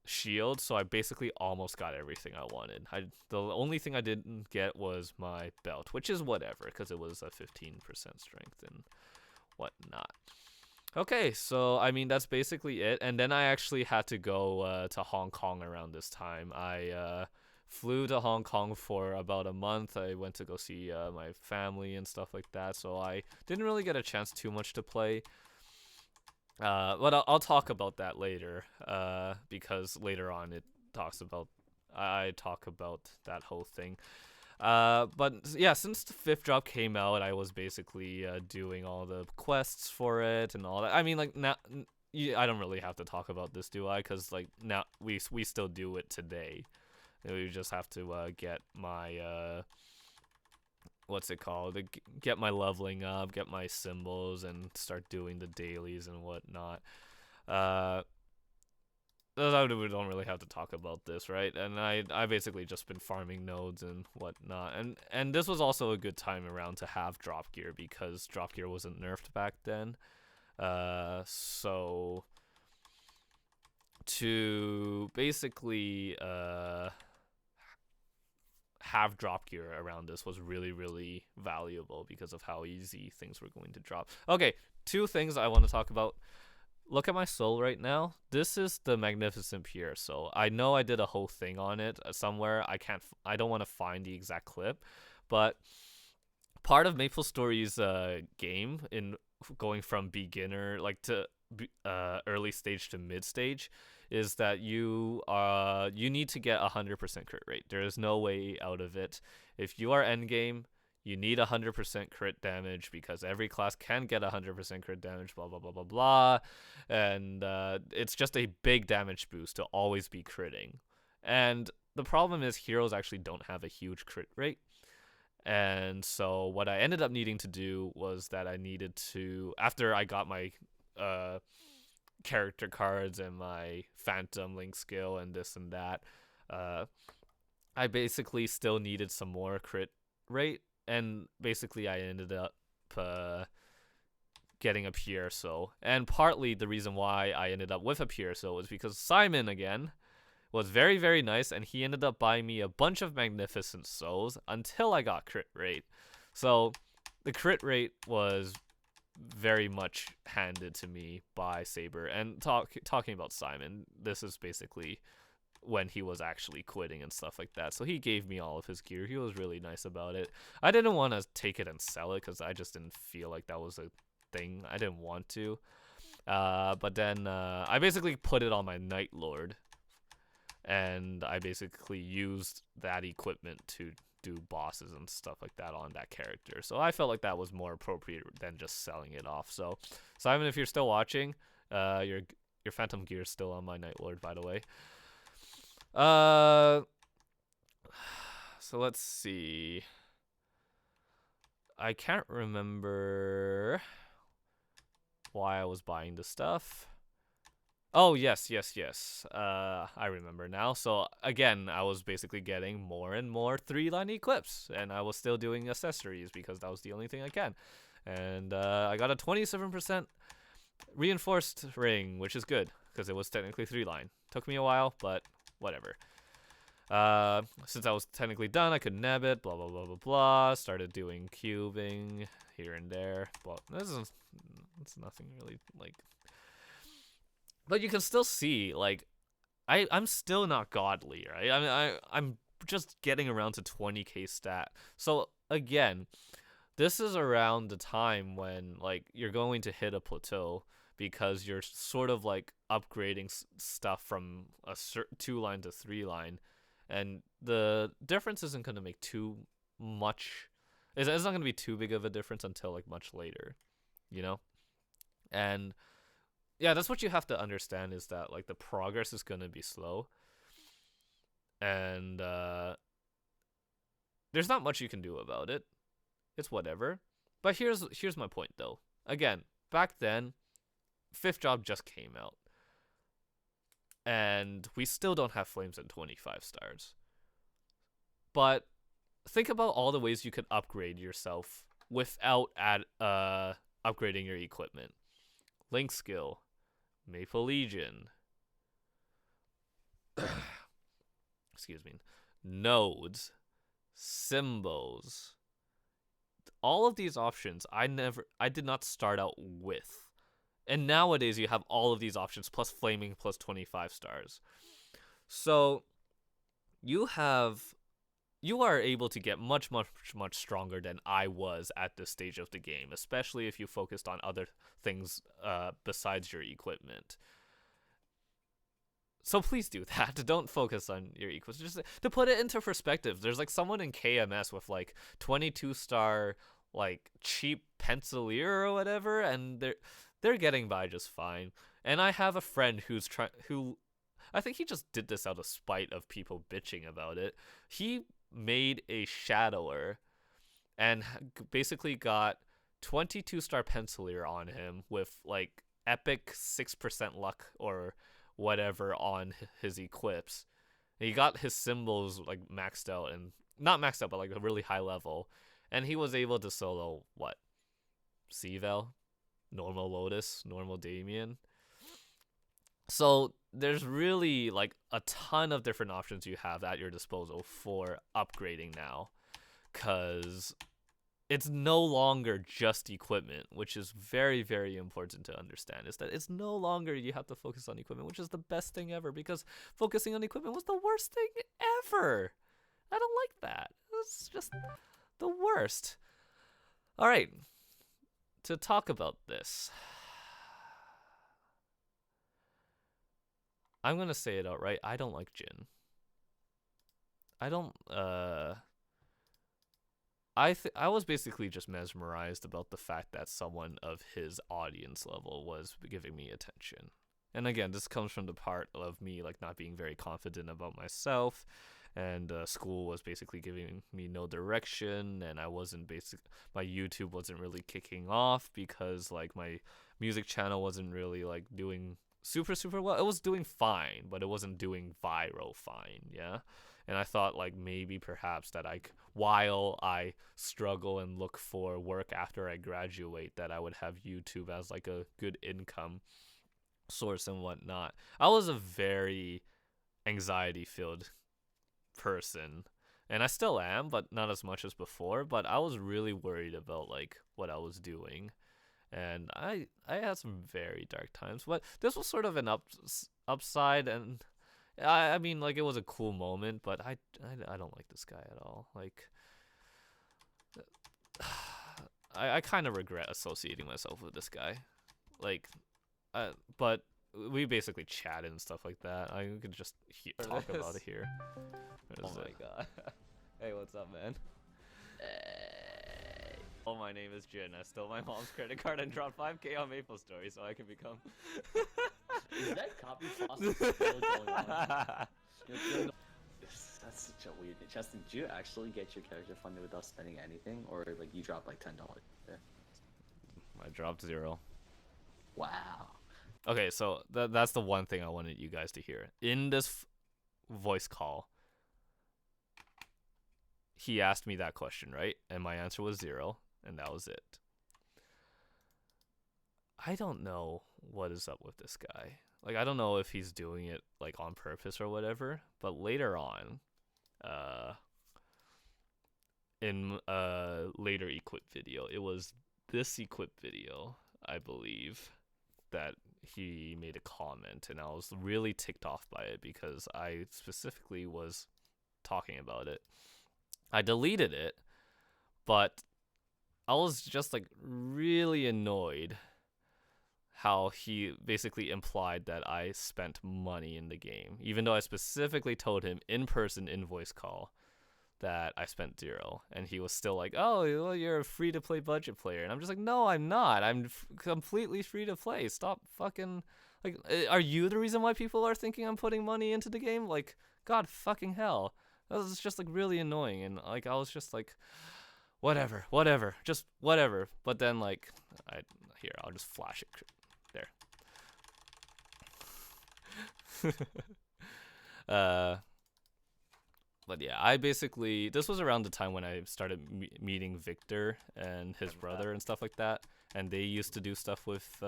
shield, so I basically almost got everything I wanted. The only thing I didn't get was my belt, which is whatever, because it was a 15% strength and whatnot. Okay, so I mean that's basically it. And then I actually had to go to Hong Kong around this time. I flew to Hong Kong for about a month. I went to go see my family and stuff like that, so I didn't really get a chance too much to play. But I'll talk about that later, because later on I talk about that whole thing. But yeah, since the 5th drop came out, I was basically doing all the quests for it and all that. I mean, like now, I don't really have to talk about this, do I? Because like now we still do it today. We just have to get my what's it called? Get my leveling up, get my symbols, and start doing the dailies and whatnot. We don't really have to talk about this, right? And I basically just been farming nodes and whatnot. And this was also a good time around to have drop gear because drop gear wasn't nerfed back then. So to basically have drop gear around this was really, really valuable because of how easy things were going to drop. Okay, 2 things I want to talk about. Look at my soul right now. This is the Magnificent Pure Soul. I know I did a whole thing on it somewhere. I don't want to find the exact clip, but part of MapleStory's game in going from beginner like to early stage to mid stage is that you need to get 100% crit rate. There is no way out of it. If you are endgame, you need 100% crit damage because every class can get 100% crit damage, blah, blah, blah, blah, blah. And it's just a big damage boost to always be critting. And the problem is heroes actually don't have a huge crit rate. And so what I ended up needing to do was that I needed to, after I got my character cards and my Phantom Link skill and this and that, I basically still needed some more crit rate, and basically I ended up uh, getting a Pierso. And partly the reason why I ended up with a Pierso was because Simon, again, was very, very nice, and he ended up buying me a bunch of Magnificent Souls until I got crit rate. So the crit rate was very much handed to me by Saber. And talking about Simon, this is basically when he was actually quitting and stuff like that. So he gave me all of his gear. He was really nice about it. I didn't want to take it and sell it because I just didn't feel like that was a thing. I didn't want to. But then I basically put it on my Night Lord, and I basically used that equipment to do bosses and stuff like that on that character. So I felt like that was more appropriate than just selling it off. So Simon, if you're still watching, your Phantom gear is still on my Night Lord, by the way. So let's see. I can't remember why I was buying the stuff. Oh, yes. I remember now. So, again, I was basically getting more and more 3-line equips, and I was still doing accessories because that was the only thing I can. And I got a 27% reinforced ring, which is good because it was technically 3-line. Took me a while, but whatever. Since I was technically done, I could nab it, blah, blah, blah, blah, blah. Started doing cubing here and there. But it's nothing really, like... But you can still see, like, I'm still not godly, right? I mean, I'm just getting around to 20k stat. So, again, this is around the time when, like, you're going to hit a plateau because you're sort of, like, upgrading stuff from a 2-line to 3-line. And the difference isn't going to make too much. It's not going to be too big of a difference until, like, much later, you know? And yeah, that's what you have to understand, is that, like, the progress is going to be slow. And there's not much you can do about it. It's whatever. But here's my point, though. Again, back then, 5th Job just came out. And we still don't have flames at 25 stars. But think about all the ways you could upgrade yourself without upgrading your equipment. Link skill, Maple Legion, excuse me, nodes, symbols. All of these options I did not start out with. And nowadays you have all of these options plus flaming plus 25 stars. So you are able to get much stronger than I was at this stage of the game, especially if you focused on other things besides your equipment. So please do that. Don't focus on your equipment. Just to put it into perspective, there's like someone in KMS with like 22-star like cheap pencilier or whatever, and they're getting by just fine. And I have a friend who I think he just did this out of spite of people bitching about it. He made a shadower and basically got 22-star pencilier on him with like epic 6% luck or whatever on his equips. And he got his symbols like maxed out, and not maxed out, but like a really high level. And he was able to solo what? C-Vel? Normal Lotus? Normal Damien? So there's really like a ton of different options you have at your disposal for upgrading now, because it's no longer just equipment, which is very, very important to understand, is that it's no longer you have to focus on equipment, which is the best thing ever, because focusing on equipment was the worst thing ever. I don't like that. It's just the worst. All right, to talk about this, I'm gonna say it outright. I don't like Jin. I don't. I was basically just mesmerized about the fact that someone of his audience level was giving me attention. And again, this comes from the part of me like not being very confident about myself, and school was basically giving me no direction, and my YouTube wasn't really kicking off because like my music channel wasn't really like doing super well. It was doing fine, but it wasn't doing viral fine, yeah. And I thought like maybe perhaps that while I struggle and look for work after I graduate, that I would have YouTube as like a good income source and whatnot. I was a very anxiety filled person, and I still am, but not as much as before. But I was really worried about like what I was doing, and I had some very dark times. But this was sort of an upside, and I mean like it was a cool moment. But I don't like this guy at all. Like I kind of regret associating myself with this guy. Like, but we basically chatted and stuff like that. I could just talk about it here. Oh my god. Hey, what's up, man? Hey. Oh, my name is Jin. I stole my mom's credit card and dropped 5K on Maple Story so I can become. Is that copy process still going on? That's such a weird thing. Justin, did you actually get your character funded without spending anything, or like you dropped like $10 there? I dropped 0. Wow. Okay, so that's the one thing I wanted you guys to hear. In this voice call, he asked me that question, right? And my answer was 0, and that was it. I don't know what is up with this guy. Like, I don't know if he's doing it, like, on purpose or whatever, but later on, in a later equip video, it was this equip video, I believe, that he made a comment, and I was really ticked off by it because I specifically was talking about it. I deleted it, but I was just like really annoyed how he basically implied that I spent money in the game, even though I specifically told him in person in voice call that I spent 0, and he was still like, oh, well, you're a free-to-play budget player. And I'm just like, no, I'm not. I'm completely free-to-play. Stop fucking, like, are you the reason why people are thinking I'm putting money into the game? Like, god fucking hell. That was just, like, really annoying, and, like, I was just like, whatever, just whatever. But then, like, I'll just flash it there. But yeah, I basically, this was around the time when I started meeting Victor and his brother and stuff like that, and they used to do stuff with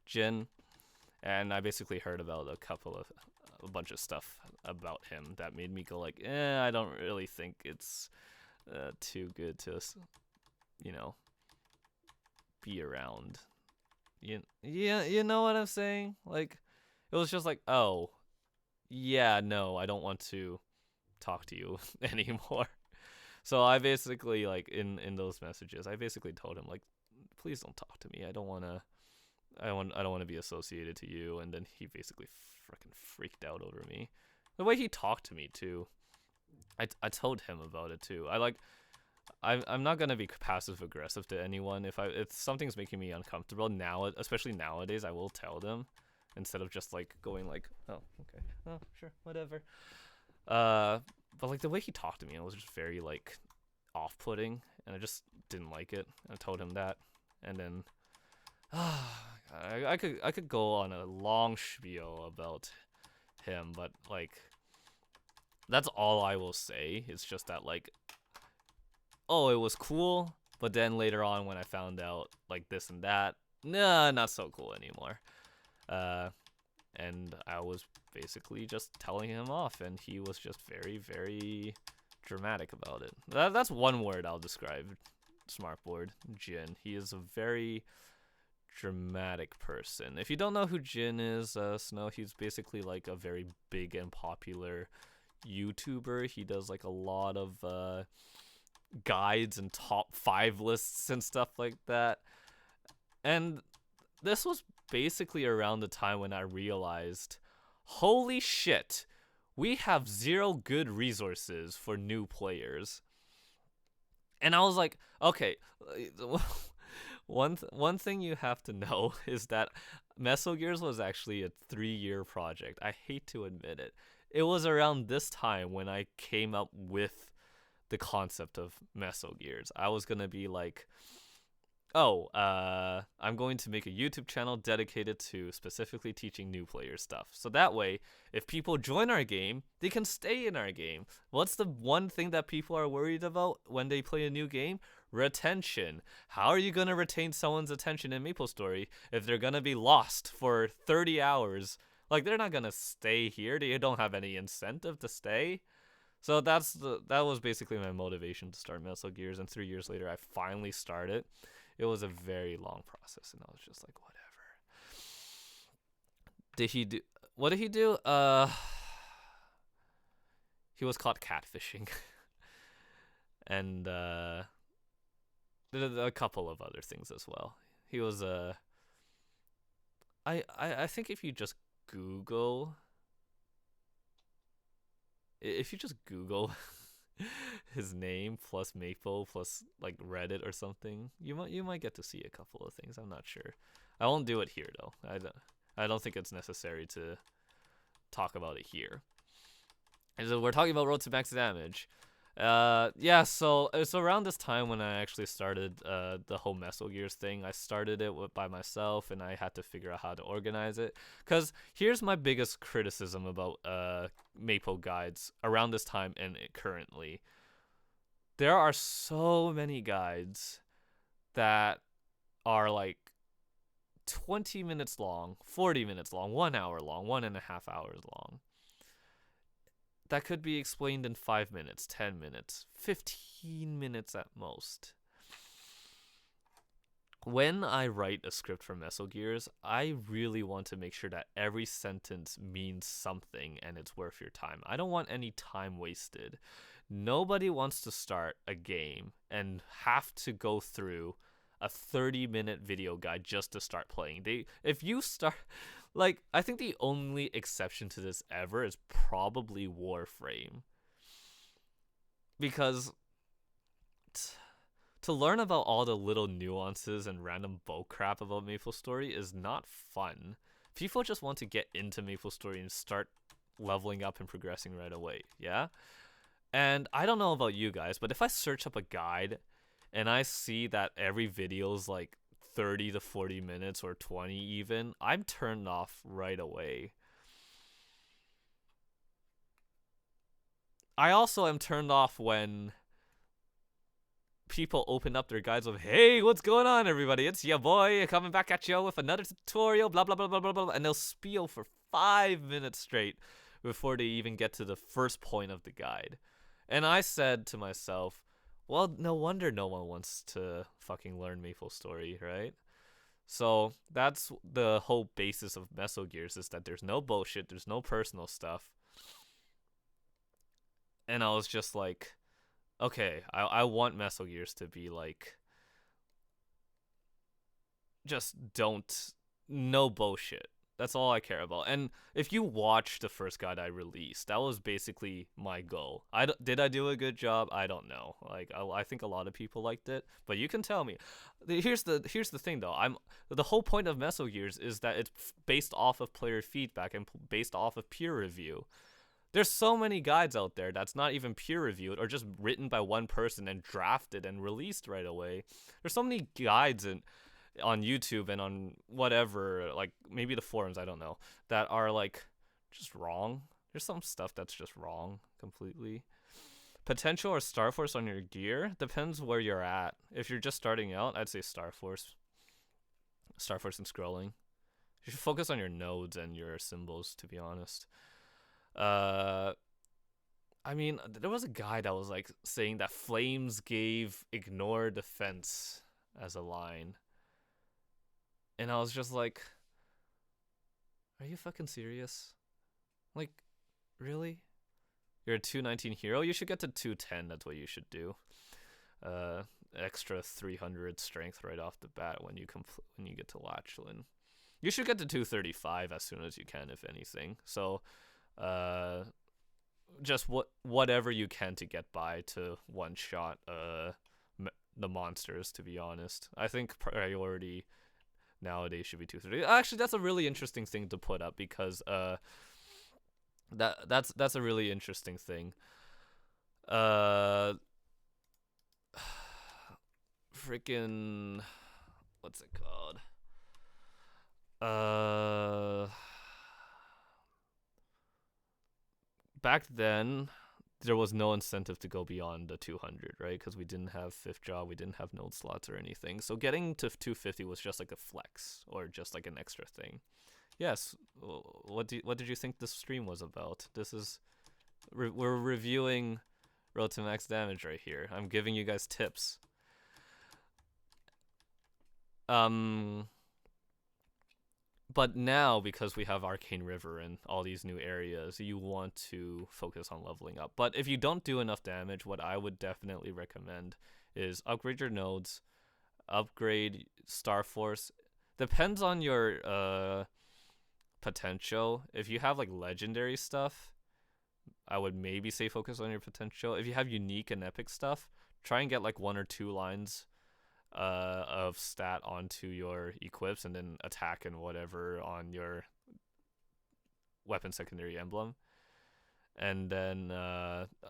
Jin, and I basically heard about a bunch of stuff about him that made me go like, I don't really think it's too good to, be around. You know what I'm saying? Like, it was just like, oh, yeah, no, I don't want to talk to you anymore. So I basically, like, in those messages, I basically told him, like, please don't talk to me. I don't want to be associated to you. And then he basically freaking freaked out over me. The way he talked to me too. I told him about it too. I'm not gonna be passive aggressive to anyone. If something's making me uncomfortable now, especially nowadays, I will tell them instead of just like going like, oh, okay, oh, sure, whatever. But like the way he talked to me, it was just very like off-putting, and I just didn't like it. I told him that, and then I could go on a long spiel about him, but like that's all I will say. It's just that like, oh, it was cool, but then later on when I found out like this and that, nah, not so cool anymore. And I was basically just telling him off, and he was just very, very dramatic about it. That's one word I'll describe Smartboard Jin. He is a very dramatic person. If you don't know who Jin is, Snow, he's basically like a very big and popular YouTuber. He does like a lot of guides and top 5 lists and stuff like that. And this was basically around the time when I realized, holy shit, we have 0 good resources for new players. And I was like, okay, one thing you have to know is that Mesogears was actually a 3-year project. I hate to admit it. It was around this time when I came up with the concept of Mesogears. I was gonna be like, oh, I'm going to make a YouTube channel dedicated to specifically teaching new players stuff. So that way, if people join our game, they can stay in our game. What's the one thing that people are worried about when they play a new game? Retention. How are you going to retain someone's attention in MapleStory if they're going to be lost for 30 hours? Like, they're not going to stay here. They don't have any incentive to stay. So that was basically my motivation to start Metal Gears, and 3 years later, I finally started. It was a very long process, and I was just like, whatever. What did he do? He was caught catfishing. And did a couple of other things as well. He was I think if you just Google his name plus Maple plus like Reddit or something, you might get to see a couple of things. I'm not sure. I won't do it here though. I don't think it's necessary to talk about it here. And so we're talking about Road to Max Damage. Yeah, so it's around this time when I actually started the whole Metal Gears thing. I started it by myself, and I had to figure out how to organize it. Because here's my biggest criticism about Maple guides around this time and currently. There are so many guides that are like 20 minutes long, 40 minutes long, 1 hour long, 1.5 hours long. That could be explained in 5 minutes, 10 minutes, 15 minutes at most. When I write a script for Metal Gears, I really want to make sure that every sentence means something and it's worth your time. I don't want any time wasted. Nobody wants to start a game and have to go through a 30-minute video guide just to start playing. I think the only exception to this ever is probably Warframe. Because to learn about all the little nuances and random bullcrap about MapleStory is not fun. People just want to get into MapleStory and start leveling up and progressing right away, yeah? And I don't know about you guys, but if I search up a guide and I see that every video's like 30 to 40 minutes or 20 even, I'm turned off right away. I also am turned off when people open up their guides with, hey, what's going on, everybody? It's your boy coming back at you with another tutorial, blah, blah, blah, blah, blah, blah. And they'll spiel for 5 minutes straight before they even get to the first point of the guide. And I said to myself, well, no wonder no one wants to fucking learn MapleStory, right? So that's the whole basis of Metal Gears, is that there's no bullshit, there's no personal stuff. And I was just like, okay, I want Metal Gears to be like, just no bullshit. That's all I care about. And if you watch the first guide I released, that was basically my goal. Did I do a good job? I don't know. Like, I think a lot of people liked it, but you can tell me. Here's the thing though. The whole point of Metal Gears is that it's based off of player feedback and based off of peer review. There's so many guides out there that's not even peer reviewed or just written by one person and drafted and released right away. There's so many guides on YouTube and on whatever, like maybe the forums, I don't know, that are like just wrong. There's some stuff that's just wrong completely. Potential or Star Force on your gear depends where you're at. If you're just starting out, I'd say Star Force and scrolling. You should focus on your nodes and your symbols, to be honest. I mean, there was a guy that was like saying that Flames gave ignore defense as a line. And I was just like, are you fucking serious? Like, really? You're a 219 hero? You should get to 210. That's what you should do. Extra 300 strength right off the bat when you get to Lachlan. You should get to 235 as soon as you can, if anything. So, just whatever you can to get by to one shot the monsters. To be honest, I think priority nowadays should be 230. Actually, that's a really interesting thing to put up, because that's a really interesting thing. Freaking what's it called? Uh, back then there was no incentive to go beyond the 200, right? Because we didn't have fifth job, we didn't have node slots or anything. So getting to 250 was just like a flex or just like an extra thing. Yes. What did you think this stream was about? This is we're reviewing Road to Max Damage right here. I'm giving you guys tips. But now, because we have Arcane River and all these new areas, you want to focus on leveling up. But if you don't do enough damage, what I would definitely recommend is upgrade your nodes, upgrade Star Force. Depends on your potential. If you have like legendary stuff, I would maybe say focus on your potential. If you have unique and epic stuff, try and get like 1 or 2 lines of stat onto your equips and then attack and whatever on your weapon secondary emblem. And then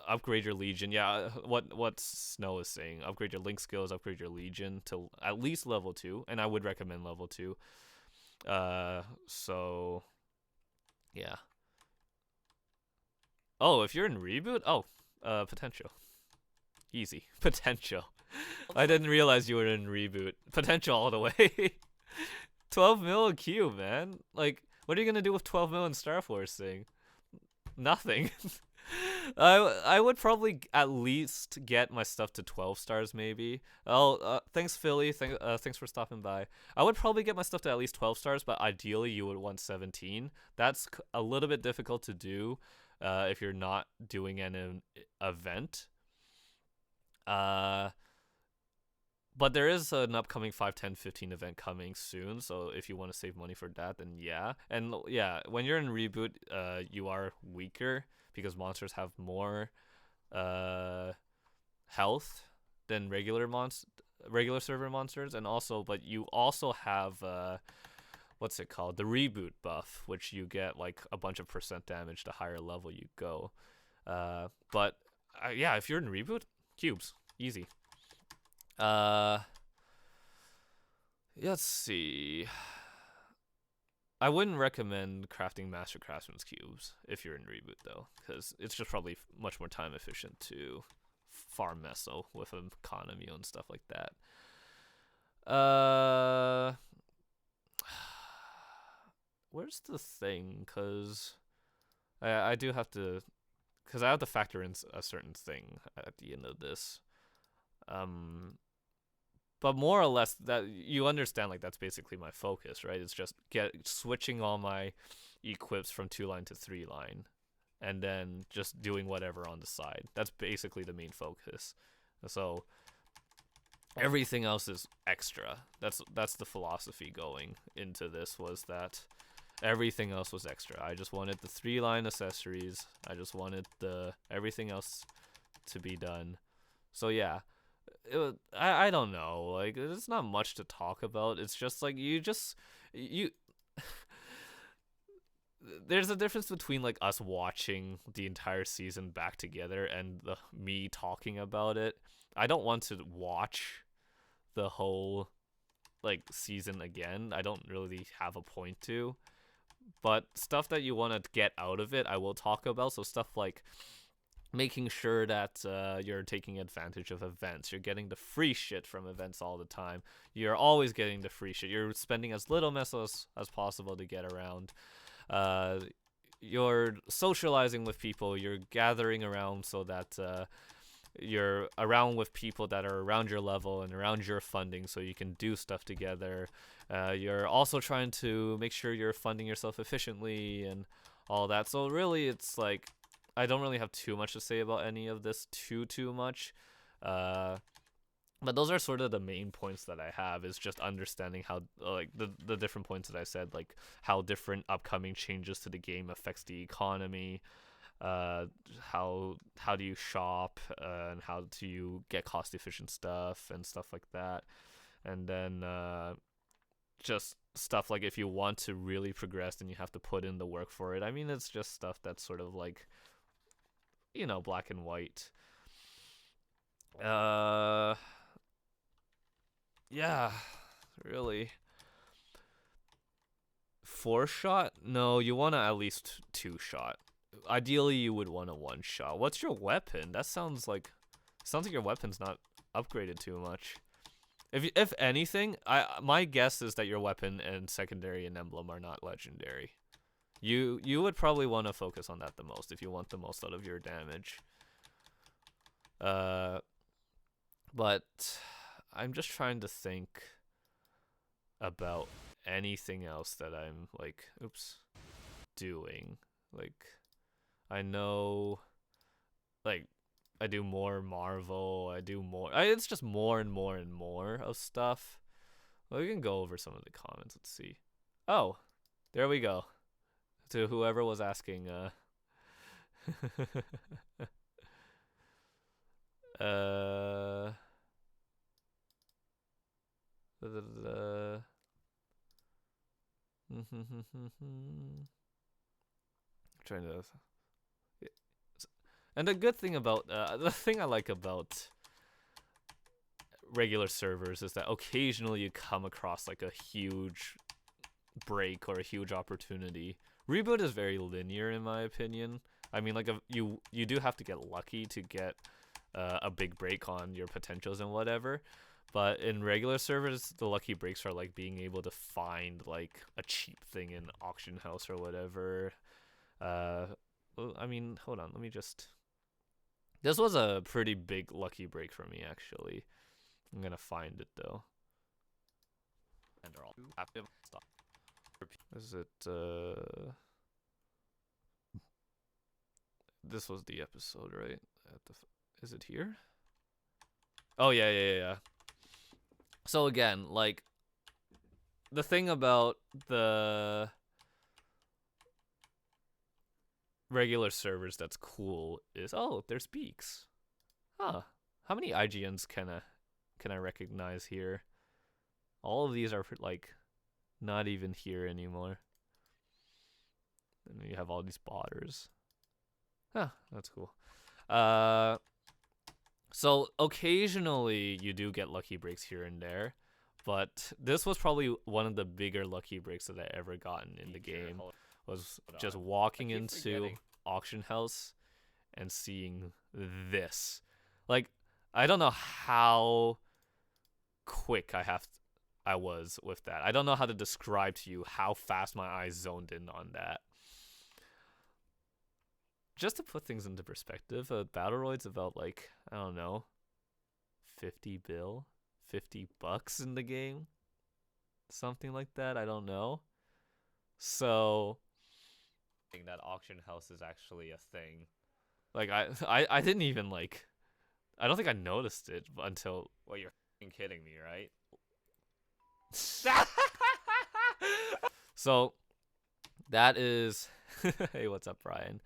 upgrade your Legion. Yeah, what Snow is saying. Upgrade your Link skills, upgrade your Legion to at least level 2. And I would recommend level 2. So, yeah. Oh, if you're in Reboot? Oh, potential. Easy. Potential. I didn't realize you were in Reboot. Potential all the way. 12 mil a cube, man. Like, what are you gonna do with 12 mil in Star Force thing? Nothing. I would probably at least get my stuff to 12 stars, maybe. Oh, thanks, Philly. Thanks for stopping by. I would probably get my stuff to at least 12 stars, but ideally you would want 17. That's a little bit difficult to do if you're not doing an event. But there is an upcoming 5, 10, 15 event coming soon, so if you want to save money for that, then yeah. And yeah, when you're in Reboot, you are weaker because monsters have more health than regular server monsters, and also, but you also have what's it called? The Reboot buff, which you get like a bunch of % damage the higher level you go. But yeah, if you're in Reboot, cubes, easy. Let's see. I wouldn't recommend crafting Master Craftsman's cubes if you're in Reboot, though, because it's just probably much more time efficient to farm meso with economy and stuff like that. Where's the thing? Because I do have to, because I have to factor in a certain thing at the end of this. But more or less, that you understand, like, that's basically my focus, right? It's just switching all my equips from 2-line to 3-line, and then just doing whatever on the side. That's basically the main focus. So everything else is extra. That's the philosophy going into this, was that everything else was extra. I just wanted the 3-line accessories. I just wanted everything else to be done. So yeah. I don't know, like, there's not much to talk about. It's just like you there's a difference between like us watching the entire season back together and me talking about it. I don't want to watch the whole like season again. I don't really have a point to, but stuff that you want to get out of it I will talk about. So stuff like making sure that you're taking advantage of events. You're getting the free shit from events all the time. You're always getting the free shit. You're spending as little mesos as possible to get around. You're socializing with people. You're gathering around so that you're around with people that are around your level and around your funding so you can do stuff together. You're also trying to make sure you're funding yourself efficiently and all that. So really, it's like, I don't really have too much to say about any of this too much. But those are sort of the main points that I have, is just understanding how, like, the different points that I said, like how different upcoming changes to the game affects the economy, how do you shop, and how do you get cost efficient stuff and stuff like that. And then just stuff like if you want to really progress, then you have to put in the work for it. I mean, it's just stuff that's sort of like, you know, black and white. Yeah. really. 4-shot? No, you want to at least 2-shot. Ideally, you would want a 1-shot. What's your weapon? That sounds like your weapon's not upgraded too much. If anything, my guess is that your weapon and secondary and emblem are not legendary. You would probably want to focus on that the most if you want the most out of your damage. But I'm just trying to think about anything else that I'm like, doing. Like, I know, like, I do more Marvel, I do more, it's just more and more and more of stuff. Well, we can go over some of the comments, let's see. Oh, there we go. To whoever was asking, trying to, and the good thing about the thing I like about regular servers is that occasionally you come across like a huge break or a huge opportunity. Reboot is very linear in my opinion. I mean, like, you do have to get lucky to get a big break on your potentials and whatever. But in regular servers, the lucky breaks are like being able to find like a cheap thing in auction house or whatever. Well, I mean, hold on, let me just. This was a pretty big lucky break for me, actually. I'm gonna find it though. And they're all active. Stop. Is it? This was the episode, right? Is it here? Oh yeah. So again, like, the thing about the regular servers that's cool is, oh, there's beaks. Huh. How many IGNs can I recognize here? All of these are like not even here anymore. And then you have all these botters. Huh, that's cool. So occasionally you do get lucky breaks here and there, but this was probably one of the bigger lucky breaks that I ever gotten in the game. Was just walking into auction house and seeing this. Like, I don't know how quick I was with that. I don't know how to describe to you how fast my eyes zoned in on that. Just to put things into perspective, a Battleroid's about, like, I don't know, 50 bucks in the game, something like that. I don't know. So that auction house is actually a thing. Like, I didn't even, like, I don't think I noticed it until. Well, you're kidding me, right? So that is hey, what's up, Brian?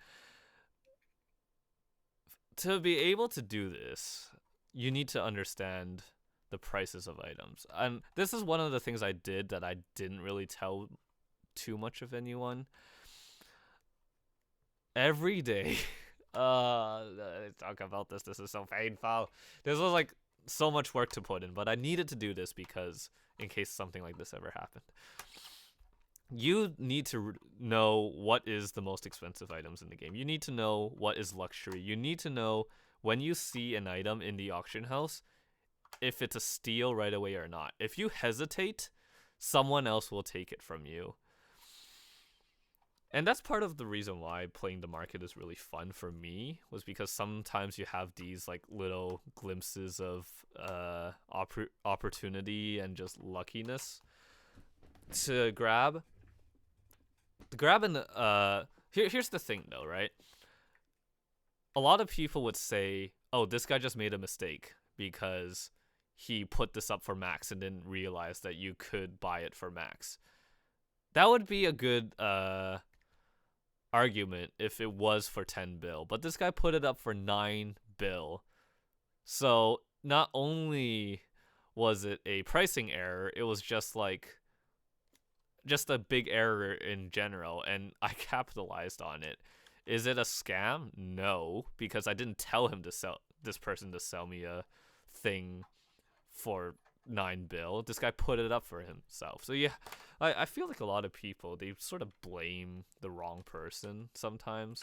To be able to do this, you need to understand the prices of items. And this is one of the things I did that I didn't really tell too much of anyone. Every day, talk about this. This is so painful. This was like so much work to put in, but I needed to do this because in case something like this ever happened. You need to know what is the most expensive items in the game. You need to know what is luxury. You need to know when you see an item in the auction house, if it's a steal right away or not. If you hesitate, someone else will take it from you. And that's part of the reason why playing the market is really fun for me, was because sometimes you have these like little glimpses of opportunity and just luckiness to grab. Here's the thing though, right? A lot of people would say, oh, this guy just made a mistake because he put this up for max and didn't realize that you could buy it for max. That would be a good argument if it was for 10 bill, but this guy put it up for 9 bill. So not only was it a pricing error, it was just a big error in general, and I capitalized on it. Is it a scam? No, because I didn't tell him to sell this person to sell me a thing for 9 bill. This guy put it up for himself. So yeah, I feel like a lot of people, they sort of blame the wrong person sometimes.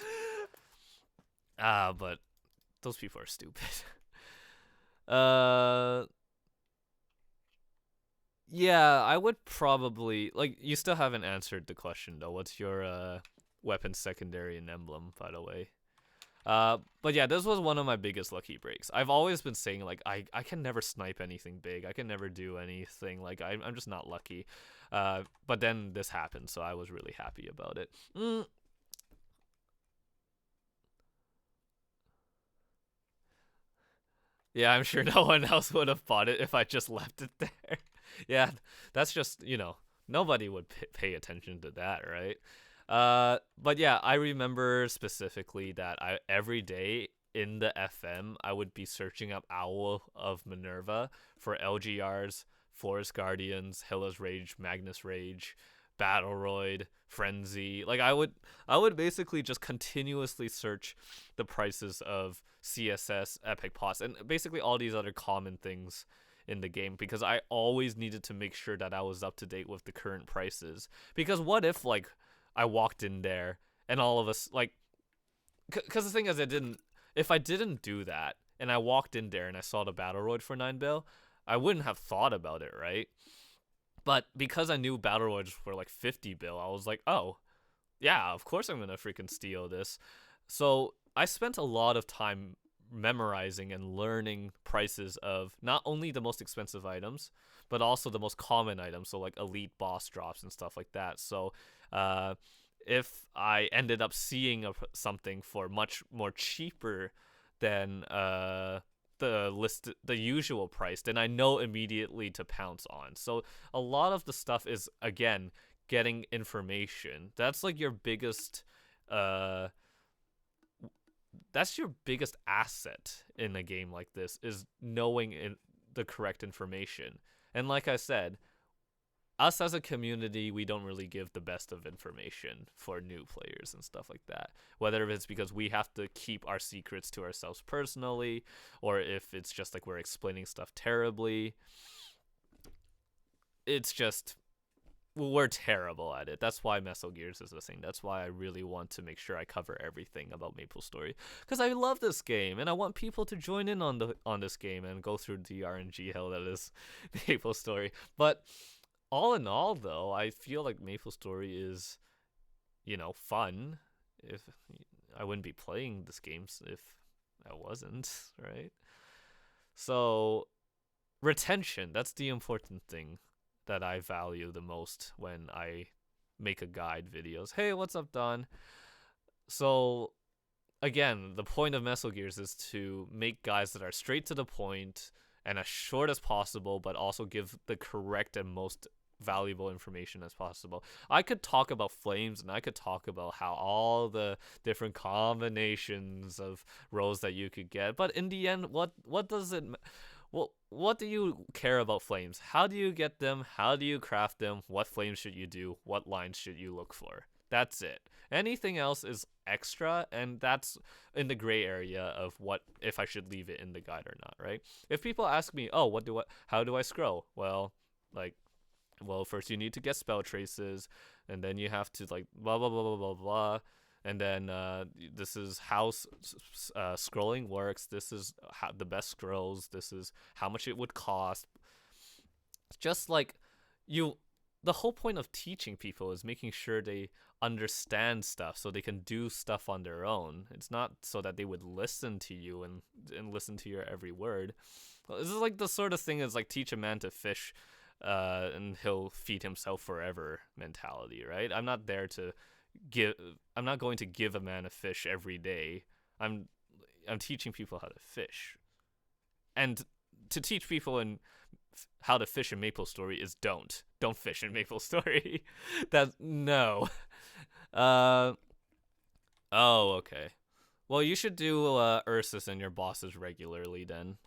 But those people are stupid. Yeah, I would probably, like, you still haven't answered the question though. What's your weapon secondary and emblem, by the way? But yeah, this was one of my biggest lucky breaks. I've always been saying, like, I can never snipe anything big. I can never do anything. Like, I'm just not lucky. But then this happened, so I was really happy about it. Yeah, I'm sure no one else would have bought it if I just left it there. Yeah, that's just, nobody would pay attention to that, right? But yeah, I remember specifically that every day in the FM, I would be searching up Owl of Minerva for LGRs, Forest Guardians, Hyla's Rage, Magnus Rage, Battleroid, Frenzy. Like, I would basically just continuously search the prices of CSS, Epic Pos, and basically all these other common things in the game, because I always needed to make sure that I was up to date with the current prices. Because what if, like, I walked in there and all of us, like, because the thing is, if I didn't do that and I walked in there and I saw the Battleroid for 9 bill, I wouldn't have thought about it, right? But because I knew Battleroids were like 50 bill, I was like, oh, yeah, of course I'm gonna freaking steal this. So I spent a lot of time memorizing and learning prices of not only the most expensive items, but also the most common items, so like elite boss drops and stuff like that. So if I ended up seeing something for much more cheaper than the usual price, then I know immediately to pounce on. So a lot of the stuff is, again, getting information. That's like your biggest asset in a game like this, is knowing the correct information. And like I said, us as a community, we don't really give the best of information for new players and stuff like that. Whether it's because we have to keep our secrets to ourselves personally, or if it's just like we're explaining stuff terribly. It's just, we're terrible at it. That's why Metal Gears is the thing. That's why I really want to make sure I cover everything about MapleStory, because I love this game and I want people to join in on this game and go through the RNG hell that is MapleStory. But all in all, though, I feel like MapleStory is, fun. If I wouldn't be playing this game if I wasn't, right? So retention, that's the important thing that I value the most when I make a guide videos. Hey, what's up, Don? So again, the point of Metal Gears is to make guides that are straight to the point and as short as possible, but also give the correct and most valuable information as possible. I could talk about flames, and I could talk about how all the different combinations of roles that you could get, but in the end, what does it what do you care about flames? How do you get them? How do you craft them? What flames should you do? What lines should you look for? That's it. Anything else is extra, and that's in the gray area of what if I should leave it in the guide or not, right? If people ask me, oh, how do I scroll? Well, first you need to get spell traces, and then you have to like blah blah blah blah blah blah, and then this is how scrolling works. This is how the best scrolls. This is how much it would cost. Just like the whole point of teaching people is making sure they understand stuff so they can do stuff on their own. It's not so that they would listen to you and listen to your every word. This is like the sort of thing is like teach a man to fish and he'll feed himself forever mentality, right? I'm not going to give a man a fish every day. I'm teaching people how to fish. And to teach people how to fish in MapleStory is don't fish in MapleStory. No. Oh, okay. Well, you should do Ursus and your bosses regularly then.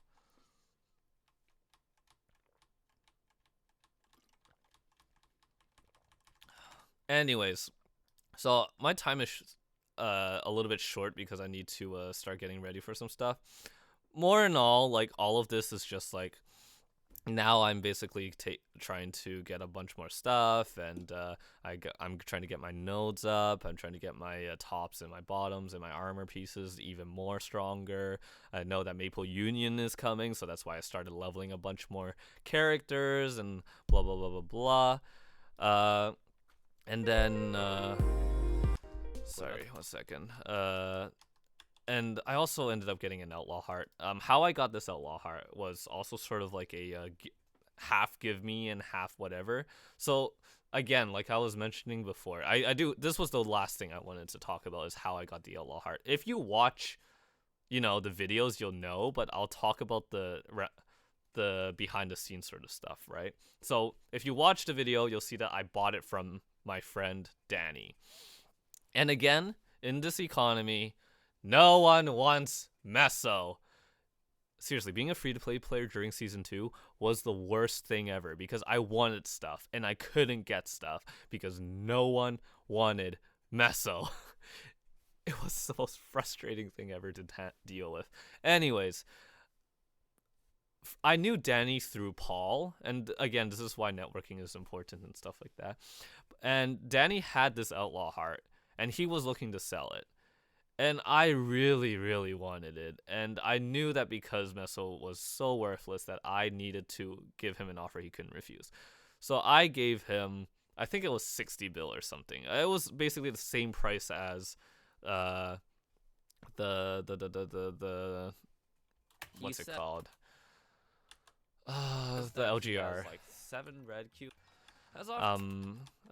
Anyways, so my time is a little bit short because I need to start getting ready for some stuff. More in all, like all of this is just like now I'm basically trying to get a bunch more stuff, and I'm trying to get my nodes up. I'm trying to get my tops and my bottoms and my armor pieces even more stronger. I know that Maple Union is coming, so that's why I started leveling a bunch more characters and blah blah blah blah blah. And then sorry, 1 second. And I also ended up getting an Outlaw Heart. How I got this Outlaw Heart was also sort of like a half give me and half whatever. So again, like I was mentioning before, I do. This was the last thing I wanted to talk about is how I got the Outlaw Heart. If you watch, the videos, you'll know. But I'll talk about the behind the scenes sort of stuff, right? So if you watch the video, you'll see that I bought it from my friend Danny. And again, in this economy, no one wants Meso. Seriously, being a free-to-play player during Season 2 was the worst thing ever because I wanted stuff and I couldn't get stuff because no one wanted Meso. It was the most frustrating thing ever to deal with. Anyways, I knew Danny through Paul, and again, this is why networking is important and stuff like that. And Danny had this Outlaw Heart, and he was looking to sell it. And I really, really wanted it. And I knew that because Meso was so worthless that I needed to give him an offer he couldn't refuse. So I gave him, I think it was 60 bill or something. It was basically the same price as the what's it called? The LGR. Like 7 red cubes.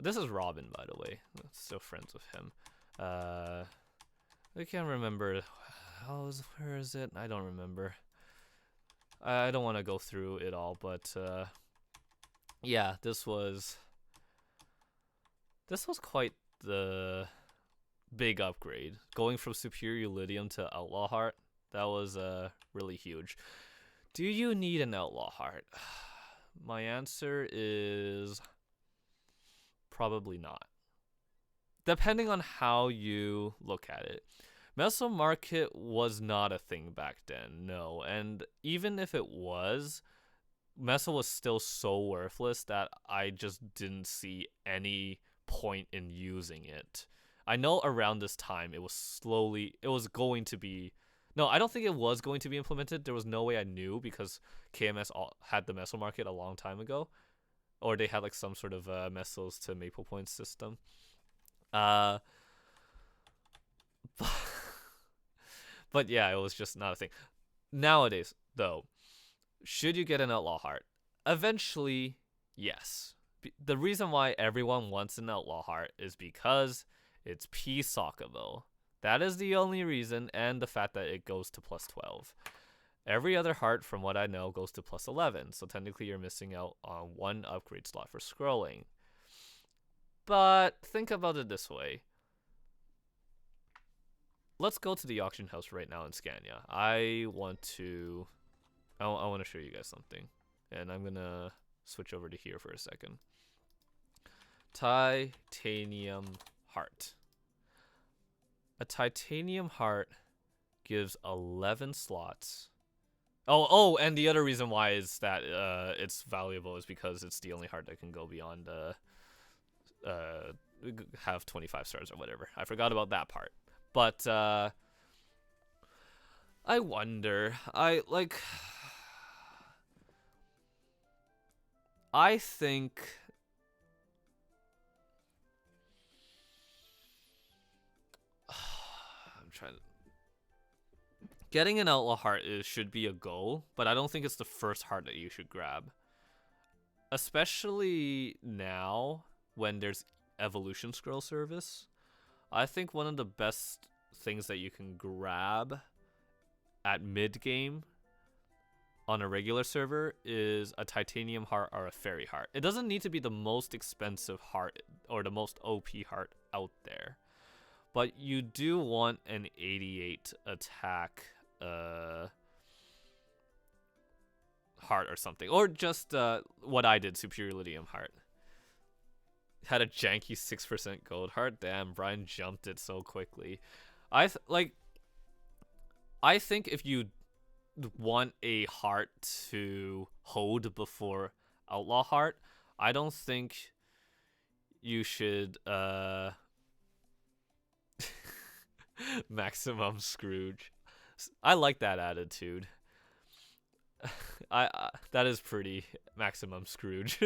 This is Robin, by the way. I'm still friends with him. I can't remember. Where is it? I don't remember. I don't want to go through it all, but yeah, this was quite the big upgrade. Going from Superior Lydium to Outlaw Heart, that was really huge. Do you need an Outlaw Heart? My answer is probably not. Depending on how you look at it. Meso Market was not a thing back then, no. And even if it was, Meso was still so worthless that I just didn't see any point in using it. I know around this time it was going to be... No, I don't think it was going to be implemented. There was no way I knew because KMS had the Meso Market a long time ago. Or they had like some sort of Mesos to Maple Points system. But yeah, it was just not a thing. Nowadays, though, should you get an Outlaw Heart? Eventually, yes. The reason why everyone wants an Outlaw Heart is because it's P Sockable. That is the only reason, and the fact that it goes to plus 12. Every other heart, from what I know, goes to plus 11, so technically you're missing out on 1 upgrade slot for scrolling. But think about it this way. Let's go to the auction house right now in Scania. I want to show you guys something. And I'm going to switch over to here for a second. Titanium Heart. A Titanium Heart gives 11 slots. Oh, and the other reason why is that it's valuable is because it's the only heart that can go beyond have 25 stars or whatever. I forgot about that part. But I wonder. I think I'm trying to... Getting an Outlaw Heart should be a goal, but I don't think it's the first heart that you should grab. Especially now when there's Evolution Scroll service. I think one of the best things that you can grab at mid-game on a regular server is a Titanium Heart or a Fairy Heart. It doesn't need to be the most expensive heart or the most OP heart out there. But you do want an 88 attack heart or something. Or just what I did, Superior Lydium Heart. Had a janky 6% gold heart. Damn, Brian jumped it so quickly. I think if you want a heart to hold before Outlaw Heart, I don't think you should maximum Scrooge. I like that attitude. I that is pretty maximum Scrooge.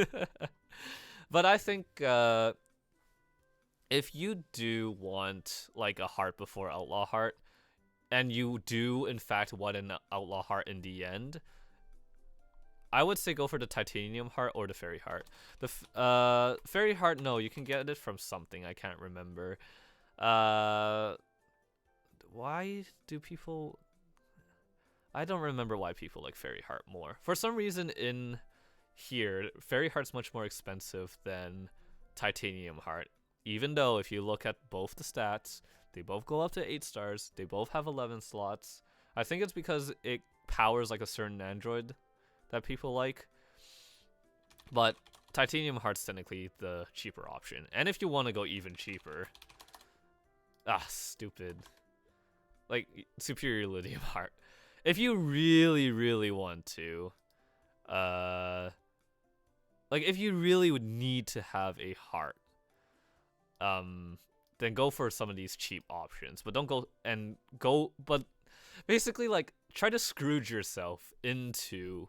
But I think if you do want like a heart before Outlaw Heart, and you do in fact want an Outlaw Heart in the end, I would say go for the Titanium Heart or the Fairy Heart. The Fairy Heart, no, you can get it from something, I can't remember. Why do people... I don't remember why people like Fairy Heart more. For some reason in here, Fairy Heart's much more expensive than Titanium Heart. Even though if you look at both the stats, they both go up to 8 stars, they both have 11 slots. I think it's because it powers like a certain android that people like. But Titanium Heart's technically the cheaper option. And if you want to go even cheaper... stupid. Like, Superior Lithium Heart. If you really, really want to, like, if you really would need to have a heart, then go for some of these cheap options. But don't go, but basically, like, try to Scrooge yourself into,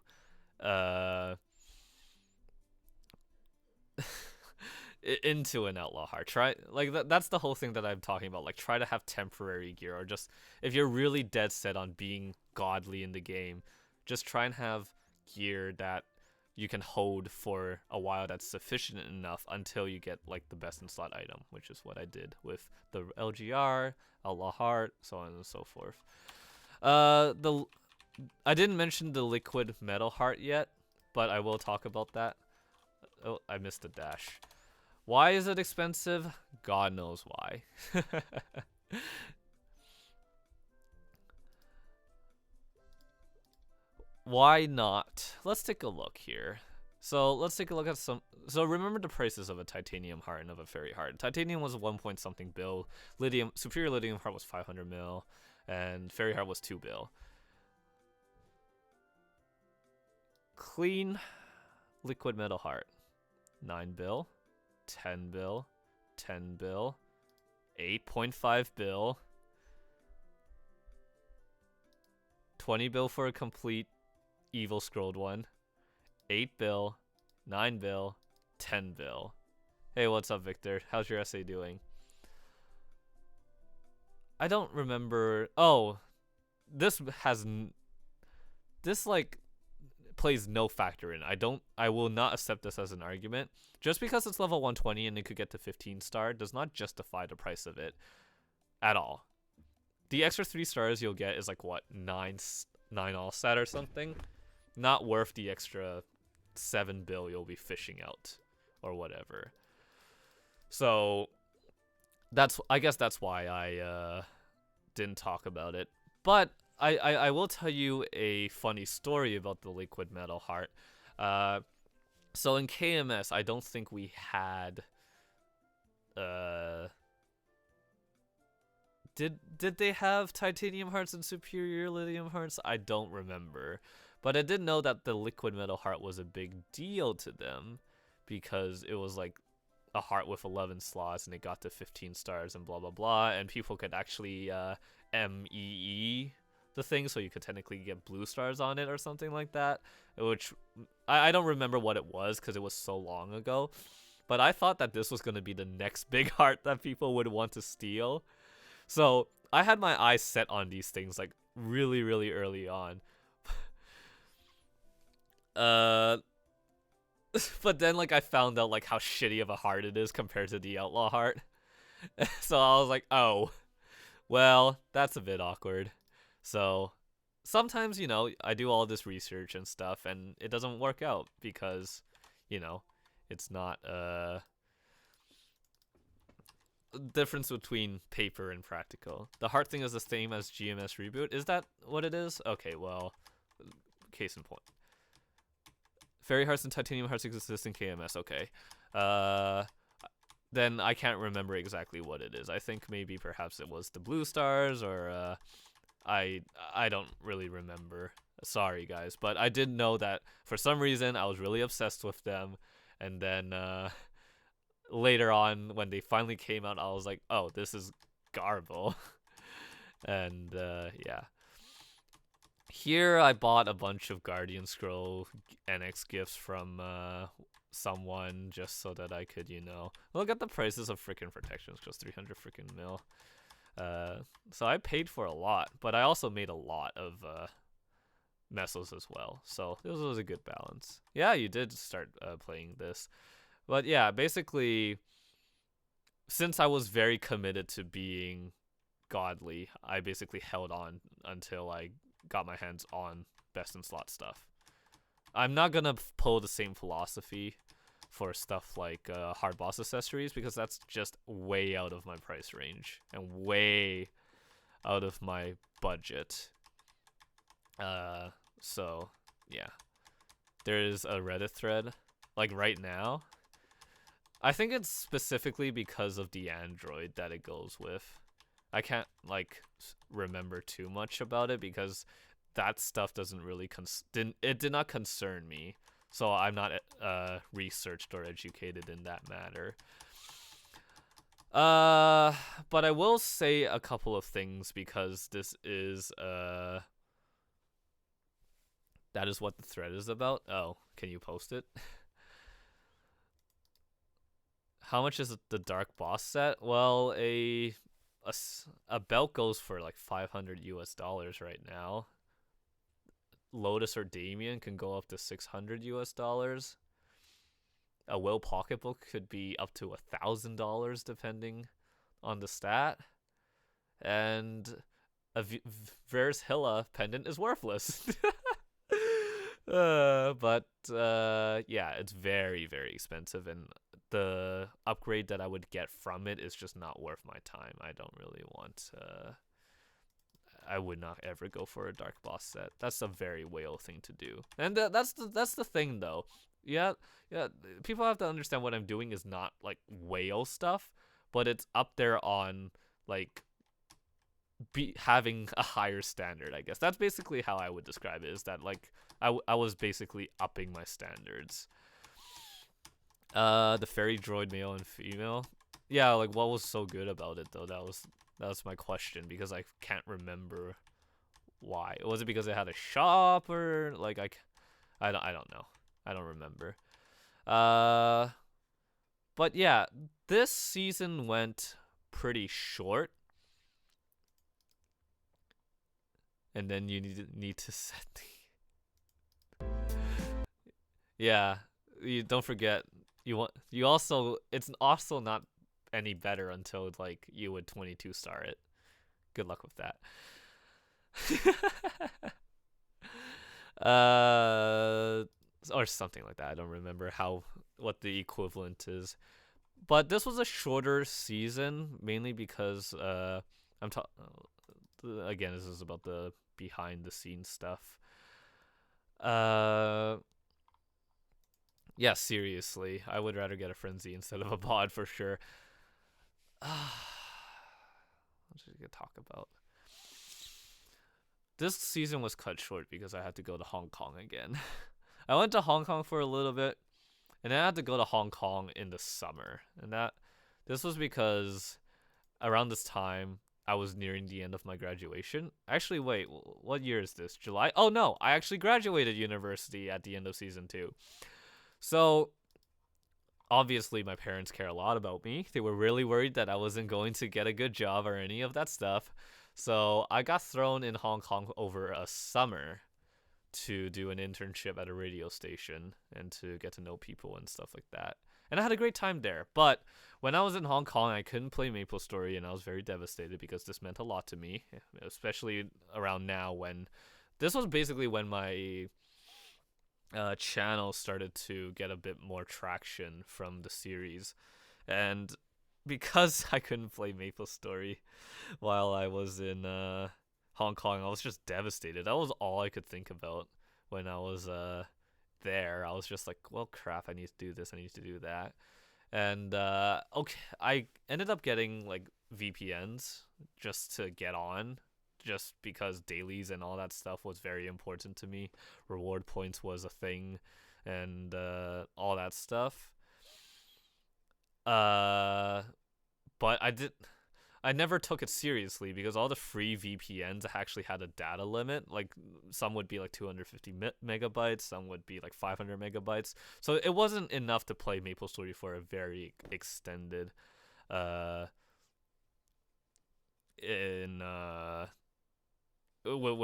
into an Outlaw Heart. Try, like, that's the whole thing that I'm talking about. Like, try to have temporary gear, or just, if you're really dead set on being godly in the game, just try and have gear that you can hold for a while that's sufficient enough until you get like the best in slot item, which is what I did with the LGR, Outlaw Heart, so on and so forth. I didn't mention the Liquid Metal Heart yet, but I will talk about that. Oh, I missed the dash. Why is it expensive? God knows why. Why not? Let's take a look here. So let's take a look at some. So remember the prices of a Titanium Heart and of a Fairy Heart. Titanium was 1 point something bill. Superior Lithium Heart was 500 mil, and Fairy Heart was 2 bill. Clean Liquid Metal Heart, 9 bill, 10 bill, 10 bill, 8.5 bill, 20 bill for a complete Evil Scrolled one, 8 bill, 9 bill, 10 bill. Hey, what's up, Victor? How's your essay doing? I don't remember. Oh, this like plays no factor in. I will not accept this as an argument. Just because it's level 120 and it could get to 15 star does not justify the price of it at all. The extra 3 stars you'll get is like what, 9 all stat or something. Not worth the extra 7 bill you'll be fishing out or whatever. So I guess that's why I didn't talk about it. But I will tell you a funny story about the Liquid Metal Heart. So in KMS, I don't think we had did they have Titanium Hearts and Superior Lithium Hearts? I don't remember. But I did know that the Liquid Metal Heart was a big deal to them because it was like a heart with 11 slots and it got to 15 stars and blah blah blah, and people could actually MEE the thing, so you could technically get blue stars on it or something like that, which I don't remember what it was because it was so long ago. But I thought that this was going to be the next big heart that people would want to steal. So I had my eyes set on these things like really, really early on. But then like I found out like how shitty of a heart it is compared to the Outlaw Heart. So I was like, oh, well, that's a bit awkward. So sometimes, you know, I do all this research and stuff and it doesn't work out because, you know, it's not difference between paper and practical. The heart thing is the same as GMS Reboot. Is that what it is? Okay, well, case in point. Fairy Hearts and Titanium Hearts exist in KMS, okay. Then I can't remember exactly what it is. I think maybe perhaps it was the blue stars, or I don't really remember. Sorry, guys, but I did know that for some reason I was really obsessed with them, and then later on when they finally came out, I was like, oh, this is garble. And yeah. Here I bought a bunch of Guardian Scroll NX gifts from someone just so that I could, look at the prices of freaking protections, just 300 freaking mil. So I paid for a lot, but I also made a lot of mesos as well. So this was a good balance. Yeah, you did start playing this. But yeah, basically, since I was very committed to being godly, I basically held on until I got my hands on best in slot stuff. I'm not gonna pull the same philosophy for stuff like hard boss accessories because that's just way out of my price range and way out of my budget. So yeah, there's a Reddit thread like right now. I think it's specifically because of the Android that it goes with. I can't like remember too much about it because that stuff doesn't really did not concern me, so I'm not researched or educated in that matter. But I will say a couple of things because this is that is what the thread is about. Oh, can you post it? How much is the dark boss set? Well, a belt goes for like $500 right now. Lotus or Damien can go up to $600. A Will pocketbook could be up to $1,000 depending on the stat. And a Vers Hilla pendant is worthless. But yeah, it's very, very expensive, and the upgrade that I would get from it is just not worth my time. I don't really want I would not ever go for a dark boss set. That's a very whale thing to do. And that's the thing though. Yeah, people have to understand what I'm doing is not like whale stuff, but it's up there on like having a higher standard, I guess. That's basically how I would describe it, is that like I was basically upping my standards. The fairy droid male and female. Yeah, like what was so good about it though? That was my question because I can't remember why. Was it because it had a shop or like I don't know. I don't remember. But yeah, this season went pretty short. And then you need to set the yeah, you don't forget it's also not any better until like you would 22 star it. Good luck with that. Or something like that. I don't remember what the equivalent is. But this was a shorter season mainly because again, this is about the behind the scenes stuff. Yeah, seriously, I would rather get a frenzy instead of a bod for sure. What should we talk about? This season was cut short because I had to go to Hong Kong again. I went to Hong Kong for a little bit, and then I had to go to Hong Kong in the summer. And this was because around this time, I was nearing the end of my graduation. Actually, wait, what year is this? July? Oh no, I actually graduated university at the end of season 2. So, obviously, my parents care a lot about me. They were really worried that I wasn't going to get a good job or any of that stuff. So, I got thrown in Hong Kong over a summer to do an internship at a radio station and to get to know people and stuff like that. And I had a great time there. But when I was in Hong Kong, I couldn't play MapleStory, and I was very devastated because this meant a lot to me, especially around now when this was basically when my channel started to get a bit more traction from the series. And because I couldn't play MapleStory while I was in Hong Kong, I was just devastated. That was all I could think about when I was there. I was just like, well, crap, I need to do this, I need to do that. And okay, I ended up getting like VPNs just to get on, just because dailies and all that stuff was very important to me. Reward points was a thing, and all that stuff. But I never took it seriously because all the free VPNs actually had a data limit. Like some would be like 250 megabytes, some would be like 500 megabytes. So it wasn't enough to play MapleStory for a very extended with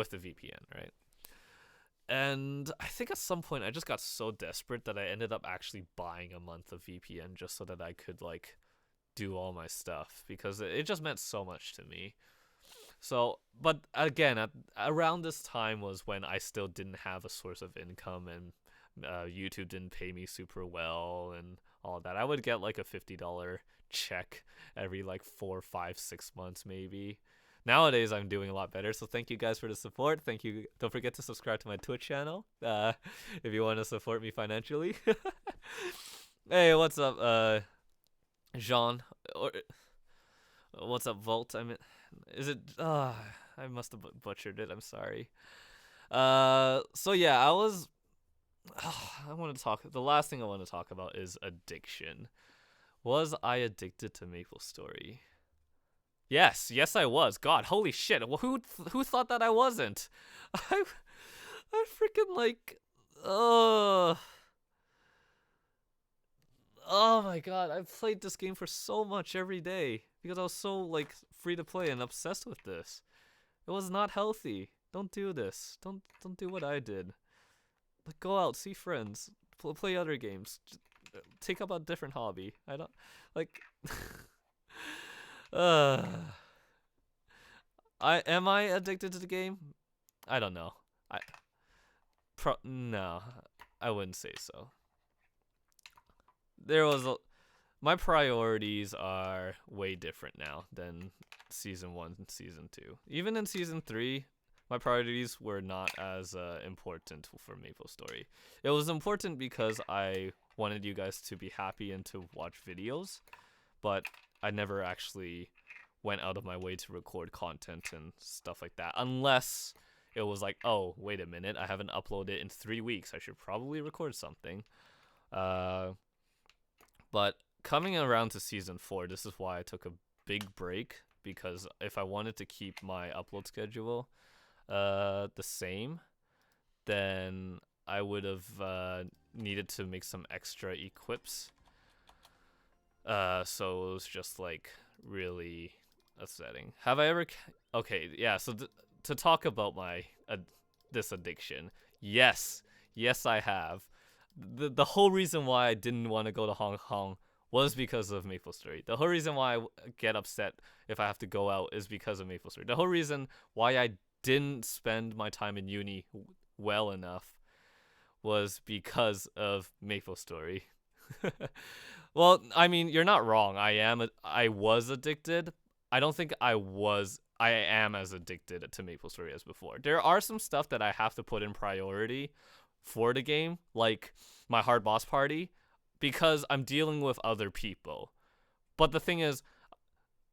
the VPN, right? And I think at some point I just got so desperate that I ended up actually buying a month of VPN just so that I could like do all my stuff because it just meant so much to me. So, but again, around this time was when I still didn't have a source of income and YouTube didn't pay me super well and all that. I would get like a $50 check every like 4, 5, 6 months maybe. Nowadays, I'm doing a lot better, so thank you guys for the support. Thank you. Don't forget to subscribe to my Twitch channel if you want to support me financially. Hey, what's up, Jean? Or what's up, Volt? I mean, is it? I must have butchered it. I'm sorry. So yeah, I was. I want to talk. The last thing I want to talk about is addiction. Was I addicted to MapleStory? Yes, I was. God, holy shit! Who thought that I wasn't? I freaking like, oh my god! I've played this game for so much every day because I was so like free to play and obsessed with this. It was not healthy. Don't do this. Don't do what I did. Like go out, see friends, play other games, just take up a different hobby. I don't like. Am I addicted to the game? I don't know. No, I wouldn't say so. My priorities are way different now than season 1 and season 2. Even in season 3, my priorities were not as important for MapleStory. It was important because I wanted you guys to be happy and to watch videos, but I never actually went out of my way to record content and stuff like that. Unless it was like, oh, wait a minute, I haven't uploaded in 3 weeks. I should probably record something. But coming around to season 4, this is why I took a big break. Because if I wanted to keep my upload schedule the same, then I would have needed to make some extra equips. So it was just like really upsetting. Have I ever? Okay, yeah. So to talk about my this addiction, yes, I have. The whole reason why I didn't want to go to Hong Kong was because of MapleStory. The whole reason why I get upset if I have to go out is because of MapleStory. The whole reason why I didn't spend my time in uni well enough was because of MapleStory. Well, I mean, you're not wrong. I was addicted. I don't think I am as addicted to MapleStory as before. There are some stuff that I have to put in priority for the game, like my hard boss party, because I'm dealing with other people. But the thing is,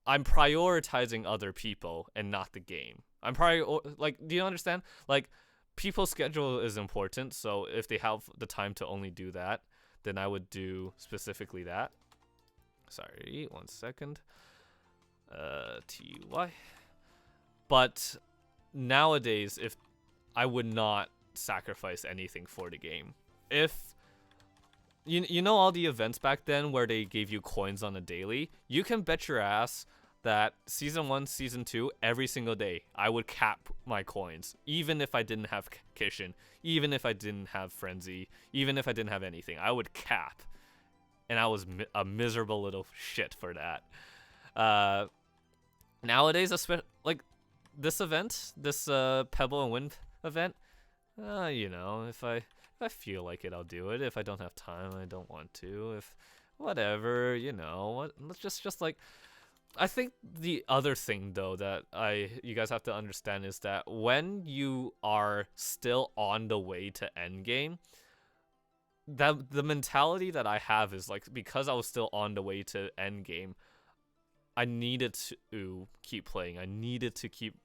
I'm prioritizing other people and not the game. Do you understand? Like, people's schedule is important, so if they have the time to only do that, then I would do specifically that. Sorry, 1 second. TY. But nowadays, if I would not sacrifice anything for the game. If you know all the events back then where they gave you coins on a daily, you can bet your ass that season 1, season 2, every single day I would cap my coins, even if I didn't have Kishin, even if I didn't have Frenzy, even if I didn't have anything, I would cap, and I was a miserable little shit for that. Nowadays, like this event, this Pebble and Wind event, you know, if I feel like it, I'll do it. If I don't have time, I don't want to. If whatever, you know, let's just like. I think the other thing though that you guys have to understand is that when you are still on the way to endgame, that the mentality that I have is like, because I was still on the way to endgame, I needed to keep playing. I needed to keep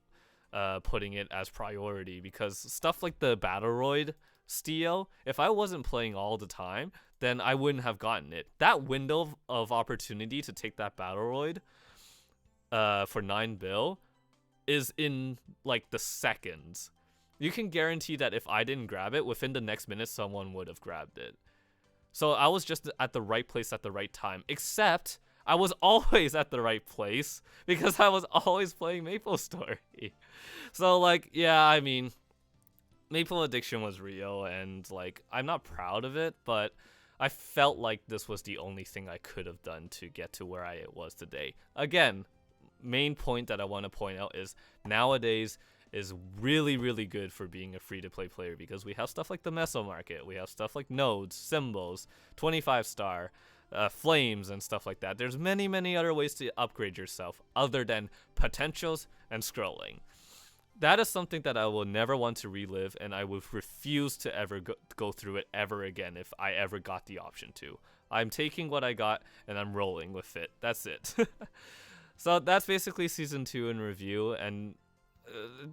putting it as priority, because stuff like the Battleroid Steel, if I wasn't playing all the time, then I wouldn't have gotten it. That window of opportunity to take that Battleroid for 9 bill is in like the seconds. You can guarantee that if I didn't grab it, within the next minute someone would have grabbed it. So I was just at the right place at the right time, except I was always at the right place because I was always playing MapleStory. So like, yeah, I mean, Maple addiction was real, and like, I'm not proud of it, but I felt like this was the only thing I could have done to get to where I was today. Again, main point that I want to point out is nowadays is really, really good for being a free-to-play player, because we have stuff like the Mesomarket, we have stuff like nodes, symbols, 25-star, flames, and stuff like that. There's many, many other ways to upgrade yourself other than potentials and scrolling. That is something that I will never want to relive, and I would refuse to ever go through it ever again if I ever got the option to. I'm taking what I got, and I'm rolling with it. That's it. So that's basically Season 2 in review, and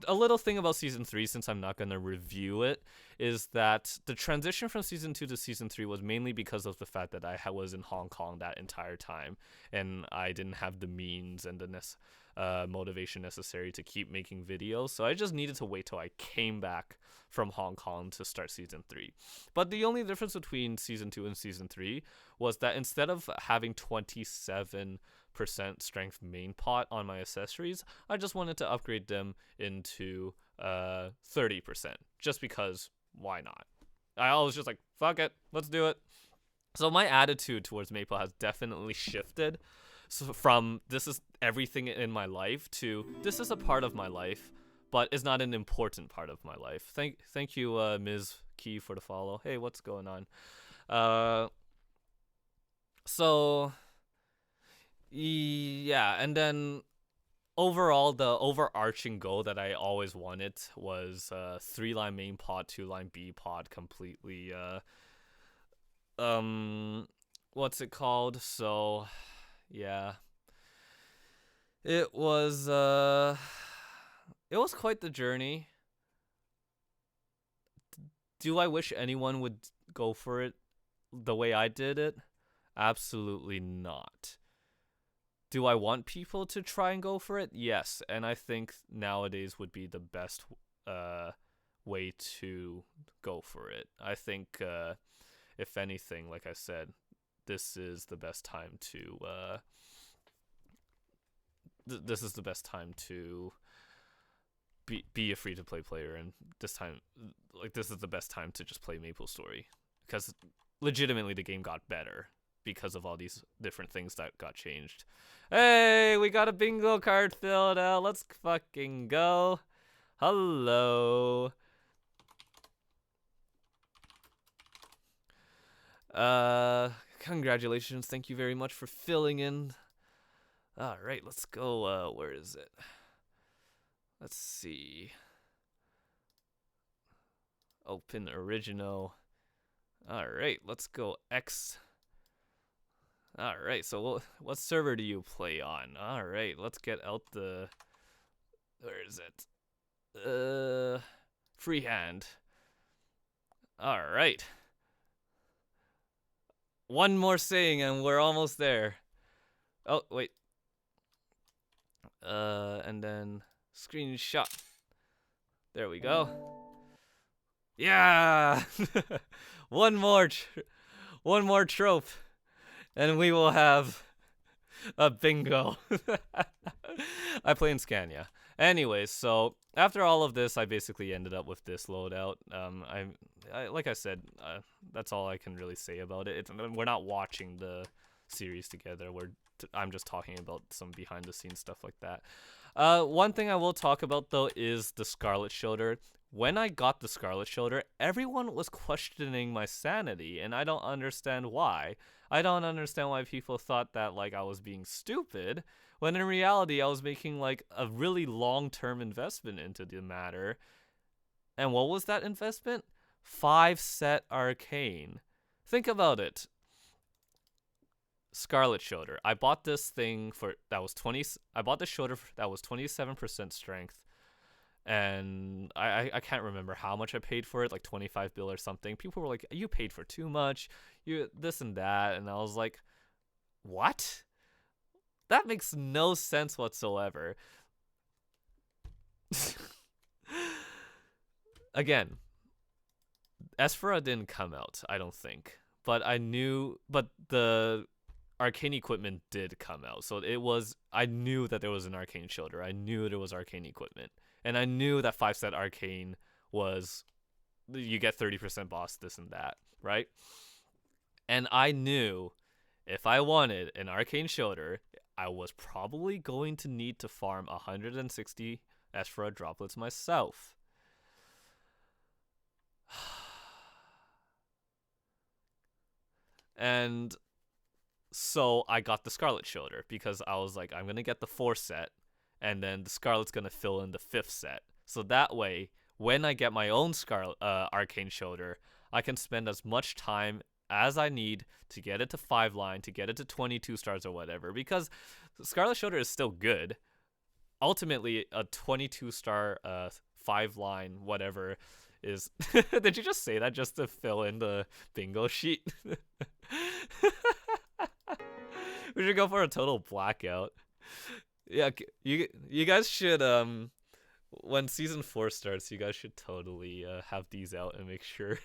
a little thing about Season 3, since I'm not going to review it, is that the transition from Season 2 to Season 3 was mainly because of the fact that I was in Hong Kong that entire time, and I didn't have the means and the motivation necessary to keep making videos, so I just needed to wait till I came back from Hong Kong to start Season 3. But the only difference between Season 2 and Season 3 was that instead of having 27% strength main pot on my accessories, I just wanted to upgrade them into 30%, just because why not? I was just like, fuck it, let's do it. So my attitude towards Maple has definitely shifted. So from this is everything in my life to this is a part of my life, but it's not an important part of my life. Thank you, Ms. Key, for the follow. Hey, what's going on? So yeah, and then overall, the overarching goal that I always wanted was 3-line main pod, 2-line B pod completely. What's it called? So yeah, it was quite the journey. Do I wish anyone would go for it the way I did it? Absolutely not. Do I want people to try and go for it? Yes, and I think nowadays would be the best way to go for it. I think, if anything, like I said, this is the best time to this is the best time to be a free-to-play player, and this is the best time to just play MapleStory, because legitimately the game got better because of all these different things that got changed. Hey, we got a bingo card filled out. Let's fucking go. Hello. Congratulations. Thank you very much for filling in. All right, let's go. Where is it? Let's see. Open original. All right, let's go X. All right, so what server do you play on? All right, let's get out the. Where is it? Freehand. All right. One more saying and we're almost there. Oh, wait. And then screenshot. There we go. Yeah! One more trope. And we will have a bingo. I play in Scania. Anyways, so after all of this, I basically ended up with this loadout. I like I said, that's all I can really say about it. We're not watching the series together. I'm just talking about some behind-the-scenes stuff like that. One thing I will talk about, though, is the Scarlet Shoulder. When I got the Scarlet Shoulder, everyone was questioning my sanity, and I don't understand why. I don't understand why people thought that, like, I was being stupid, when in reality, I was making, like, a really long-term investment into the matter. And what was that investment? 5-set Arcane. Think about it. Scarlet Shoulder. I bought this thing I bought the shoulder that was 27% strength, and I can't remember how much I paid for it, like 25 bill or something. People were like, you paid for too much, you this and that, and I was like, what? That makes no sense whatsoever. Again, Esfera didn't come out, I don't think. But the arcane equipment did come out. So I knew that there was an arcane shoulder. I knew there was arcane equipment. And I knew that 5-set arcane was, you get 30% boss, this and that, right? And I knew if I wanted an arcane shoulder, I was probably going to need to farm 160 Esfera droplets myself. And so I got the Scarlet Shoulder because I was like, I'm going to get the 4th set, and then the Scarlet's going to fill in the 5th set. So that way, when I get my own Arcane Shoulder, I can spend as much time as I need to get it to 5-line, to get it to 22 stars or whatever, because Scarlet Shoulder is still good. Ultimately, a 22-star 5-line whatever is... Did you just say that just to fill in the bingo sheet? We should go for a total blackout. Yeah, you guys should when season 4 starts, you guys should totally have these out and make sure.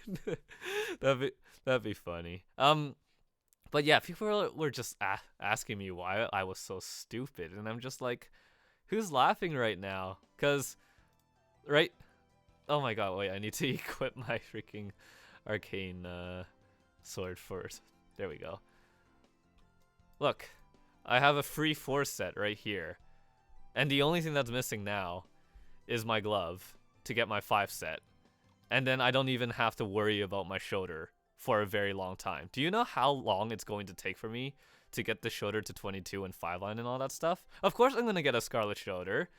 that'd be funny. But yeah, people were just asking me why I was so stupid, and I'm just like, who's laughing right now? Cause, right? Oh my god, wait, I need to equip my freaking arcane sword first. There we go. Look, I have a free 4 set right here. And the only thing that's missing now is my glove to get my 5 set. And then I don't even have to worry about my shoulder for a very long time. Do you know how long it's going to take for me to get the shoulder to 22 and 5-line and all that stuff? Of course I'm going to get a Scarlet Shoulder,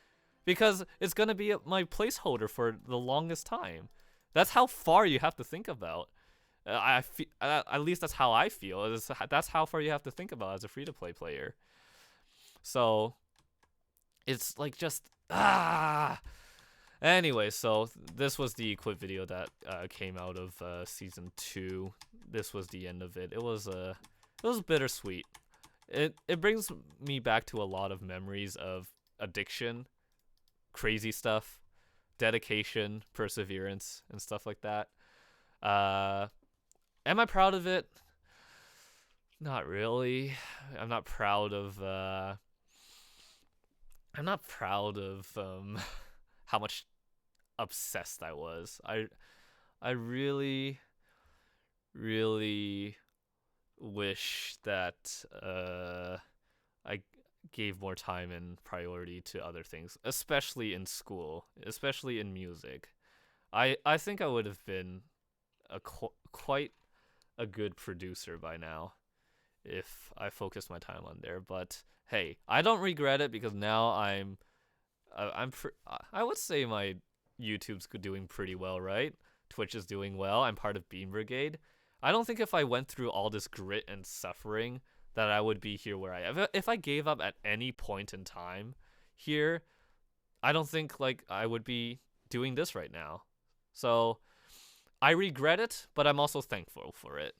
because it's going to be my placeholder for the longest time. That's how far you have to think about. At least that's how I feel. That's how far you have to think about as a free-to-play player. So it's like just Anyway, so this was the equip video that came out of season 2. This was the end of it. It was bittersweet. It brings me back to a lot of memories of addiction, crazy stuff, dedication, perseverance, and stuff like that. Am I proud of it? Not really. I'm not proud of how much obsessed I was. I really wish that I gave more time and priority to other things, especially in school, especially in music. I think I would have been quite a good producer by now if I focused my time on there. But hey, I don't regret it, because now I would say my YouTube's doing pretty well, right? Twitch is doing well. I'm part of Beam Brigade. I don't think if I went through all this grit and suffering that I would be here where I am. If I gave up at any point in time here, I don't think like I would be doing this right now. So I regret it, but I'm also thankful for it.